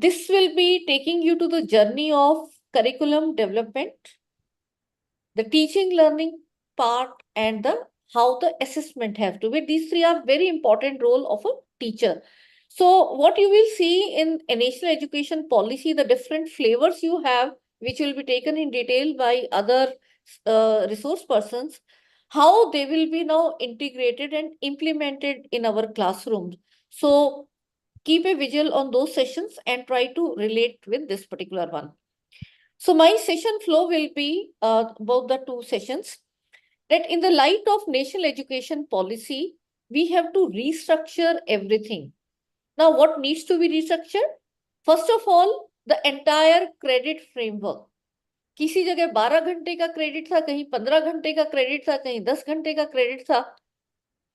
this will be taking you to the journey of curriculum development, the teaching learning part, and the how the assessment have to be. These 3 are very important role of a teacher. So what you will see in a national education policy, the different flavors you have, which will be taken in detail by other resource persons, how they will be now integrated and implemented in our classrooms. So keep a vigil on those sessions and try to relate with this particular one. So my session flow will be about the 2 sessions. That in the light of national education policy, we have to restructure everything. Now, what needs to be restructured? First of all, the entire credit framework. किसी जगह 12 घंटे का credit था, कहीं 15 घंटे का credit था, कहीं 10 घंटे का क्रेडिट था.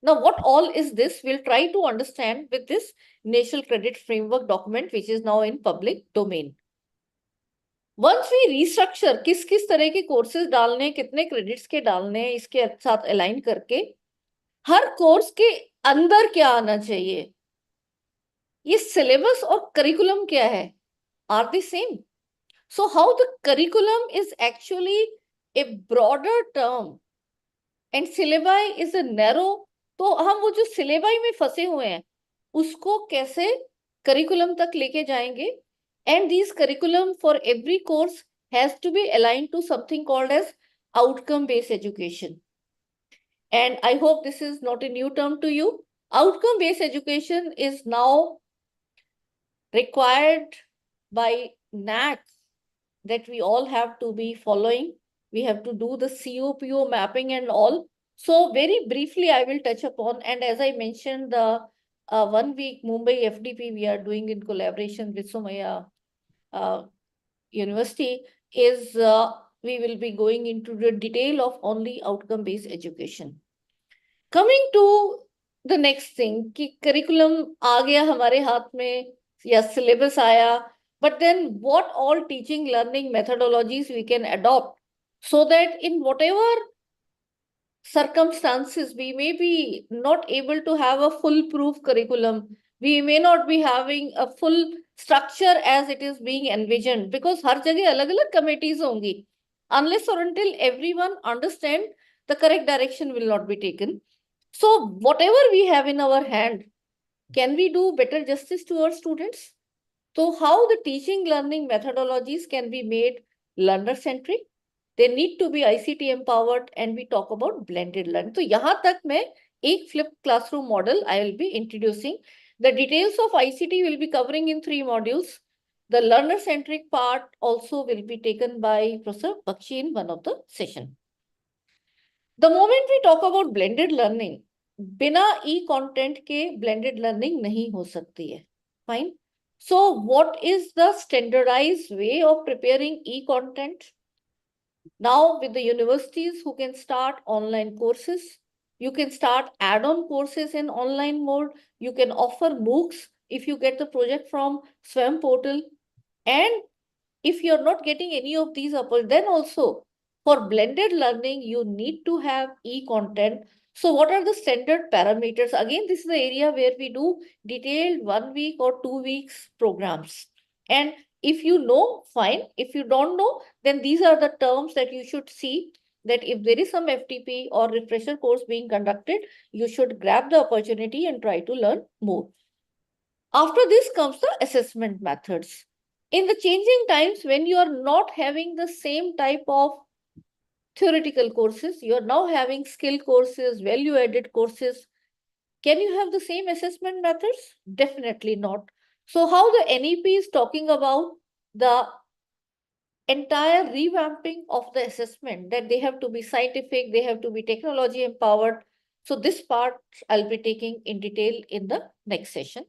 Now, what all is this? We'll try to understand with this National Credit Framework document, which is now in public domain. Once we restructure किस किस तरह के कोर्सेज डालने, कितने क्रेडिट्स के डालने, इसके साथ अलाइन करके हर कोर्स के अंदर क्या आना चाहिए, ये सिलेबस और करिकुलम क्या है, are the same. So how the curriculum is actually a broader term and syllabi is a narrow. तो हम वो जो सिलेबाई में फंसे हुए हैं उसको कैसे करिकुलम तक लेके जाएंगे. And these curriculum for every course has to be aligned to something called as outcome-based education. And I hope this is not a new term to you. Outcome-based education is now required by NAT that we all have to be following. We have to do the COPO mapping and all. So very briefly, I will touch upon, and as I mentioned, the 1 week Mumbai FDP we are doing in collaboration with Somaya University is we will be going into the detail of only outcome-based education. Coming to the next thing, कि curriculum आ गया हमारे हाथ में या syllabus आया, but then what all teaching learning methodologies we can adopt so that in whatever circumstances we may be not able to have a foolproof curriculum, we may not be having a full structure as it is being envisioned because हर जगह अलग-अलग committees होंगी. Unless or until everyone understand, the correct direction will not be taken. So whatever we have in our hand, can we do better justice to our students? So how the teaching learning methodologies can be made learner-centric? They need to be ICT empowered and we talk about blended learning. So यहाँ तक मैं एक flipped classroom model I will be introducing. The details of ICT will be covering in 3 modules. The learner-centric part also will be taken by Professor Bakshi in one of the session. The moment we talk about blended learning, बिना e-content के blended learning नहीं हो सकती है. Fine. So what is the standardized way of preparing e-content? Now with the universities who can start online courses, you can start add-on courses in online mode. You can offer MOOCs if you get the project from SWAYAM portal. And if you're not getting any of these, then also for blended learning, you need to have e-content. So what are the standard parameters? Again, this is the area where we do detailed 1 week or 2 weeks programs. And if you know, fine. If you don't know, then these are the terms that you should see that if there is some FTP or refresher course being conducted, you should grab the opportunity and try to learn more. After this comes the assessment methods. In the changing times, when you are not having the same type of theoretical courses, you are now having skill courses, value-added courses. Can you have the same assessment methods? Definitely not. So how the NEP is talking about the entire revamping of the assessment, that they have to be scientific, they have to be technology empowered. So this part I'll be taking in detail in the next session.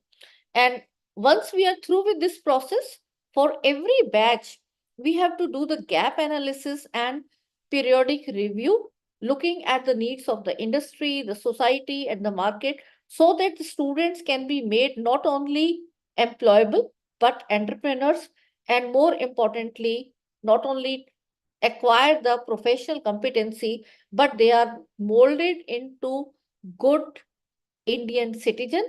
And once we are through with this process, for every batch, we have to do the gap analysis and periodic review, looking at the needs of the industry, the society, and the market, so that the students can be made not only employable, but entrepreneurs, and more importantly, not only acquire the professional competency, but they are molded into good Indian citizen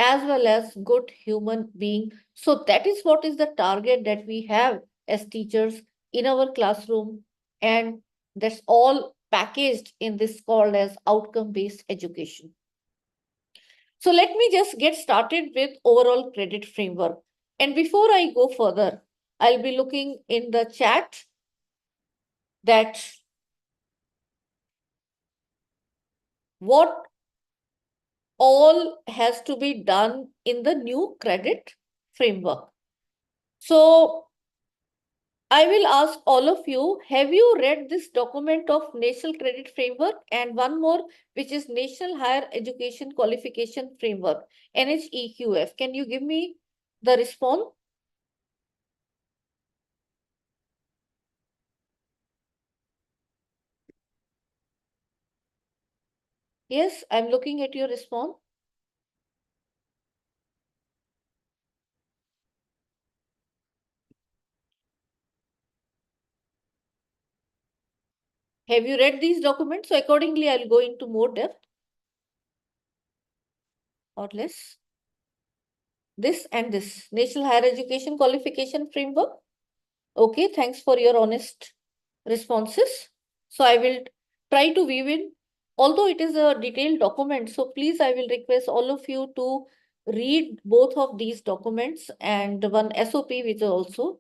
as well as good human being. So that is what is the target that we have as teachers in our classroom. And that's all packaged in this called as outcome-based education. So let me just get started with overall credit framework. And before I go further, I'll be looking in the chat that what all has to be done in the new credit framework. So I will ask all of you, have you read this document of National Credit Framework and one more, which is National Higher Education Qualification Framework, NHEQF? Can you give me the response? Yes, I'm looking at your response. Have you read these documents? So accordingly, I'll go into more depth or less. This and this, National Higher Education Qualification Framework. Okay, thanks for your honest responses. So I will try to weave in, although it is a detailed document, so please, I will request all of you to read both of these documents and one SOP which is also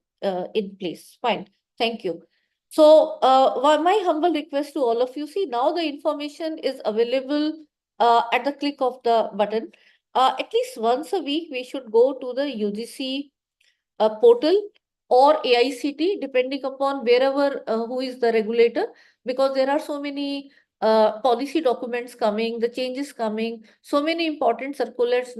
in place. Fine, thank you. So my humble request to all of you, see, now the information is available at the click of the button. At least once a week, we should go to the UGC portal or AICT, depending upon wherever who is the regulator, because there are so many policy documents coming, the changes coming, so many important circulars,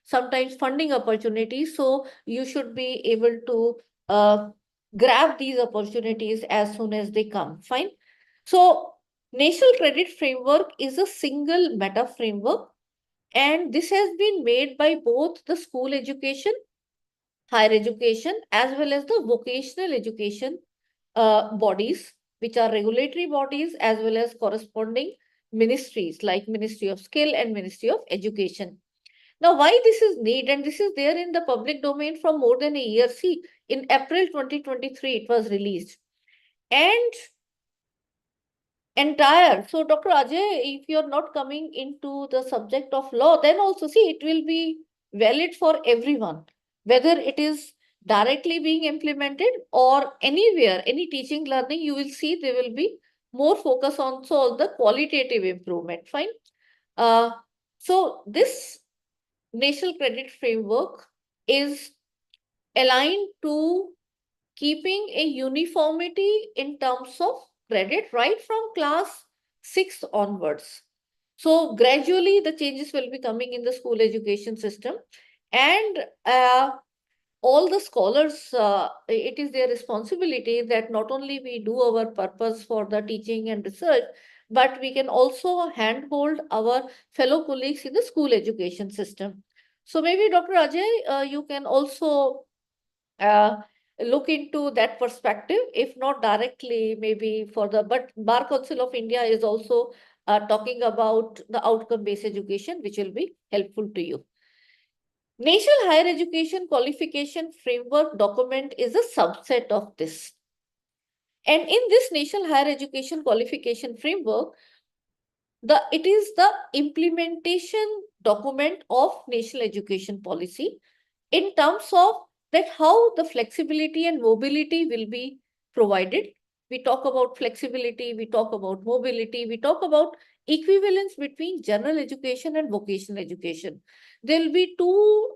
sometimes funding opportunities. So you should be able to grab these opportunities as soon as they come. Fine. So National Credit Framework is a single meta framework, and this has been made by both the school education, higher education, as well as the vocational education bodies, which are regulatory bodies, as well as corresponding ministries like Ministry of Skill and Ministry of Education. Now, why this is need, and this is there in the public domain from more than a year. See, in April 2023, it was released. And so Dr. Ajay, if you're not coming into the subject of law, then also see, it will be valid for everyone, whether it is directly being implemented or anywhere, any teaching learning, you will see there will be more focus on the qualitative improvement. Fine. So this National Credit Framework is aligned to keeping a uniformity in terms of credit right from class 6 onwards. So gradually the changes will be coming in the school education system, and all the scholars, it is their responsibility that not only we do our purpose for the teaching and research, but we can also handhold our fellow colleagues in the school education system. So maybe Dr. Ajay, you can also look into that perspective, if not directly, maybe for the, but Bar Council of India is also talking about the outcome-based education, which will be helpful to you. National Higher Education Qualification Framework document is a subset of this. And in this National Higher Education Qualification Framework, it is the implementation document of national education policy in terms of that how the flexibility and mobility will be provided. We talk about flexibility, we talk about mobility, we talk about equivalence between general education and vocational education. There will be two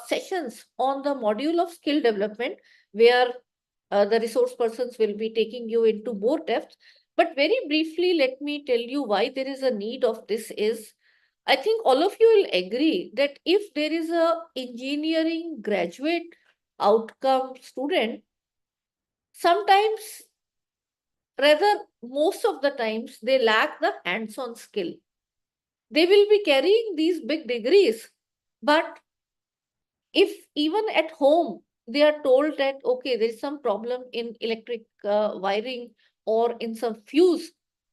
sessions on the module of skill development where the resource persons will be taking you into more depth. But very briefly, let me tell you why there is a need of this is, I think all of you will agree that if there is a engineering graduate outcome student, sometimes, rather most of the times, they lack the hands-on skill. They will be carrying these big degrees, but if even at home, they are told that, okay, there is some problem in electric wiring or in some fuse,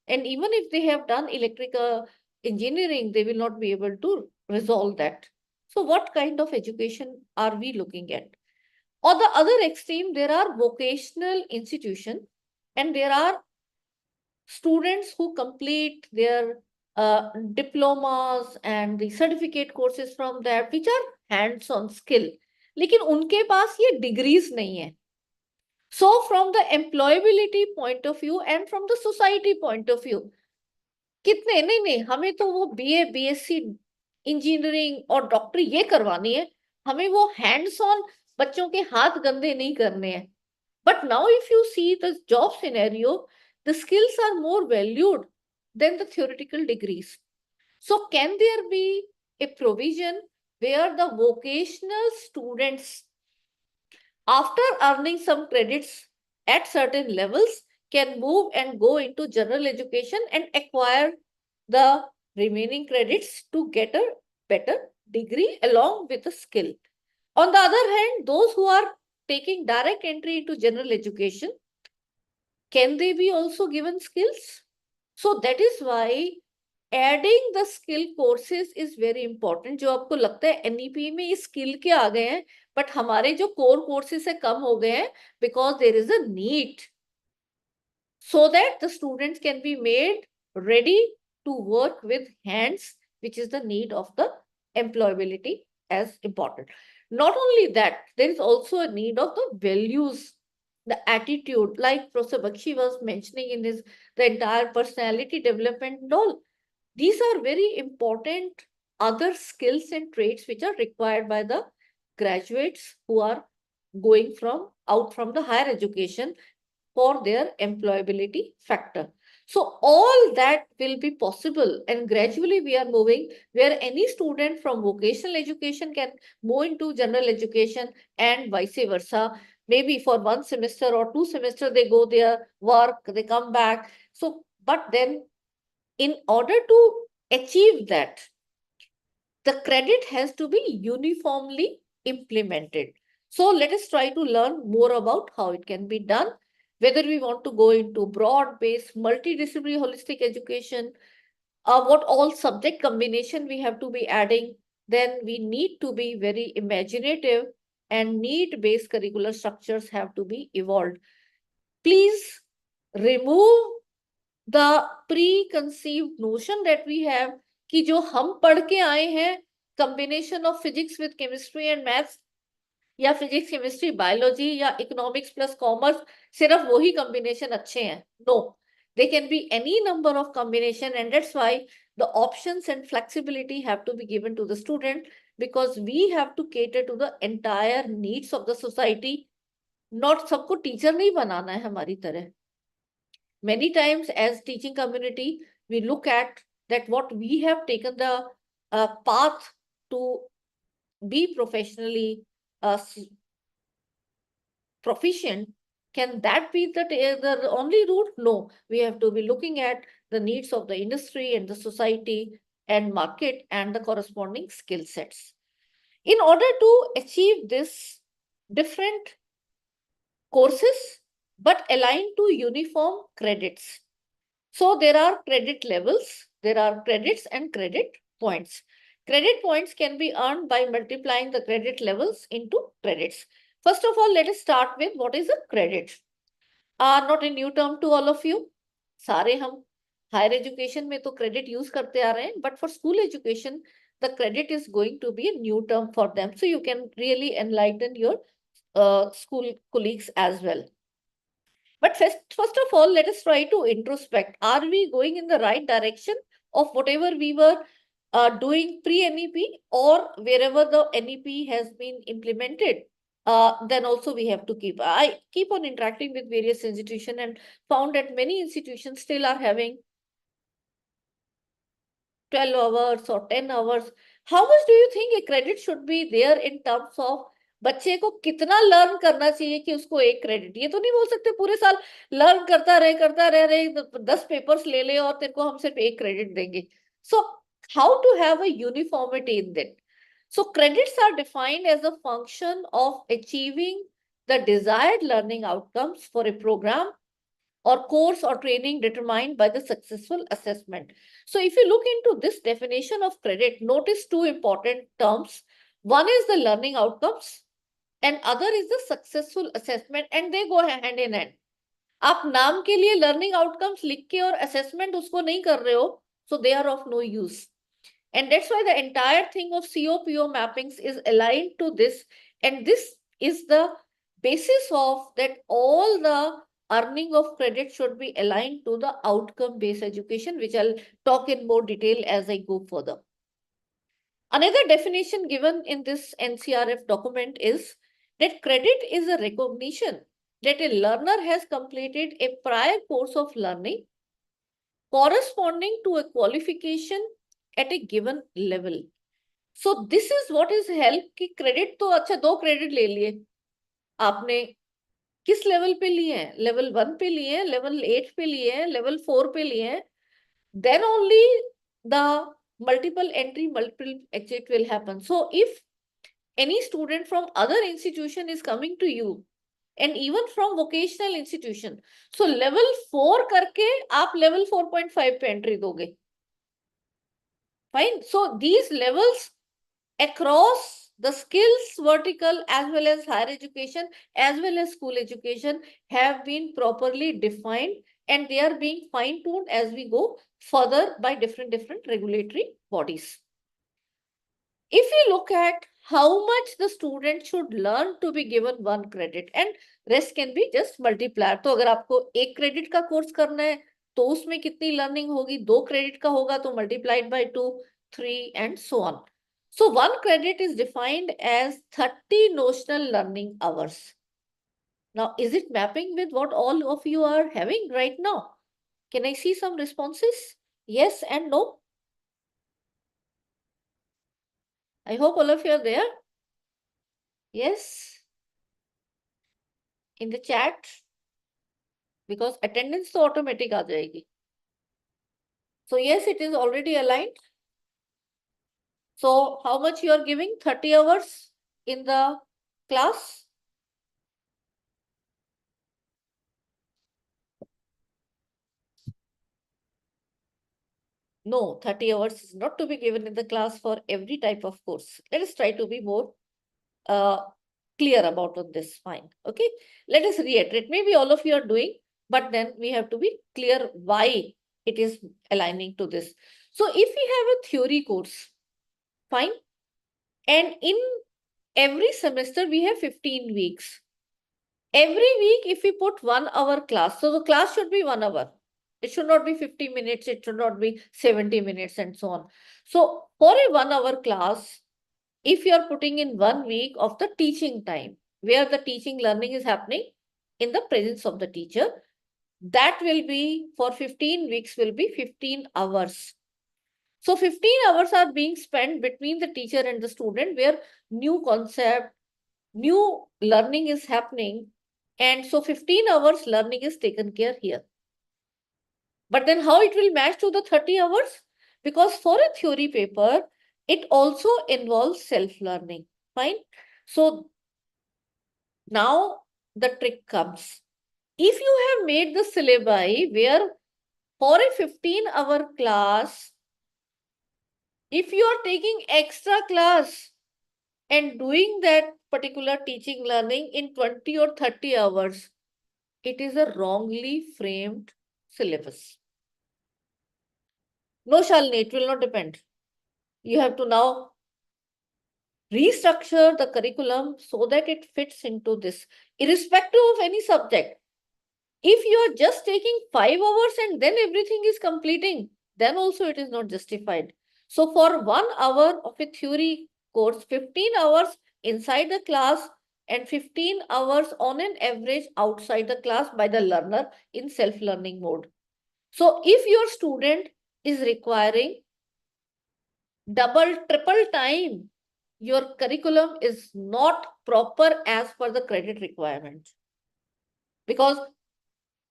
and even if they have done electrical engineering, they will not be able to resolve that. So what kind of education are we looking at? On the other extreme, there are vocational institutions, and there are students who complete their diplomas and the certificate courses from that, which are hands-on skill. लेकिन उनके पास ये degrees नहीं है. So from the employability point of view and from the society point of view, कितने नहीं, हमें तो वो BA, BSc, इंजीनियरिंग और डॉक्टरी ये करवानी है, हमें वो हैंड्स ऑन बच्चों के हाथ गंदे नहीं करने हैं. But now if you see the job scenario, the skills are more valued than the theoretical degrees. So can there be a provision where the vocational students, after earning some credits at certain levels, can move and go into general education and acquire the remaining credits to get a better degree along with a skill? On the other hand, those who are taking direct entry into general education, can they be also given skills? So that is why adding the skill courses is very important. जो आपको लगता है NEP में ये skill के आ गए हैं, but हमारे जो core courses है कम हो गए हैं, because there is a need so that the students can be made ready to work with hands, which is the need of the employability as important. Not only that, there is also a need of the values the attitude, like Professor Bakshi was mentioning in his, the entire personality development and all. These are very important other skills and traits which are required by the graduates who are going out from the higher education for their employability factor. So all that will be possible, and gradually we are moving where any student from vocational education can move into general education and vice versa. Maybe for 1 semester or 2 semester they go there, work, they come back. So, but then in order to achieve that, the credit has to be uniformly implemented. So let us try to learn more about how it can be done, whether we want to go into broad-based, multidisciplinary holistic education, what all subject combination we have to be adding, then we need to be very imaginative and need-based curricular structures have to be evolved. Please remove the preconceived notion that we have कि जो हम पढ़ के आए हैं combination of physics with chemistry and maths या physics, chemistry, biology या economics plus commerce सिर्फ वही combination अच्छे हैं. No, they can be any number of combination, and that's why the options and flexibility have to be given to the student, because we have to cater to the entire needs of the society. Not सबको teacher नहीं बनाना है हमारी तरह. Many times as teaching community, we look at that what we have taken the path to be professionally proficient. Can that be the only route? No, we have to be looking at the needs of the industry and the society and market and the corresponding skill sets. In order to achieve this, different courses but aligned to uniform credits. So there are credit levels, there are credits and credit points. Credit points can be earned by multiplying the credit levels into credits. First of all, let us start with what is a credit. Not a new term to all of you. सारे हम higher education में तो credit use करते आ रहे हैं, but for school education, the credit is going to be a new term for them. So you can really enlighten your school colleagues as well. But first of all, let us try to introspect. Are we going in the right direction of whatever we were doing pre-NEP, or wherever the NEP has been implemented? Then also we have to I keep on interacting with various institutions and found that many institutions still are having 12 hours or 10 hours. How much do you think a credit should be there in terms of बच्चे को कितना learn करना चाहिए कि उसको एक credit? ये तो नहीं बोल सकते पूरे साल लर्न करता रहे 10 पेपर्स ले ले और तेरे को हम सिर्फ एक क्रेडिट देंगे. So how to have a uniformity in that? So credits are defined as a function of achieving the desired learning outcomes for a program or course or training determined by the successful assessment. So if you look into this definition of credit, notice two important terms. One is the learning outcomes and other is the successful assessment, and they go hand in hand. आप नाम के लिए learning outcomes लिख के और assessment उसको नहीं कर रहे हो, so they are of no use. And that's why the entire thing of COPO mappings is aligned to this, and this is the basis of that all the earning of credit should be aligned to the outcome-based education, which I'll talk in more detail as I go further. Another definition given in this NCRF document is that credit is a recognition that a learner has completed a prior course of learning corresponding to a qualification at a given level. So this is what is help कि credit तो अच्छा 2 credit ले लिए आपने किस level पे लिए हैं? Level 1 पे लिए हैं, level 8 पे लिए हैं, level 4 पे लिए हैं. Then only the multiple entry, multiple exit will happen. So if any student from other institution is coming to you, and even from vocational institution, so level 4 करके आप level 4.5 पे entry दोगे. Fine. So these levels across the skills vertical as well as higher education as well as school education have been properly defined, and they are being fine-tuned as we go further by different regulatory bodies. If we look at how much the student should learn to be given 1 credit and rest can be just multiplier. तो अगर आपको 1 credit का course करना है तो उसमें कितनी learning होगी, 2 credit का होगा तो multiplied by 2, 3 and so on. So 1 credit is defined as 30 notional learning hours. Now, is it mapping with what all of you are having right now? Can I see some responses? Yes and no? I hope all of you are there. Yes. In the chat. Because attendance तो automatic आ जाएगी. So yes, it is already aligned. So how much you are giving? 30 hours in the class? No, 30 hours is not to be given in the class for every type of course. Let us try to be more clear about on this. Fine. Okay. Let us reiterate. Maybe all of you are doing, but then we have to be clear why it is aligning to this. So if we have a theory course, fine. And in every semester, we have 15 weeks. Every week, if we put 1 hour class, so the class should be 1 hour. It should not be 50 minutes. It should not be 70 minutes and so on. So for a 1 hour class, if you are putting in 1 week of the teaching time, where the teaching learning is happening in the presence of the teacher, that will be for 15 weeks will be 15 hours. So 15 hours are being spent between the teacher and the student where new concept, new learning is happening. And so 15 hours learning is taken care here. But then how it will match to the 30 hours? Because for a theory paper, it also involves self-learning, fine? So now the trick comes. If you have made the syllabi where for a 15-hour class, if you are taking extra class and doing that particular teaching learning in 20 or 30 hours, it is a wrongly framed syllabus. No shall need, it will not depend. You have to now restructure the curriculum so that it fits into this, irrespective of any subject. If you are just taking 5 hours and then everything is completing, then also it is not justified. So for 1 hour of a theory course, 15 hours inside the class and 15 hours on an average outside the class by the learner in self-learning mode. So if your student is requiring double, triple time, your curriculum is not proper as per the credit requirement. Because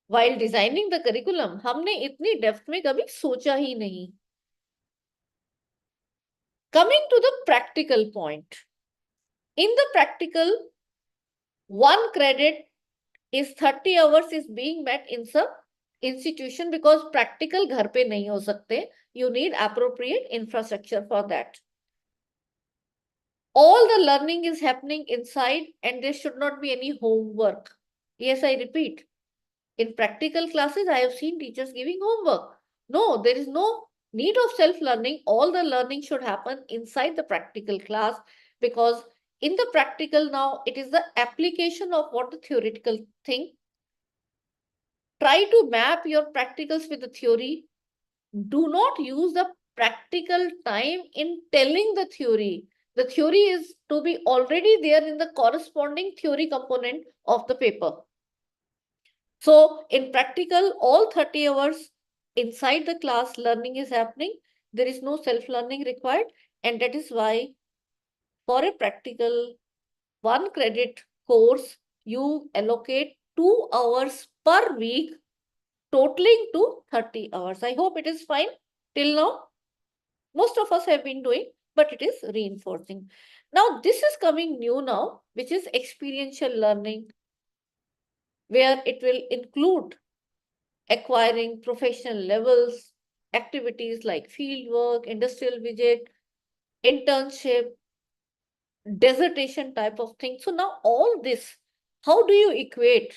while designing the curriculum, हमने इतनी depth में कभी सोचा ही नहीं. Coming to the practical point. In the practical, 1 credit is 30 hours is being met in some institution because practical घर पे नहीं हो सकते. You need appropriate infrastructure for that. All the learning is happening inside and there should not be any homework. Yes, I repeat. In practical classes, I have seen teachers giving homework. No, there is no need of self-learning. All the learning should happen inside the practical class because in the practical now, it is the application of what the theoretical thing. Try to map your practicals with the theory. Do not use the practical time in telling the theory. The theory is to be already there in the corresponding theory component of the paper. So in practical, all 30 hours inside the class learning is happening. There is no self-learning required. And that is why for a practical 1 credit course, you allocate 2 hours per week, totaling to 30 hours. I hope it is fine till now. Most of us have been doing, but it is reinforcing. Now, this is coming new now, which is experiential learning, where it will include acquiring professional levels, activities like fieldwork, industrial visit, internship, dissertation type of thing. So now all this, how do you equate?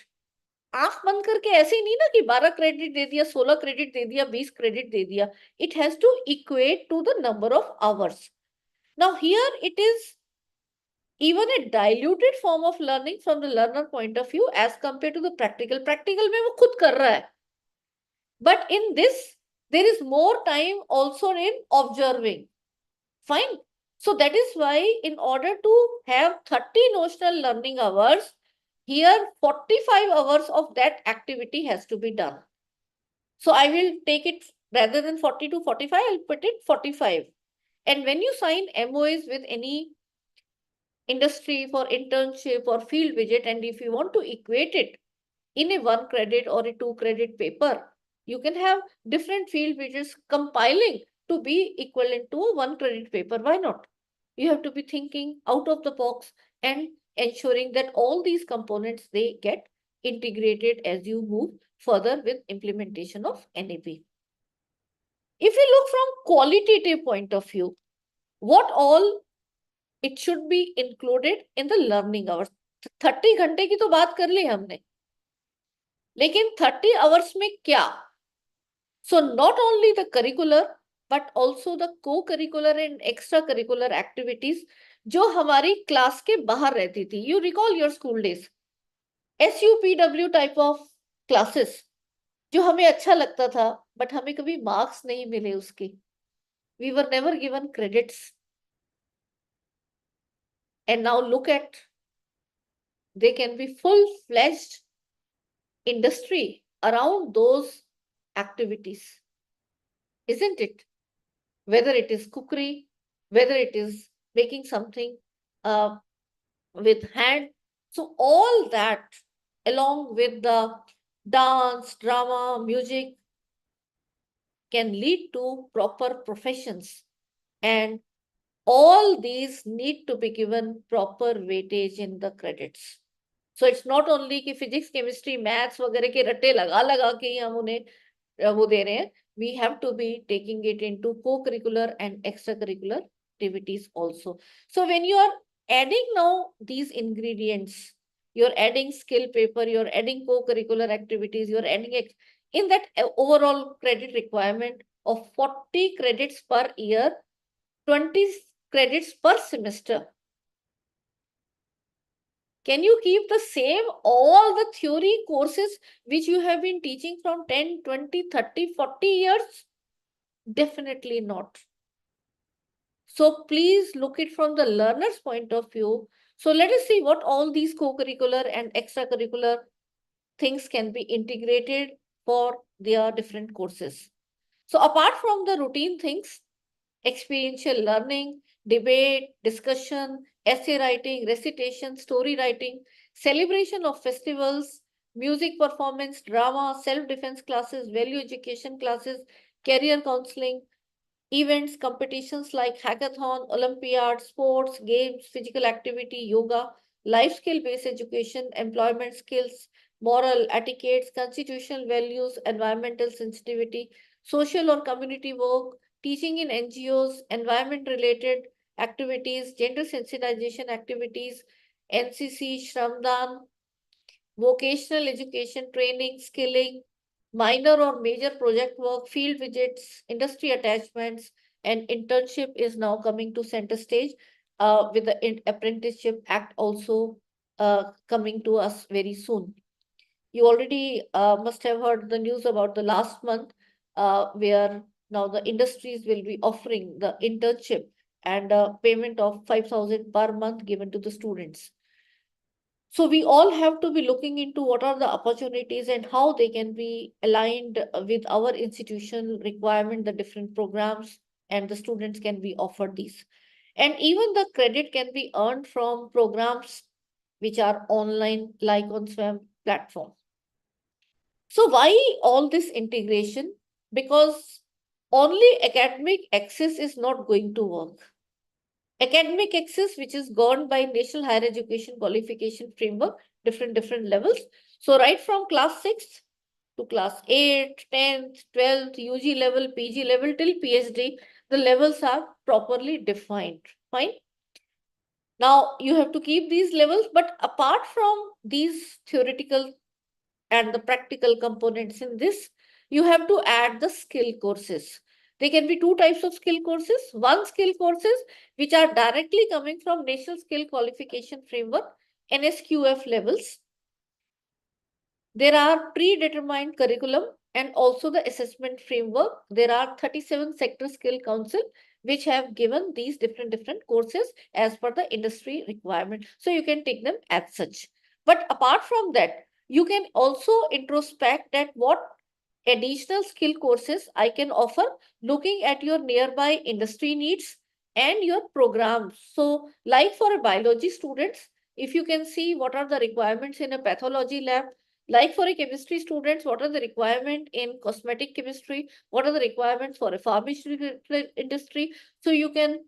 आंख बंद करके ऐसे ही नहीं ना कि 12 credit दे दिया, 16 credit दे दिया, 20 credit दे दिया. It has to equate to the number of hours. Now here it is even a diluted form of learning from the learner point of view as compared to the practical. Practical में वो खुद कर रहा है. But in this, there is more time also in observing. Fine. So that is why in order to have 30 notional learning hours, here 45 hours of that activity has to be done. So I will take it rather than 40 to 45, I'll put it 45. And when you sign MOAs with any industry for internship or field visit, and if you want to equate it in a 1 credit or a 2 credit paper, you can have different field visits compiling to be equivalent to a 1 credit paper. Why not? You have to be thinking out of the box and ensuring that all these components, they get integrated as you move further with implementation of NEP. If you look from qualitative point of view, what all it should be included in the learning hours. 30 घंटे की तो बात कर ली हमने, लेकिन 30 hours में क्या? So not only the curricular, but also the co-curricular and extracurricular activities जो हमारी क्लास के बाहर रहती थी. You recall your school days. SUPW type of classes जो हमें अच्छा लगता था, but हमें कभी marks नहीं मिले उसके. We were never given credits. And now look at, they can be full-fledged industry around those activities, isn't it? Whether it is cookery, whether it is making something with hand. So all that along with the dance, drama, music can lead to proper professions. And all these need to be given proper weightage in the credits. So it's not only कि physics, chemistry, maths वगैरह के रट्टे लगा के ही हम उन्हें वो दे रहे हैं. We have to be taking it into co-curricular and extracurricular activities also. So when you are adding now these ingredients, you're adding skill paper, you're adding co-curricular activities, you're adding in that overall credit requirement of 40 credits per year, 20 credits per semester. Can you keep the same all the theory courses which you have been teaching from 10, 20, 30, 40 years? Definitely not. So please look it from the learner's point of view. So let us see what all these co-curricular and extracurricular things can be integrated for their different courses. So apart from the routine things, experiential learning, debate, discussion, essay writing, recitation, story writing, celebration of festivals, music performance, drama, self-defense classes, value education classes, career counseling, events, competitions like hackathon, Olympiad, sports, games, physical activity, yoga, life skill-based education, employment skills, moral, etiquettes, constitutional values, environmental sensitivity, social or community work, teaching in NGOs, environment-related activities, gender sensitization activities, NCC, Shramdan, vocational education, training, skilling, minor or major project work, field visits, industry attachments, and internship is now coming to center stage with the Apprenticeship Act also coming to us very soon. You already must have heard the news about the last month where now the industries will be offering the internship and payment of 5,000 per month given to the students. So we all have to be looking into what are the opportunities and how they can be aligned with our institutional requirement, the different programs, and the students can be offered these. And even the credit can be earned from programs which are online, like on SWAM platform. So why all this integration? Because only academic access is not going to work. Academic access, which is governed by National Higher Education Qualification Framework, different levels. So right from class 6 to class 8, 10th, 12th, UG level, PG level till PhD, the levels are properly defined. Fine. Now you have to keep these levels, but apart from these theoretical and the practical components in this, you have to add the skill courses. There can be two types of skill courses. One, skill courses which are directly coming from National Skill Qualification Framework, NSQF levels. There are predetermined curriculum and also the assessment framework. There are 37 sector skill council which have given these different courses as per the industry requirement. So you can take them as such. But apart from that, you can also introspect that what additional skill courses I can offer looking at your nearby industry needs and your programs. So like for a biology students, if you can see what are the requirements in a pathology lab, like for a chemistry students, what are the requirements in cosmetic chemistry? What are the requirements for a pharmaceutical industry? So you can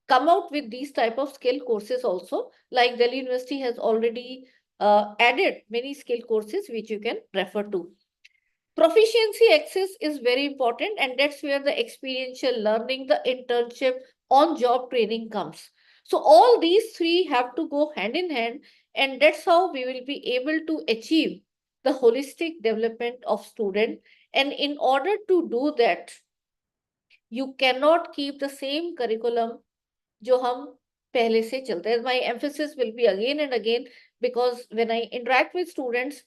come out with these type of skill courses also. Like Delhi University has already added many skill courses which you can refer to. Proficiency access is very important, and that's where the experiential learning, the internship, on-job training comes. So all these three have to go hand in hand, and that's how we will be able to achieve the holistic development of student. And in order to do that, you cannot keep the same curriculum जो हम पहले से चलते हैं. My emphasis will be again and again, because when I interact with students,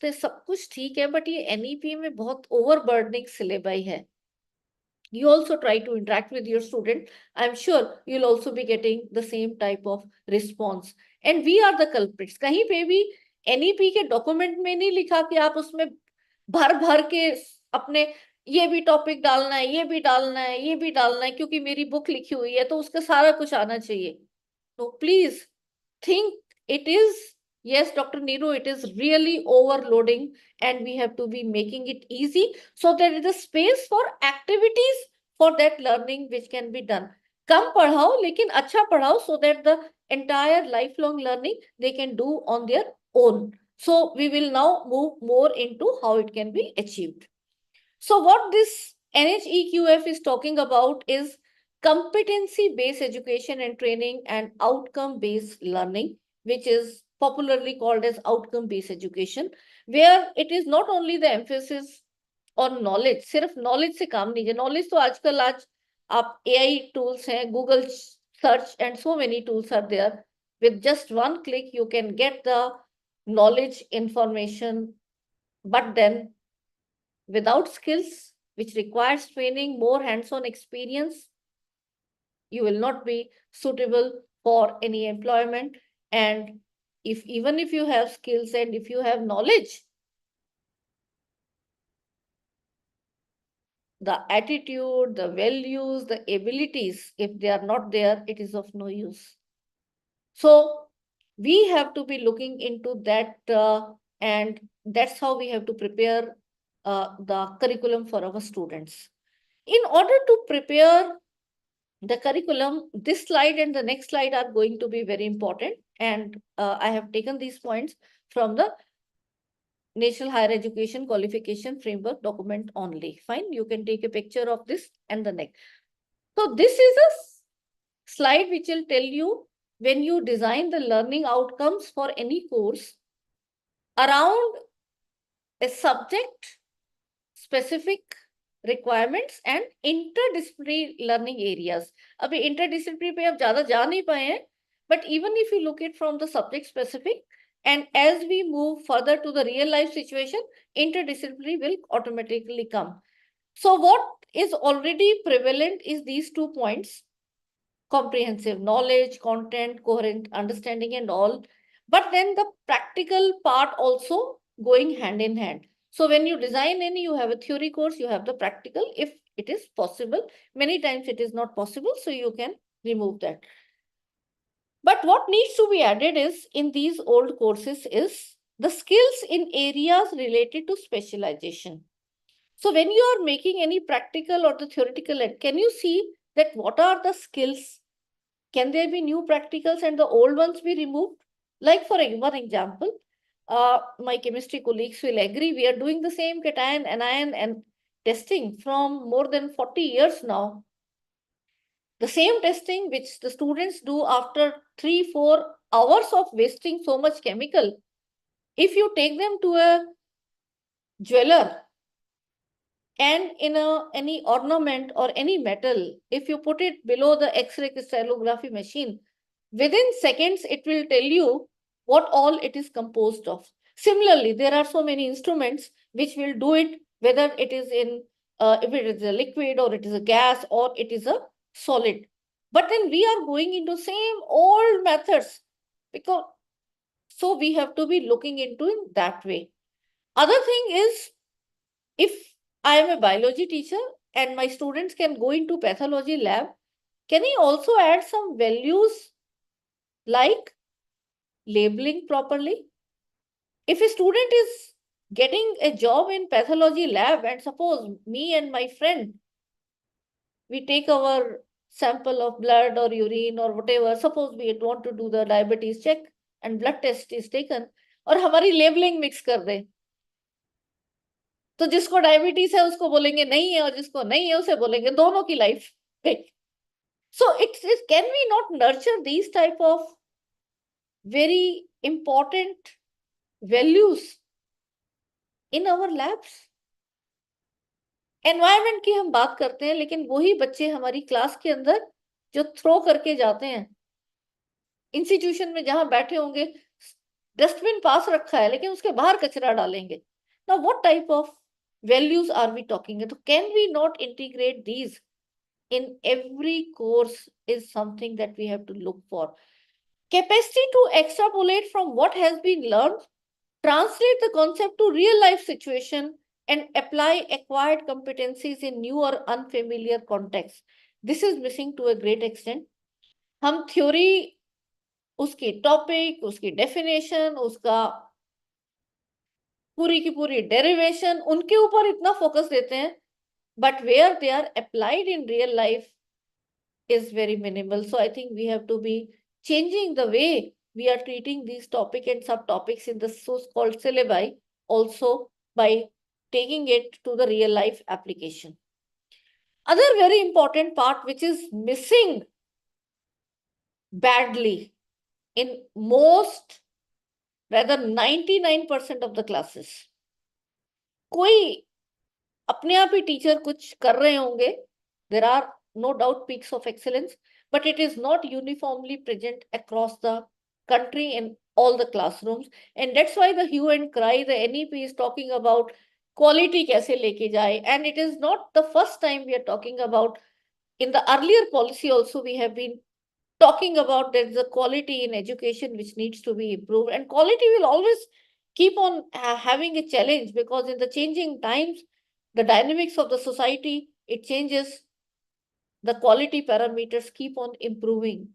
तो सब कुछ ठीक है, but ये NEP में बहुत overburdening syllabi है. You also try to interact with your student. I'm sure you'll also be getting the same type of response. And we are the culprits. कहीं पे भी NEP के document में नहीं लिखा कि आप उसमें भर भर के अपने ये भी टॉपिक डालना है, ये भी डालना है, ये भी डालना है, क्योंकि मेरी बुक लिखी हुई है तो उसका सारा कुछ आना चाहिए. So please think it is, yes, Dr. Neeru, it is really overloading, and we have to be making it easy so there is a space for activities for that learning which can be done. कम पढ़ाओ लेकिन अच्छा पढ़ाओ, so that the entire lifelong learning they can do on their own. So we will now move more into how it can be achieved. So what this NHEQF is talking about is competency-based education and training and outcome-based learning, which is popularly called as outcome-based education, where it is not only the emphasis on knowledge, सिर्फ knowledge से काम नहीं है. Knowledge तो आजकल आज आप AI tools हैं, Google search and so many tools are there. With just one click, you can get the knowledge information, but then without skills, which requires training, more hands-on experience, you will not be suitable for any employment. And even if you have skills and if you have knowledge, the attitude, the values, the abilities, if they are not there, it is of no use. So we have to be looking into that, and that's how we have to prepare the curriculum for our students. In order to prepare the curriculum, this slide and the next slide are going to be very important. And I have taken these points from the National Higher Education Qualification Framework document only. Fine, you can take a picture of this and the next. So this is a slide which will tell you when you design the learning outcomes for any course around a subject specific requirements and interdisciplinary learning areas. अभी interdisciplinary पे आप ज़्यादा जा नहीं पाए हैं, but even if you look at from the subject specific, and as we move further to the real life situation, interdisciplinary will automatically come. So what is already prevalent is these 2 points: comprehensive knowledge, content, coherent understanding and all. But then the practical part also going hand in hand. So when you design any, you have a theory course, you have the practical, if it is possible. Many times it is not possible, so you can remove that. But what needs to be added is in these old courses is the skills in areas related to specialization. So when you are making any practical or the theoretical, can you see that what are the skills? Can there be new practicals and the old ones be removed? Like for one example, my chemistry colleagues will agree, we are doing the same cation, anion and testing from more than 40 years now. The same testing which the students do after 3-4 hours of wasting so much chemical, if you take them to a jeweler And in any ornament or any metal, if you put it below the X-ray crystallography machine, within seconds, it will tell you what all it is composed of. Similarly, there are so many instruments which will do it, whether it is in, if it is a liquid or it is a gas or it is a solid. But then we are going into same old methods, because so we have to be looking into it that way. Other thing is, if I am a biology teacher and my students can go into pathology lab, can I also add some values like labeling properly? If a student is getting a job in pathology lab, and suppose me and my friend, we take our sample of blood or urine or whatever, suppose we want to do the diabetes check and blood test is taken, और हमारी labeling mix कर दे, तो जिसको diabetes है उसको बोलेंगे नहीं है और जिसको नहीं है उसे बोलेंगे दोनों की लाइफ गई. So can we not nurture these type of very important values in our labs? Environment की हम बात करते हैं, लेकिन वही बच्चे हमारी क्लास के अंदर जो थ्रो करके जाते हैं, इंस्टीट्यूशन में जहां बैठे होंगे डस्टबिन पास रखा है लेकिन उसके बाहर कचरा डालेंगे. Now what type of values are we talking about? Can we not integrate these in every course is something that we have to look for. Capacity to extrapolate from what has been learned, translate the concept to real life situation and apply acquired competencies in new or unfamiliar contexts. This is missing to a great extent. हम theory, उसकी topic, उसकी definition, उसका पूरी की पूरी derivation, उनके ऊपर इतना focus देते हैं, but where they are applied in real life is very minimal. So I think we have to be changing the way we are treating these topics and subtopics in the so-called syllabi also by taking it to the real life application. Other very important part which is missing badly in most, rather 99% of the classes. कोई अपने आप ही teacher कुछ कर रहे होंगे, there are no doubt peaks of excellence, but it is not uniformly present across the country in all the classrooms. And that's why the hue and cry, the NEP is talking about quality kaise leke jaye. And it is not the first time we are talking about. In the earlier policy also, we have been talking about there's a quality in education which needs to be improved. And quality will always keep on having a challenge, because in the changing times, the dynamics of the society, it changes. The quality parameters keep on improving.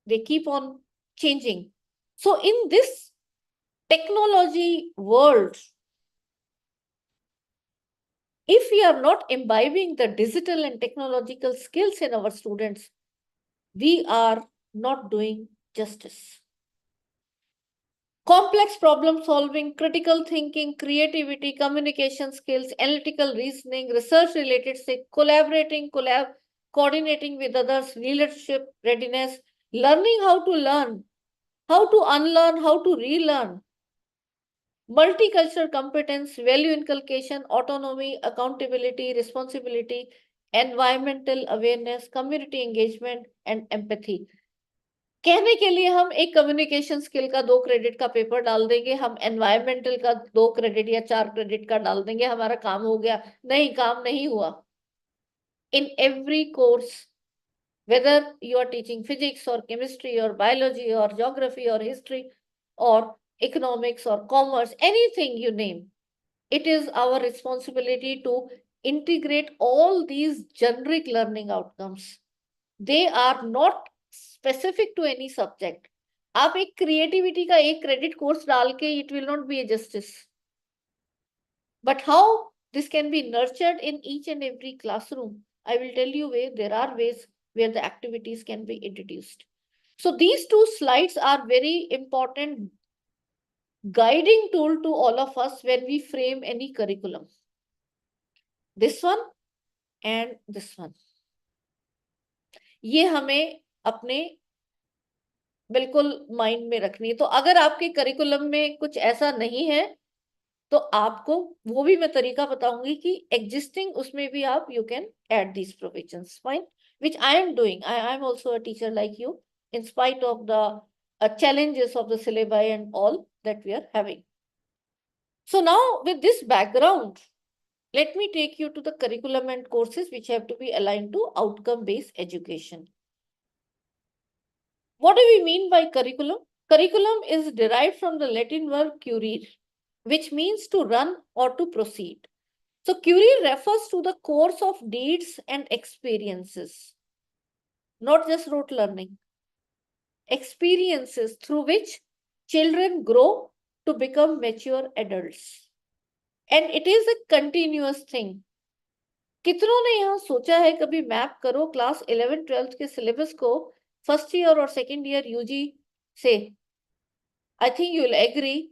They keep on changing. So in this technology world, if we are not imbibing the digital and technological skills in our students, we are not doing justice. Complex problem solving, critical thinking, creativity, communication skills, analytical reasoning, research related, say coordinating with others, leadership readiness, learning how to learn, how to unlearn, how to relearn, multicultural competence, value inculcation, autonomy, accountability, responsibility, environmental awareness, community engagement, and empathy. कहने के लिए हम एक communication skill का 2 credit का paper डाल देंगे, हम एनवायरमेंटल का 2 क्रेडिट या 4 क्रेडिट का डाल देंगे, हमारा काम हो गया. नहीं, काम नहीं हुआ. In every course, whether you are teaching physics or chemistry or biology or geography or history or economics or commerce, anything you name, it is our responsibility to integrate all these generic learning outcomes. They are not specific to any subject. आप एक creativity का एक credit course डाल के, it will not be a justice. But how this can be nurtured in each and every classroom, I will tell you there are ways where the activities can be introduced. So these 2 slides are very important guiding tool to all of us when we frame any curriculum. This one and this one. ये हमें अपने बिल्कुल mind में रखनी है. तो अगर आपके करिकुलम में कुछ ऐसा नहीं है, तो आपको वो भी मैं तरीका बताऊंगी कि एग्जिस्टिंग उसमें भी आप you can add these provisions, fine, which I am doing. I am also a teacher like you, in spite of the challenges of the syllabi and all that we are having. So now with this background, let me take you to the curriculum and courses which have to be aligned to outcome-based education. What do we mean by curriculum? Curriculum is derived from the Latin verb currere, which means to run or to proceed. So currere refers to the course of deeds and experiences, not just rote learning. Experiences through which children grow to become mature adults. And it is a continuous thing. कितनों ने यहाँ सोचा है कभी map करो class 11-12 के syllabus को first year और सेकेंड ईयर यूजी से? I think you will agree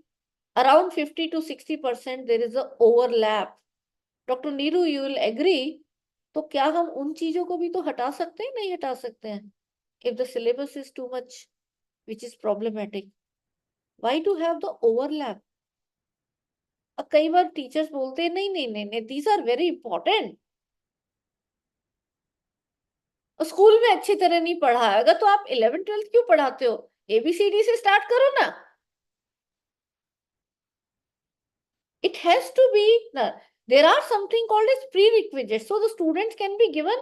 around 50 to 60% there is a overlap. Dr. Neeru, you will agree, तो क्या हम उन चीजों को भी तो हटा सकते हैं? नहीं हटा सकते हैं. If the syllabus is too much, which is problematic, why to have the overlap? कई बार टीचर्स बोलते हैं नहीं नहीं नहीं नहीं, these are very important. School में अच्छी तरह नहीं पढ़ाएगा तो आप 11-12 क्यों पढ़ाते हो? ABCD से स्टार्ट करो ना. It has to be, there are something called as prerequisites, so the students can be given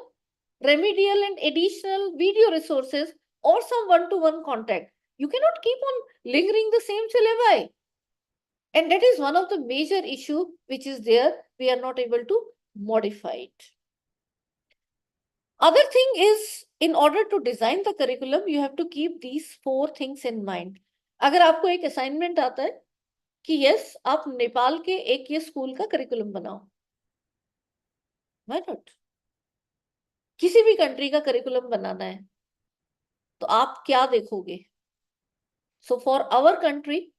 remedial and additional video resources or some one-to-one contact. You cannot keep on lingering the same syllabi. And that is one of the major issue which is there. We are not able to modify it. Other thing is, in order to design the curriculum, you have to keep these 4 things in mind. अगर आपको एक assignment आता है कि yes, आप नेपाल के एक ये स्कूल का curriculum बनाओ. Why not? किसी भी country का curriculum बनाना है, तो आप क्या देखोगे? So for our country,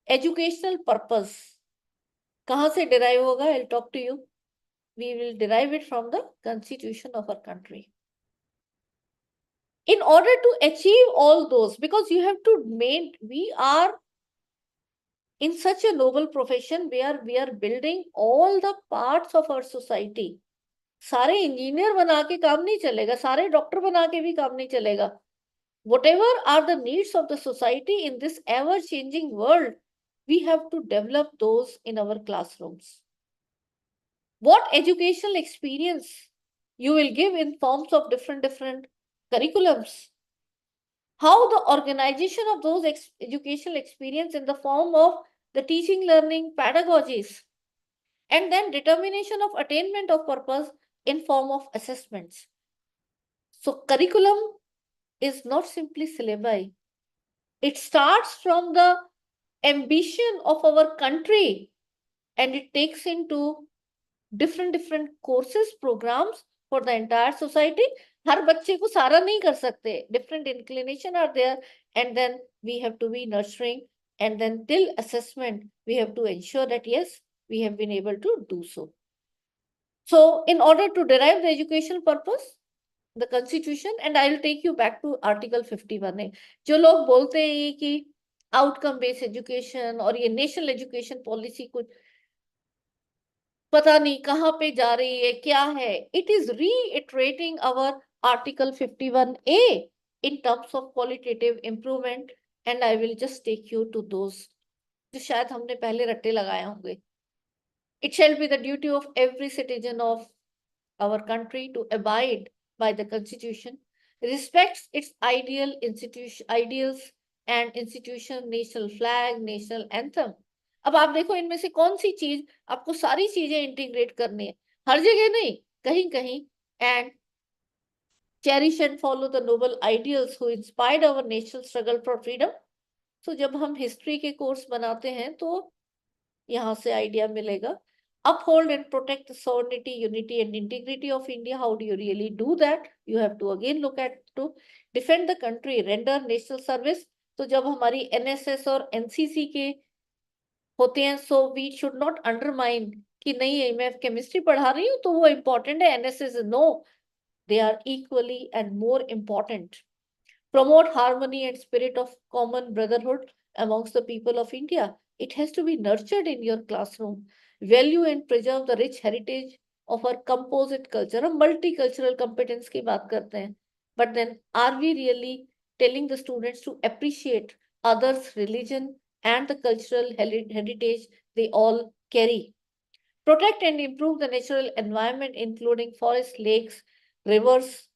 educational purpose कहाँ से derive होगा? I'll talk to you. We will derive it from the constitution of our country. In order to achieve all those, because you have to make, we are in such a noble profession where we are building all the parts of our society. सारे engineer बना के काम नहीं चलेगा, सारे doctor बना के भी काम नहीं चलेगा. Whatever are the needs of the society in this ever-changing world, we have to develop those in our classrooms. What educational experience you will give in forms of different curriculums? How the organization of those educational experience in the form of the teaching learning pedagogies, and then determination of attainment of purpose in form of assessments. So curriculum is not simply syllabi. It starts from the ambition of our country and it takes into different courses, programs for the entire society. हर बच्चे को सारा नहीं कर सकते. Different inclination are there, and then we have to be nurturing, and then till assessment we have to ensure that yes, we have been able to do so. So in order to derive the educational purpose, the constitution, and I will take you back to article 51. जो लोग बोलते हैं कि outcome based education और ये national education policy कुछ पता नहीं कहाँ पे जा रही है, क्या है. It is reiterating our article 51A in terms of qualitative improvement, and I will just take you to those जो शायद हमने पहले रट्टे लगाए होंगे. It shall be the duty of every citizen of our country to abide by the constitution, respects its ideals and institution, national flag, national anthem. अब आप देखो इनमें से कौन सी चीज आपको सारी चीजें इंटीग्रेट करनी है, हर जगह नहीं, कहीं कहीं. And cherish and follow the noble ideals who inspired our national struggle for freedom. So जब हम हिस्ट्री के कोर्स बनाते हैं तो यहाँ से आइडिया मिलेगा. Uphold and protect the sovereignty, unity and integrity of India. How do you really do that? You have to again look at to defend the country, render national service. तो जब हमारी NSS और NCC के होते हैं, so we should not undermine कि नहीं मैं केमिस्ट्री पढ़ा रही हूँ तो वो important है, NSS no, they are equally and more important. Promote harmony and spirit of common brotherhood. amongst the people of India. It has to be nurtured in your classroom. Value and preserve the rich heritage of our composite culture. हम multicultural competence की बात करते हैं. But then are we really telling the students to appreciate others' religion and the cultural heritage they all carry? Protect and improve the natural environment, including forests, lakes, rivers,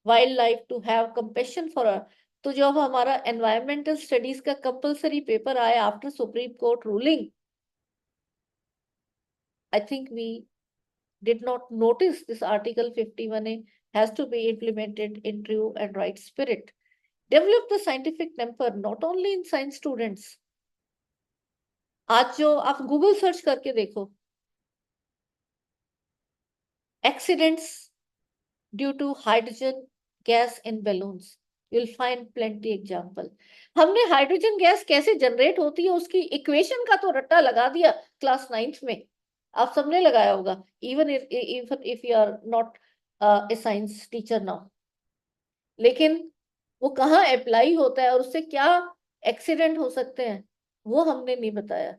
wildlife, to have compassion for her. तो जब हमारा environmental studies का compulsory paper आया after Supreme Court ruling, I think we did not notice this Article 51A has to be implemented in true and right spirit. Develop the scientific temper not only in science students. आज जो आप Google search करके देखो, accidents due to hydrogen gas in balloons, you'll find plenty example. हमने hydrogen gas कैसे generate होती है उसकी इक्वेशन का तो रट्टा लगा दिया क्लास 9th में. आप सबने लगाया होगा, even if you are not a science teacher now. लेकिन वो कहाँ अप्लाई होता है और उससे क्या एक्सीडेंट हो सकते हैं वो हमने नहीं बताया.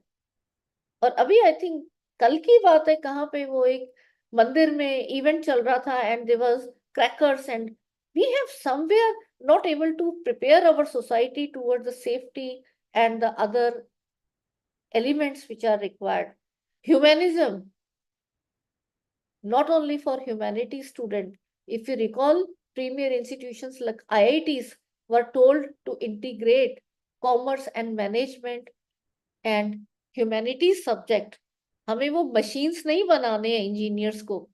और अभी आई थिंक कल की बात है, कहाँ पे वो एक मंदिर में इवेंट चल रहा था and there was crackers, and we have somewhere not able to prepare our society towards the safety and the other elements which are required. Humanism, not only for humanities student. If you recall, premier institutions like IITs were told to integrate commerce and management and humanities subject. हमें वो machines नहीं बनाने हैं engineers को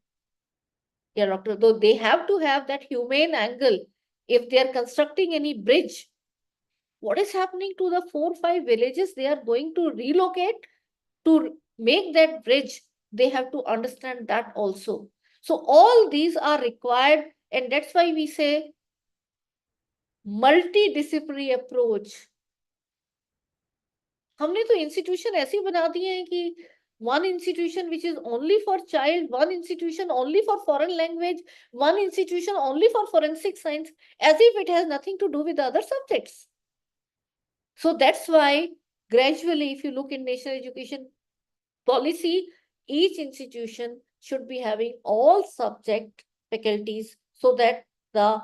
या doctor, though they have to have that humane angle. If they are constructing any bridge, what is happening to the 4-5 villages they are going to relocate to make that bridge? They have to understand that also. So all these are required, and that's why we say multidisciplinary approach. हमने तो institution ऐसी बना दिए हैं कि one institution which is only for child, one institution only for foreign language, one institution only for forensic science, as if it has nothing to do with the other subjects. So that's why gradually, if you look in national education policy, each institution should be having all subject faculties so that the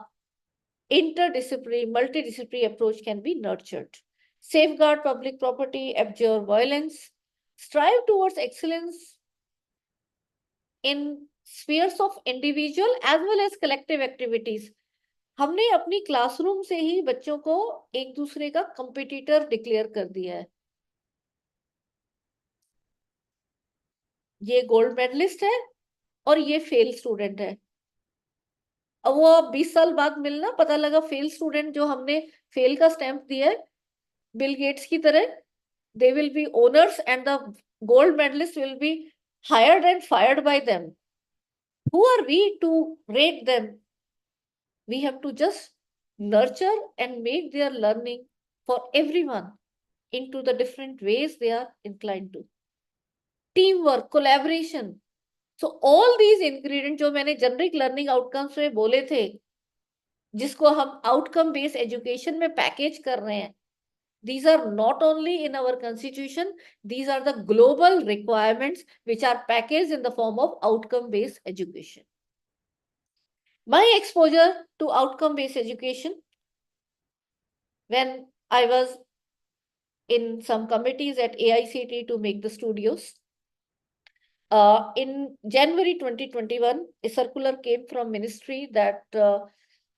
interdisciplinary, multidisciplinary approach can be nurtured. Safeguard public property, abjure violence, strive towards excellence in spheres of individual as well as collective activities. हमने अपनी classroom से ही बच्चों को एक दूसरे का competitor declare कर दिया है. ये गोल्ड मेडलिस्ट है और ये फेल स्टूडेंट है. अब वो 20 साल बाद मिलना, पता लगा फेल स्टूडेंट जो हमने फेल का स्टैंप दिया है बिल गेट्स की तरह, they will be owners and the gold medalist will be hired and fired by them. Who are we to rate them? We have to just nurture and make their learning for everyone into the different ways they are inclined to. Teamwork, collaboration. So all these ingredients जो मैंने generic learning outcomes में बोले थे, जिसको हम outcome based education में package कर रहे हैं, these are not only in our constitution, these are the global requirements which are packaged in the form of outcome based education. My exposure to outcome based education, when I was in some committees at AICT to make the studios, in January 2021, a circular came from ministry that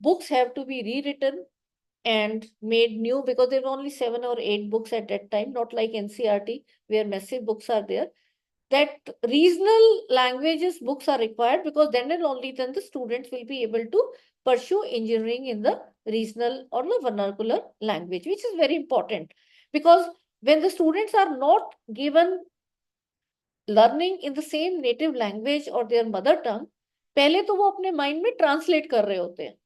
books have to be rewritten and made new, because there were only 7 or 8 books at that time, not like NCERT where massive books are there. That regional languages books are required, because then and only then the students will be able to pursue engineering in the regional or the vernacular language, which is very important. Because when the students are not given learning in the same native language or their mother tongue, पहले तो वो अपने mind में translate कर रहे होते हैं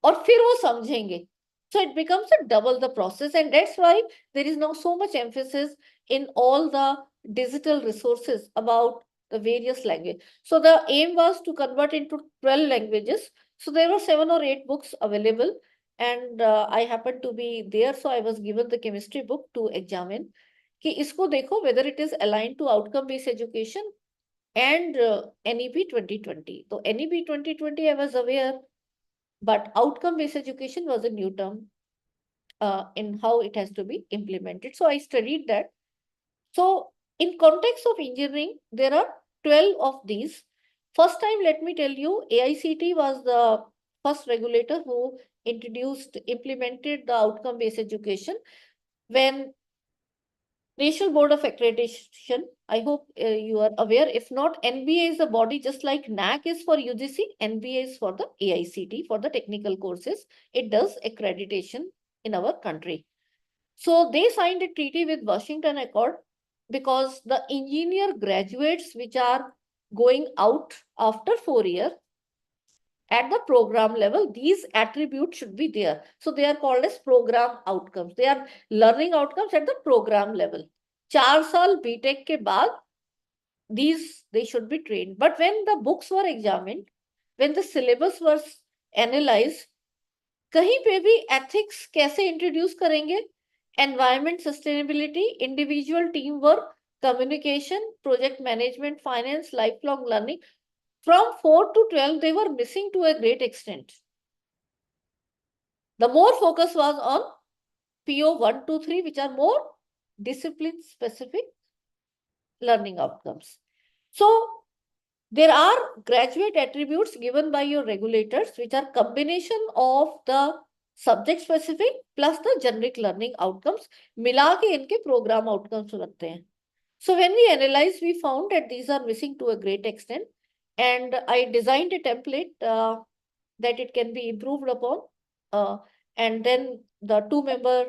और फिर वो समझेंगे. So it becomes a double the process, and that's why there is now so much emphasis in all the digital resources about the various languages. So the aim was to convert into 12 languages. So there were 7 or 8 books available, and I happened to be there, so I was given the chemistry book to examine कि इसको देखो whether it is aligned to outcome based education and NEP 2020. So NEP 2020 I was aware, but outcome based education was a new term in how it has to be implemented. So I studied that. So in context of engineering, there are 12 of these. First time, let me tell you, AICT was the first regulator who implemented the outcome-based education when National Board of Accreditation, I hope you are aware. If not, NBA is the body, just like NAC is for UGC, NBA is for the AICT, for the technical courses. It does accreditation in our country. So they signed a treaty with Washington Accord because the engineer graduates which are going out after 4 years at the program level, these attributes should be there. So they are called as program outcomes. They are learning outcomes at the program level. 4 saal BTech ke baad, these they should be trained. But when the books were examined, when the syllabus was analyzed, कहीं पे भी ethics कैसे introduce करेंगे? Environment sustainability, individual teamwork, communication, project management, finance, lifelong learning. From 4 to 12, they were missing to a great extent. The more focus was on PO 1, 2, 3, which are more discipline-specific learning outcomes. So, there are graduate attributes given by your regulators, which are combination of the subject-specific plus the generic learning outcomes. मिला के इनके program outcomes बनते हैं. So when we analyzed, we found that these are missing to a great extent. And I designed a template that it can be improved upon. And then the 2-member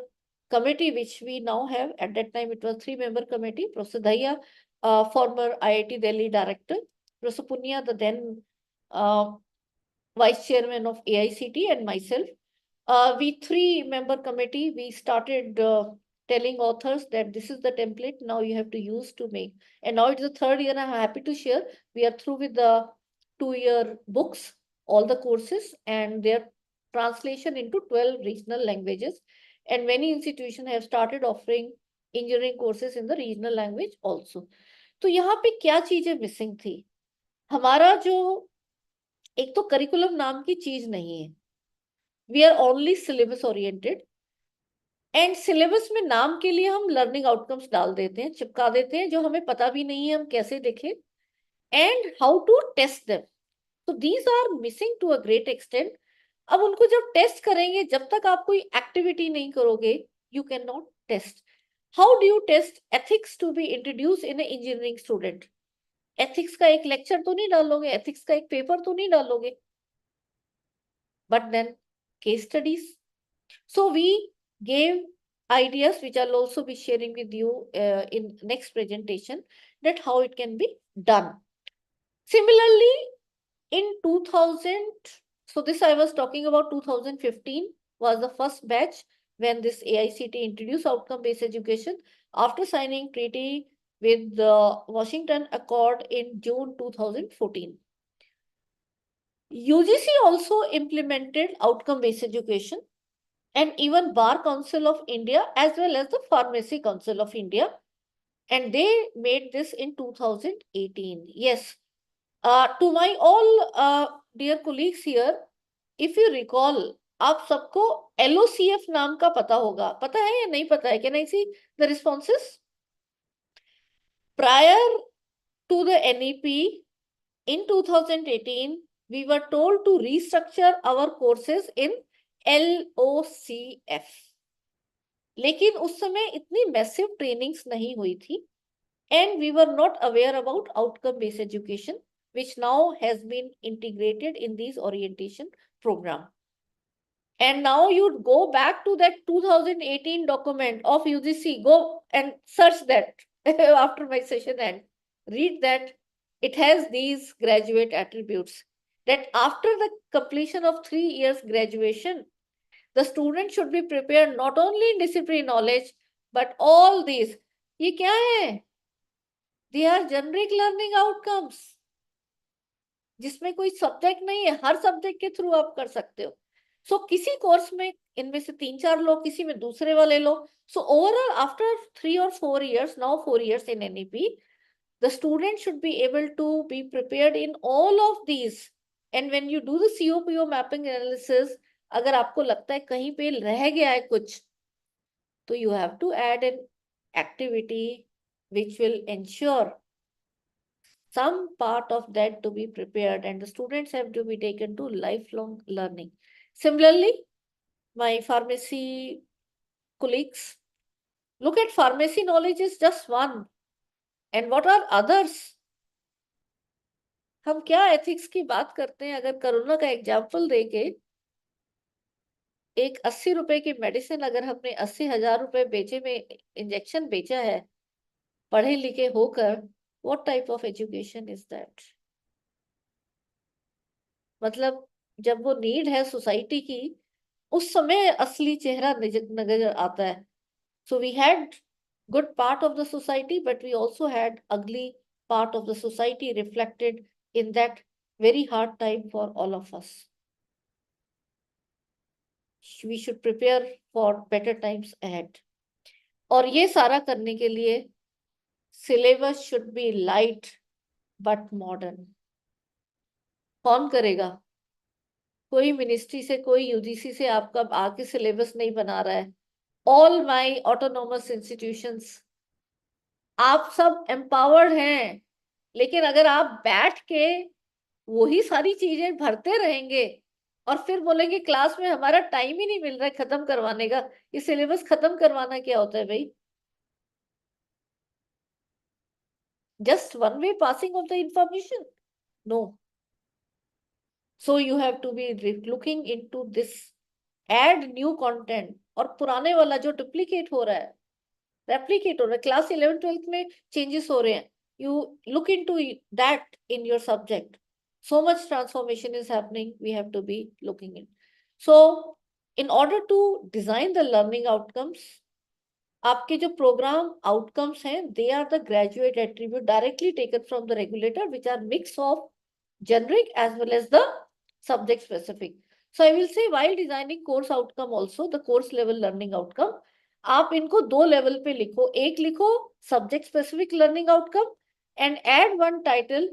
committee, which we now have, at that time it was 3-member committee, Professor Dahia, former IIT Delhi director, Professor Punia, the then vice chairman of AICT, and myself. We 3-member committee, we started telling authors that this is the template now you have to use to make. And now it's the 3rd year, I'm happy to share. We are through with the 2-year books, all the courses, and their translation into 12 regional languages. And many institutions have started offering engineering courses in the regional language also. तो यहाँ पे क्या चीजें missing थी? हमारा जो एक तो करिकुलम नाम की चीज नहीं है. We are only syllabus oriented. And syllabus में नाम के लिए हम लर्निंग आउटकम्स डाल देते हैं, चिपका देते हैं, जो हमें पता भी नहीं है हम कैसे देखें, and how to test them. तो these are missing to a great extent. अब उनको जब टेस्ट करेंगे, जब तक आप कोई एक्टिविटी नहीं करोगे, you can not test. How do you test ethics to be introduce in a engineering student? Ethics का एक लेक्चर तो नहीं डालोगे, एथिक्स का एक पेपर तो नहीं डालोगे, but then case studies. So we gave ideas which I'll also be sharing with you in next presentation, that how it can be done. Similarly, in 2000, so this I was talking about 2015 was the first batch when this AICT introduced outcome-based education after signing treaty with the Washington Accord in June 2014. UGC also implemented outcome-based education, and even Bar Council of India as well as the Pharmacy Council of India, and they made this in 2018. Yes, to my all dear colleagues here, if you recall, आप सबको LOCF नाम का पता होगा, पता है या नहीं पता है? Can I see the responses? Prior to the NEP in 2018, we were told to restructure our courses in LOCF. लेकिन उस समय इतनी मैसिव ट्रेनिंग्स नहीं हुई थी, and we were not aware about outcome based education, which now has been integrated in these orientation program. And now you go back to that 2018 document of UGC, go and search that after my session and read that. It has these graduate attributes, that after the completion of 3 years graduation, the student should be prepared not only in discipline knowledge, but all these. ये क्या है? They are generic learning outcomes, जिसमें कोई subject नहीं है, हर subject के through आप कर सकते हो. सो किसी कोर्स में इनमें से 3-4 लो, किसी में दूसरे वाले लो. So overall, after 3 or 4 years, now 4 years in NEP, the student should be able to be prepared in all of these. And when you do the COPO mapping analysis, अगर आपको लगता है कहीं पे रह गया है कुछ, तो you have to add an activity which will ensure some part of that to be prepared, and the students have to be taken to lifelong learning. Similarly, my pharmacy colleagues, look at pharmacy knowledge is just one. And what are others? हम क्या ethics की बात करते हैं? अगर corona का example देके एक 80 रुपए की मेडिसिन अगर हमने 80,000 रुपए बेचे में इंजेक्शन बेचा है पढ़े लिखे होकर, what type of education is that? मतलब जब वो नीड है सोसाइटी की, उस समय असली चेहरा नजर आता है. So we had good part of the society, but we also had ugly part of the society reflected in that very hard time for all of us. We should prepare for better times ahead. और ये सारा करने के लिए syllabus should be light but modern. कौन करेगा? कोई ministry से, कोई यूजीसी से आपका आके सिलेबस नहीं बना रहा है. All my autonomous institutions, आप सब empowered हैं, लेकिन अगर आप बैठ के वही सारी चीजें भरते रहेंगे और फिर बोलेंगे क्लास में हमारा टाइम ही नहीं मिल रहा है खत्म करवाने का, ये सिलेबस खत्म करवाना क्या होता है भाई? Just one way passing of the information? No. So you have to be looking into this, add new content. और पुराने वाला जो डुप्लीकेट हो रहा है, रेप्लीकेट हो रहा है, क्लास 11-12 में चेंजेस हो रहे हैं, you look into that in your subject. So much transformation is happening, we have to be looking in. So in order to design the learning outcomes, आपके जो program outcomes हैं, they are the graduate attribute directly taken from the regulator, which are mix of generic as well as the subject specific. So I will say while designing course outcome also, the course level learning outcome, आप इनको 2 level पे लिखो. एक लिखो subject specific learning outcome and add one title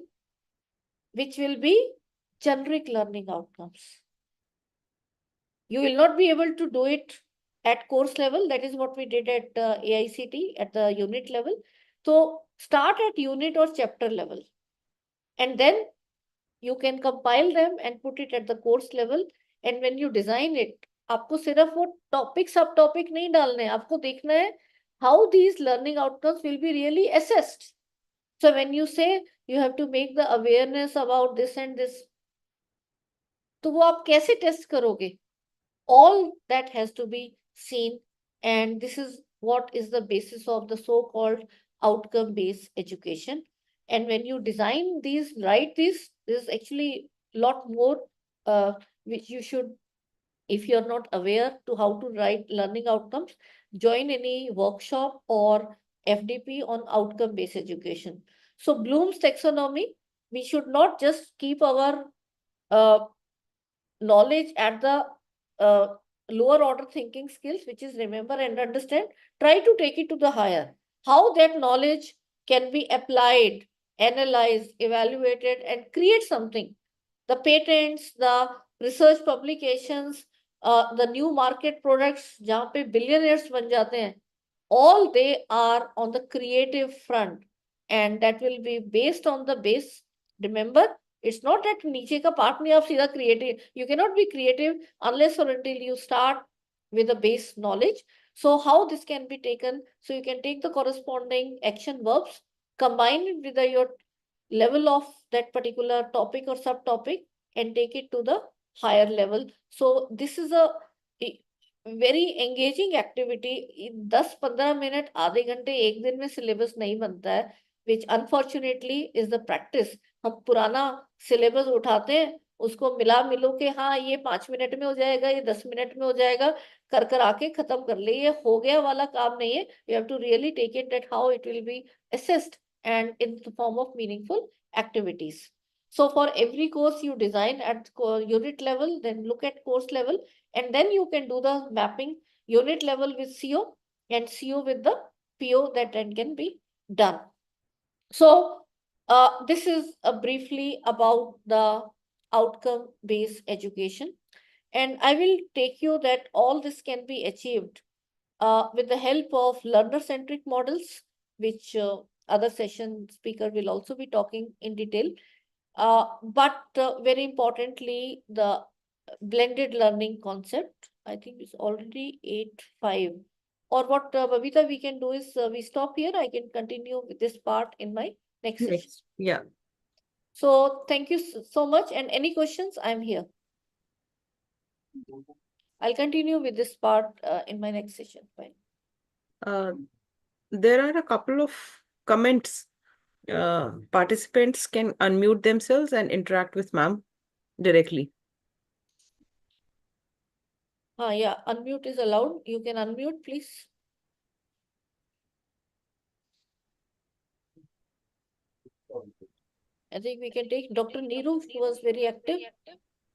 which will be generic learning outcomes. You will not be able to do it at course level. That is what we did at AICT at the unit level. So start at unit or chapter level, and then you can compile them and put it at the course level. And when you design it, आपको सिर्फ वो topic सब topic नहीं डालने हैं, आपको देखना है how these learning outcomes will be really assessed. So when you say you have to make the awareness about this and this, तो वो आप कैसे टेस्ट करोगे? All that has to be seen, and this is what is the basis of the so-called outcome-based education. And when you design these, write this, there's actually a lot more which you should, if you're not aware to how to write learning outcomes, join any workshop or FDP on outcome-based education. So Bloom's taxonomy, we should not just keep our knowledge at the lower order thinking skills, which is remember and understand, try to take it to the higher. How that knowledge can be applied, analyzed, evaluated, and create something. The patents, the research publications, the new market products, जहाँ पे billionaires बन जाते हैं, all they are on the creative front, and that will be based on the base. Remember, it's not that नीचे का part नहीं आप सीधा creative. You cannot be creative unless or until you start with a base knowledge. So how this can be taken? So you can take the corresponding action verbs, combine it with your level of that particular topic or subtopic, and take it to the higher level. So this is a very engaging activity. 10-15 minute, आधे घंटे एक दिन में syllabus नहीं बनता है, which unfortunately is the practice. हम पुराना syllabus उठाते हैं, उसको मिला मिलो के हाँ ये 5 मिनट में हो जाएगा, ये 10 मिनट में हो जाएगा, कर आके खत्म कर ले. ये हो गया वाला काम नहीं है. You have to really take it that how it will be assessed and in the form of meaningful activities. So for every course you design at unit level, then look at course level And then you can do the mapping unit level with CO and CO with the PO that then can be done. So this is briefly about the outcome-based education. And I will take you that all this can be achieved with the help of learner-centric models, which other session speaker will also be talking in detail. But very importantly, the blended learning concept, I think is already 8:05. Or what, Babita, we can do is we stop here. I can continue with this part in my next session. Yes. Yeah. So thank you so much. And any questions, I'm here. I'll continue with this part in my next session. Fine. There are a couple of comments. Participants can unmute themselves and interact with ma'am directly. Yeah, unmute is allowed. You can unmute, please. I think we can take Dr. Neeru, who was very active.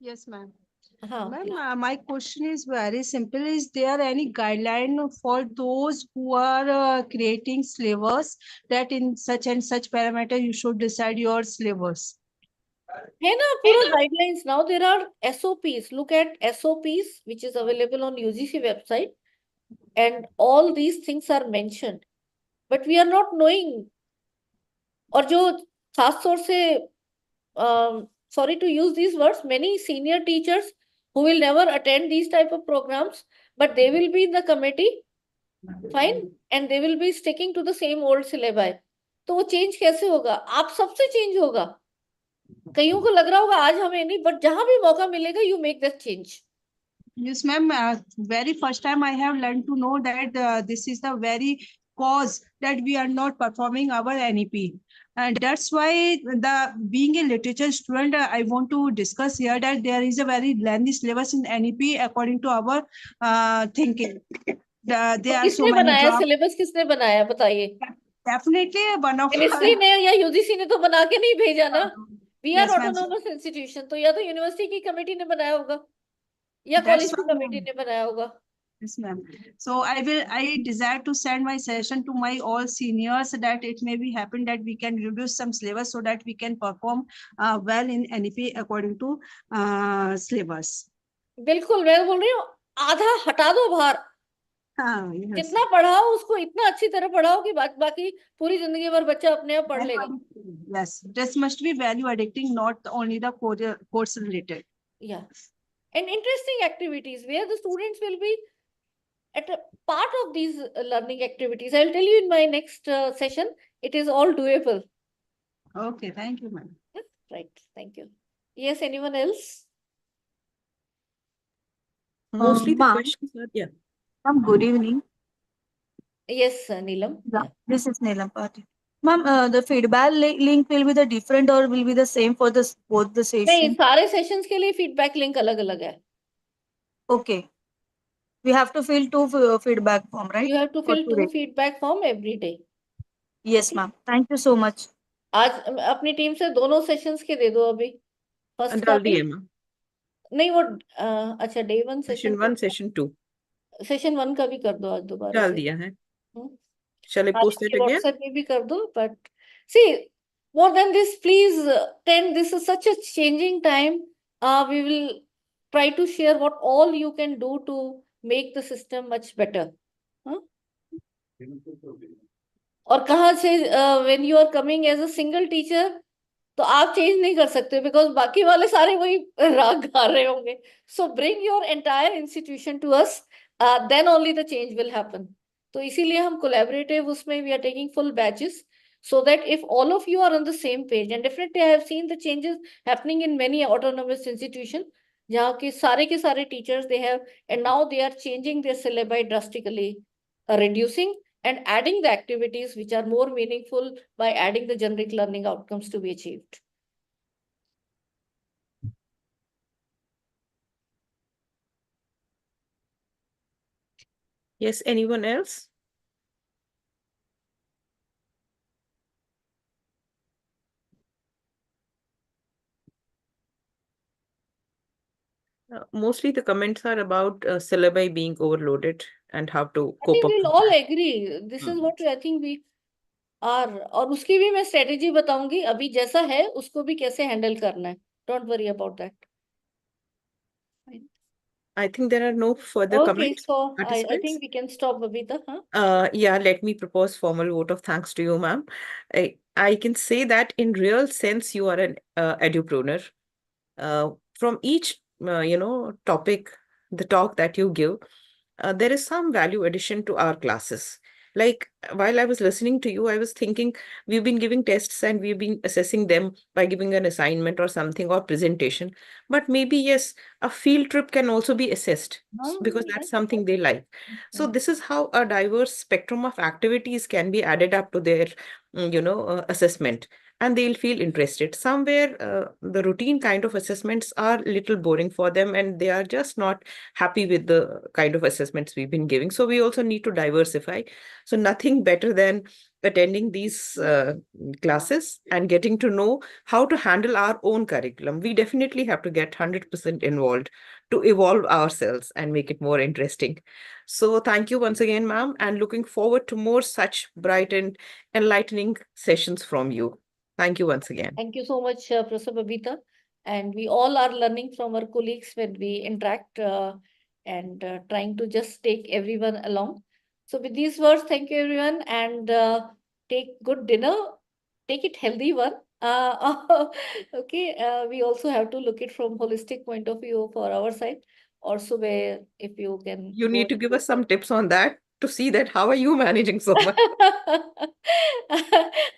Yes, ma'am. Please. Ma'am, my question is very simple. Is there any guideline for those who are creating syllabus that in such and such parameter you should decide your syllabus? है ना पूरा guidelines. Now there are SOPs. Look at SOPs, which is available on UGC website, and all these things are mentioned. But we are not knowing. और जो खास तौर से sorry to use these words, many senior teachers who will never attend these type of programs, but they will be in the committee, fine, and they will be sticking to the same old syllabi. तो वो change कैसे होगा? आप सबसे change होगा. कईयों को लग रहा होगा आज हमें नहीं, but जहां भी मौका मिलेगा, you make that change. Yes, ma'am. Very first time I have learned to know that this is the very cause that we are not performing our NEP. And that's why being a literature student, I want to discuss here that there is a very lengthy syllabus in NEP according to our thinking. There are so किसने many बनाया jobs. Syllabus? किसने बनाया बताइए? Definitely one of ministry ने या UGC ने तो बना के नहीं भेजा ना. We are Yes, ma'am. autonomous institution, तो या तो यूनिवर्सिटी की कमेटी ने बनाया होगा या That's कॉलेज की why, कमेटी ने बनाया होगा. Yes, ma'am. So I desire to send my session to my all seniors that it may be happen that we can reduce some syllabus so that we can perform well in NEP according to syllabus. बिल्कुल, मैं बोल रही हूँ आधा हटा दो बाहर. Yes. जितना पढ़ाओ उसको इतना अच्छी तरह पढ़ाओ कि बाकी पूरी जिंदगी भर बच्चा अपने आप पढ़ लेगा. Yes, this must be value addicting, not only the course related. Yeah, and interesting activities where the students will be at a part of these learning activities. I'll tell you in my next session. It is all doable. Okay, thank you, ma'am. Right, thank you. Yes, anyone else? Mostly the Ma'am. questions are, yeah. Ma'am, good evening. Yes, Neelam. Yeah, this is Neelam Patil. Ma'am, the feedback link will be the different or will be the same for both the नहीं, session? सारे sessions के लिए feedback link अलग-अलग है. Okay. We have to fill two feedback form, right? You have to For fill 2 today. feedback form every day. Yes, ma'am. Thank you so much. आज अपनी team से दोनों सेशंस के दे दो अभी. फर्स्ट का डाल भी दिए मैम. नहीं वो अच्छा डे 1 Session 1, Session 2. सेशन 1 का भी कर दो आज दोबारा डाल से. दिया है. Shall I post it again? WhatsApp में भी कर दो. But see, more than this, please tend. This is such a changing time. We will try to share what all you can do to make the system much better. और कहाँ से when you are coming as a single teacher, तो आप change नहीं कर सकते because बाकी वाले सारे वही राग गा रहे होंगे. So bring your entire institution to us, then only the change will happen. तो इसीलिए हम collaborative उसमें we are taking full batches so that if all of you are on the same page, and definitely I have seen the changes happening in many autonomous institutions जहाँ के सारे teachers they have, and now they are changing their syllabi drastically, reducing and adding the activities which are more meaningful by adding the generic learning outcomes to be achieved. Yes, anyone else? Mostly the comments are about syllabi being overloaded and how to I cope think up we'll with all that. agree. This is Hmm. what I think we are. और उसकी भी मैं strategy बताऊंगी अभी जैसा है उसको भी कैसे handle करना है. Don't worry about that. I think there are no further Okay, comments. so I Participants? think we can stop, Babita. Huh? Yeah, let me propose formal vote of thanks to you, ma'am. I can say that in real sense, you are an edupreneur. From each, topic, the talk that you give, there is some value addition to our classes. Like while I was listening to you, I was thinking we've been giving tests and we've been assessing them by giving an assignment or something or presentation. But maybe, yes, a field trip can also be assessed because that's Yes. something they like. So this is how a diverse spectrum of activities can be added up to their, assessment, and they'll feel interested. Somewhere, the routine kind of assessments are little boring for them, and they are just not happy with the kind of assessments we've been giving. So we also need to diversify. So nothing better than attending these classes and getting to know how to handle our own curriculum. We definitely have to get 100% involved to evolve ourselves and make it more interesting. So thank you once again, ma'am, and looking forward to more such bright and enlightening sessions from you. Thank you once again. Thank you so much, Professor Babita. And we all are learning from our colleagues when we interact and trying to just take everyone along. So with these words, thank you everyone, and take good dinner. Take it healthy one. Okay, we also have to look it from holistic point of view for our side. Also, where if you can You go need to give us some tips on that to see that how are you managing so much.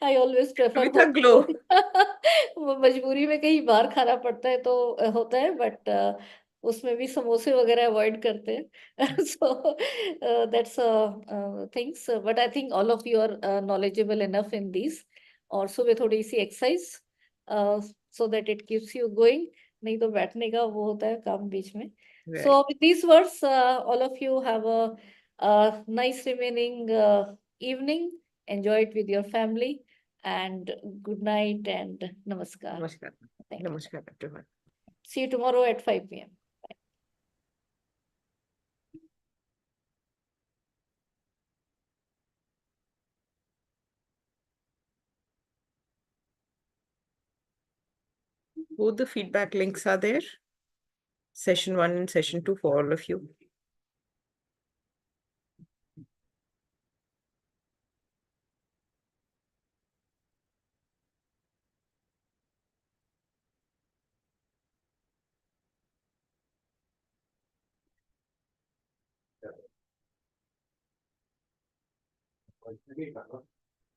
I always prefer With a home glow. food. वो मजबूरी में कहीं बाहर खाना पड़ता है तो होता है बट उसमें भी समोसे वगैरह अवॉइड करते हैं so that's things but I think all of you are knowledgeable enough in these और सुबह थोड़ी सी exercise so that it keeps you going नहीं तो बैठने का वो होता है काम बीच में so Right. with these words all of you have a nice remaining evening enjoy it with your family and good night and namaskar. Namaskar. Thank you. Namaskar, everyone. See you tomorrow at 5 p.m. Both the feedback links are there. Session 1 and session 2 for all of you.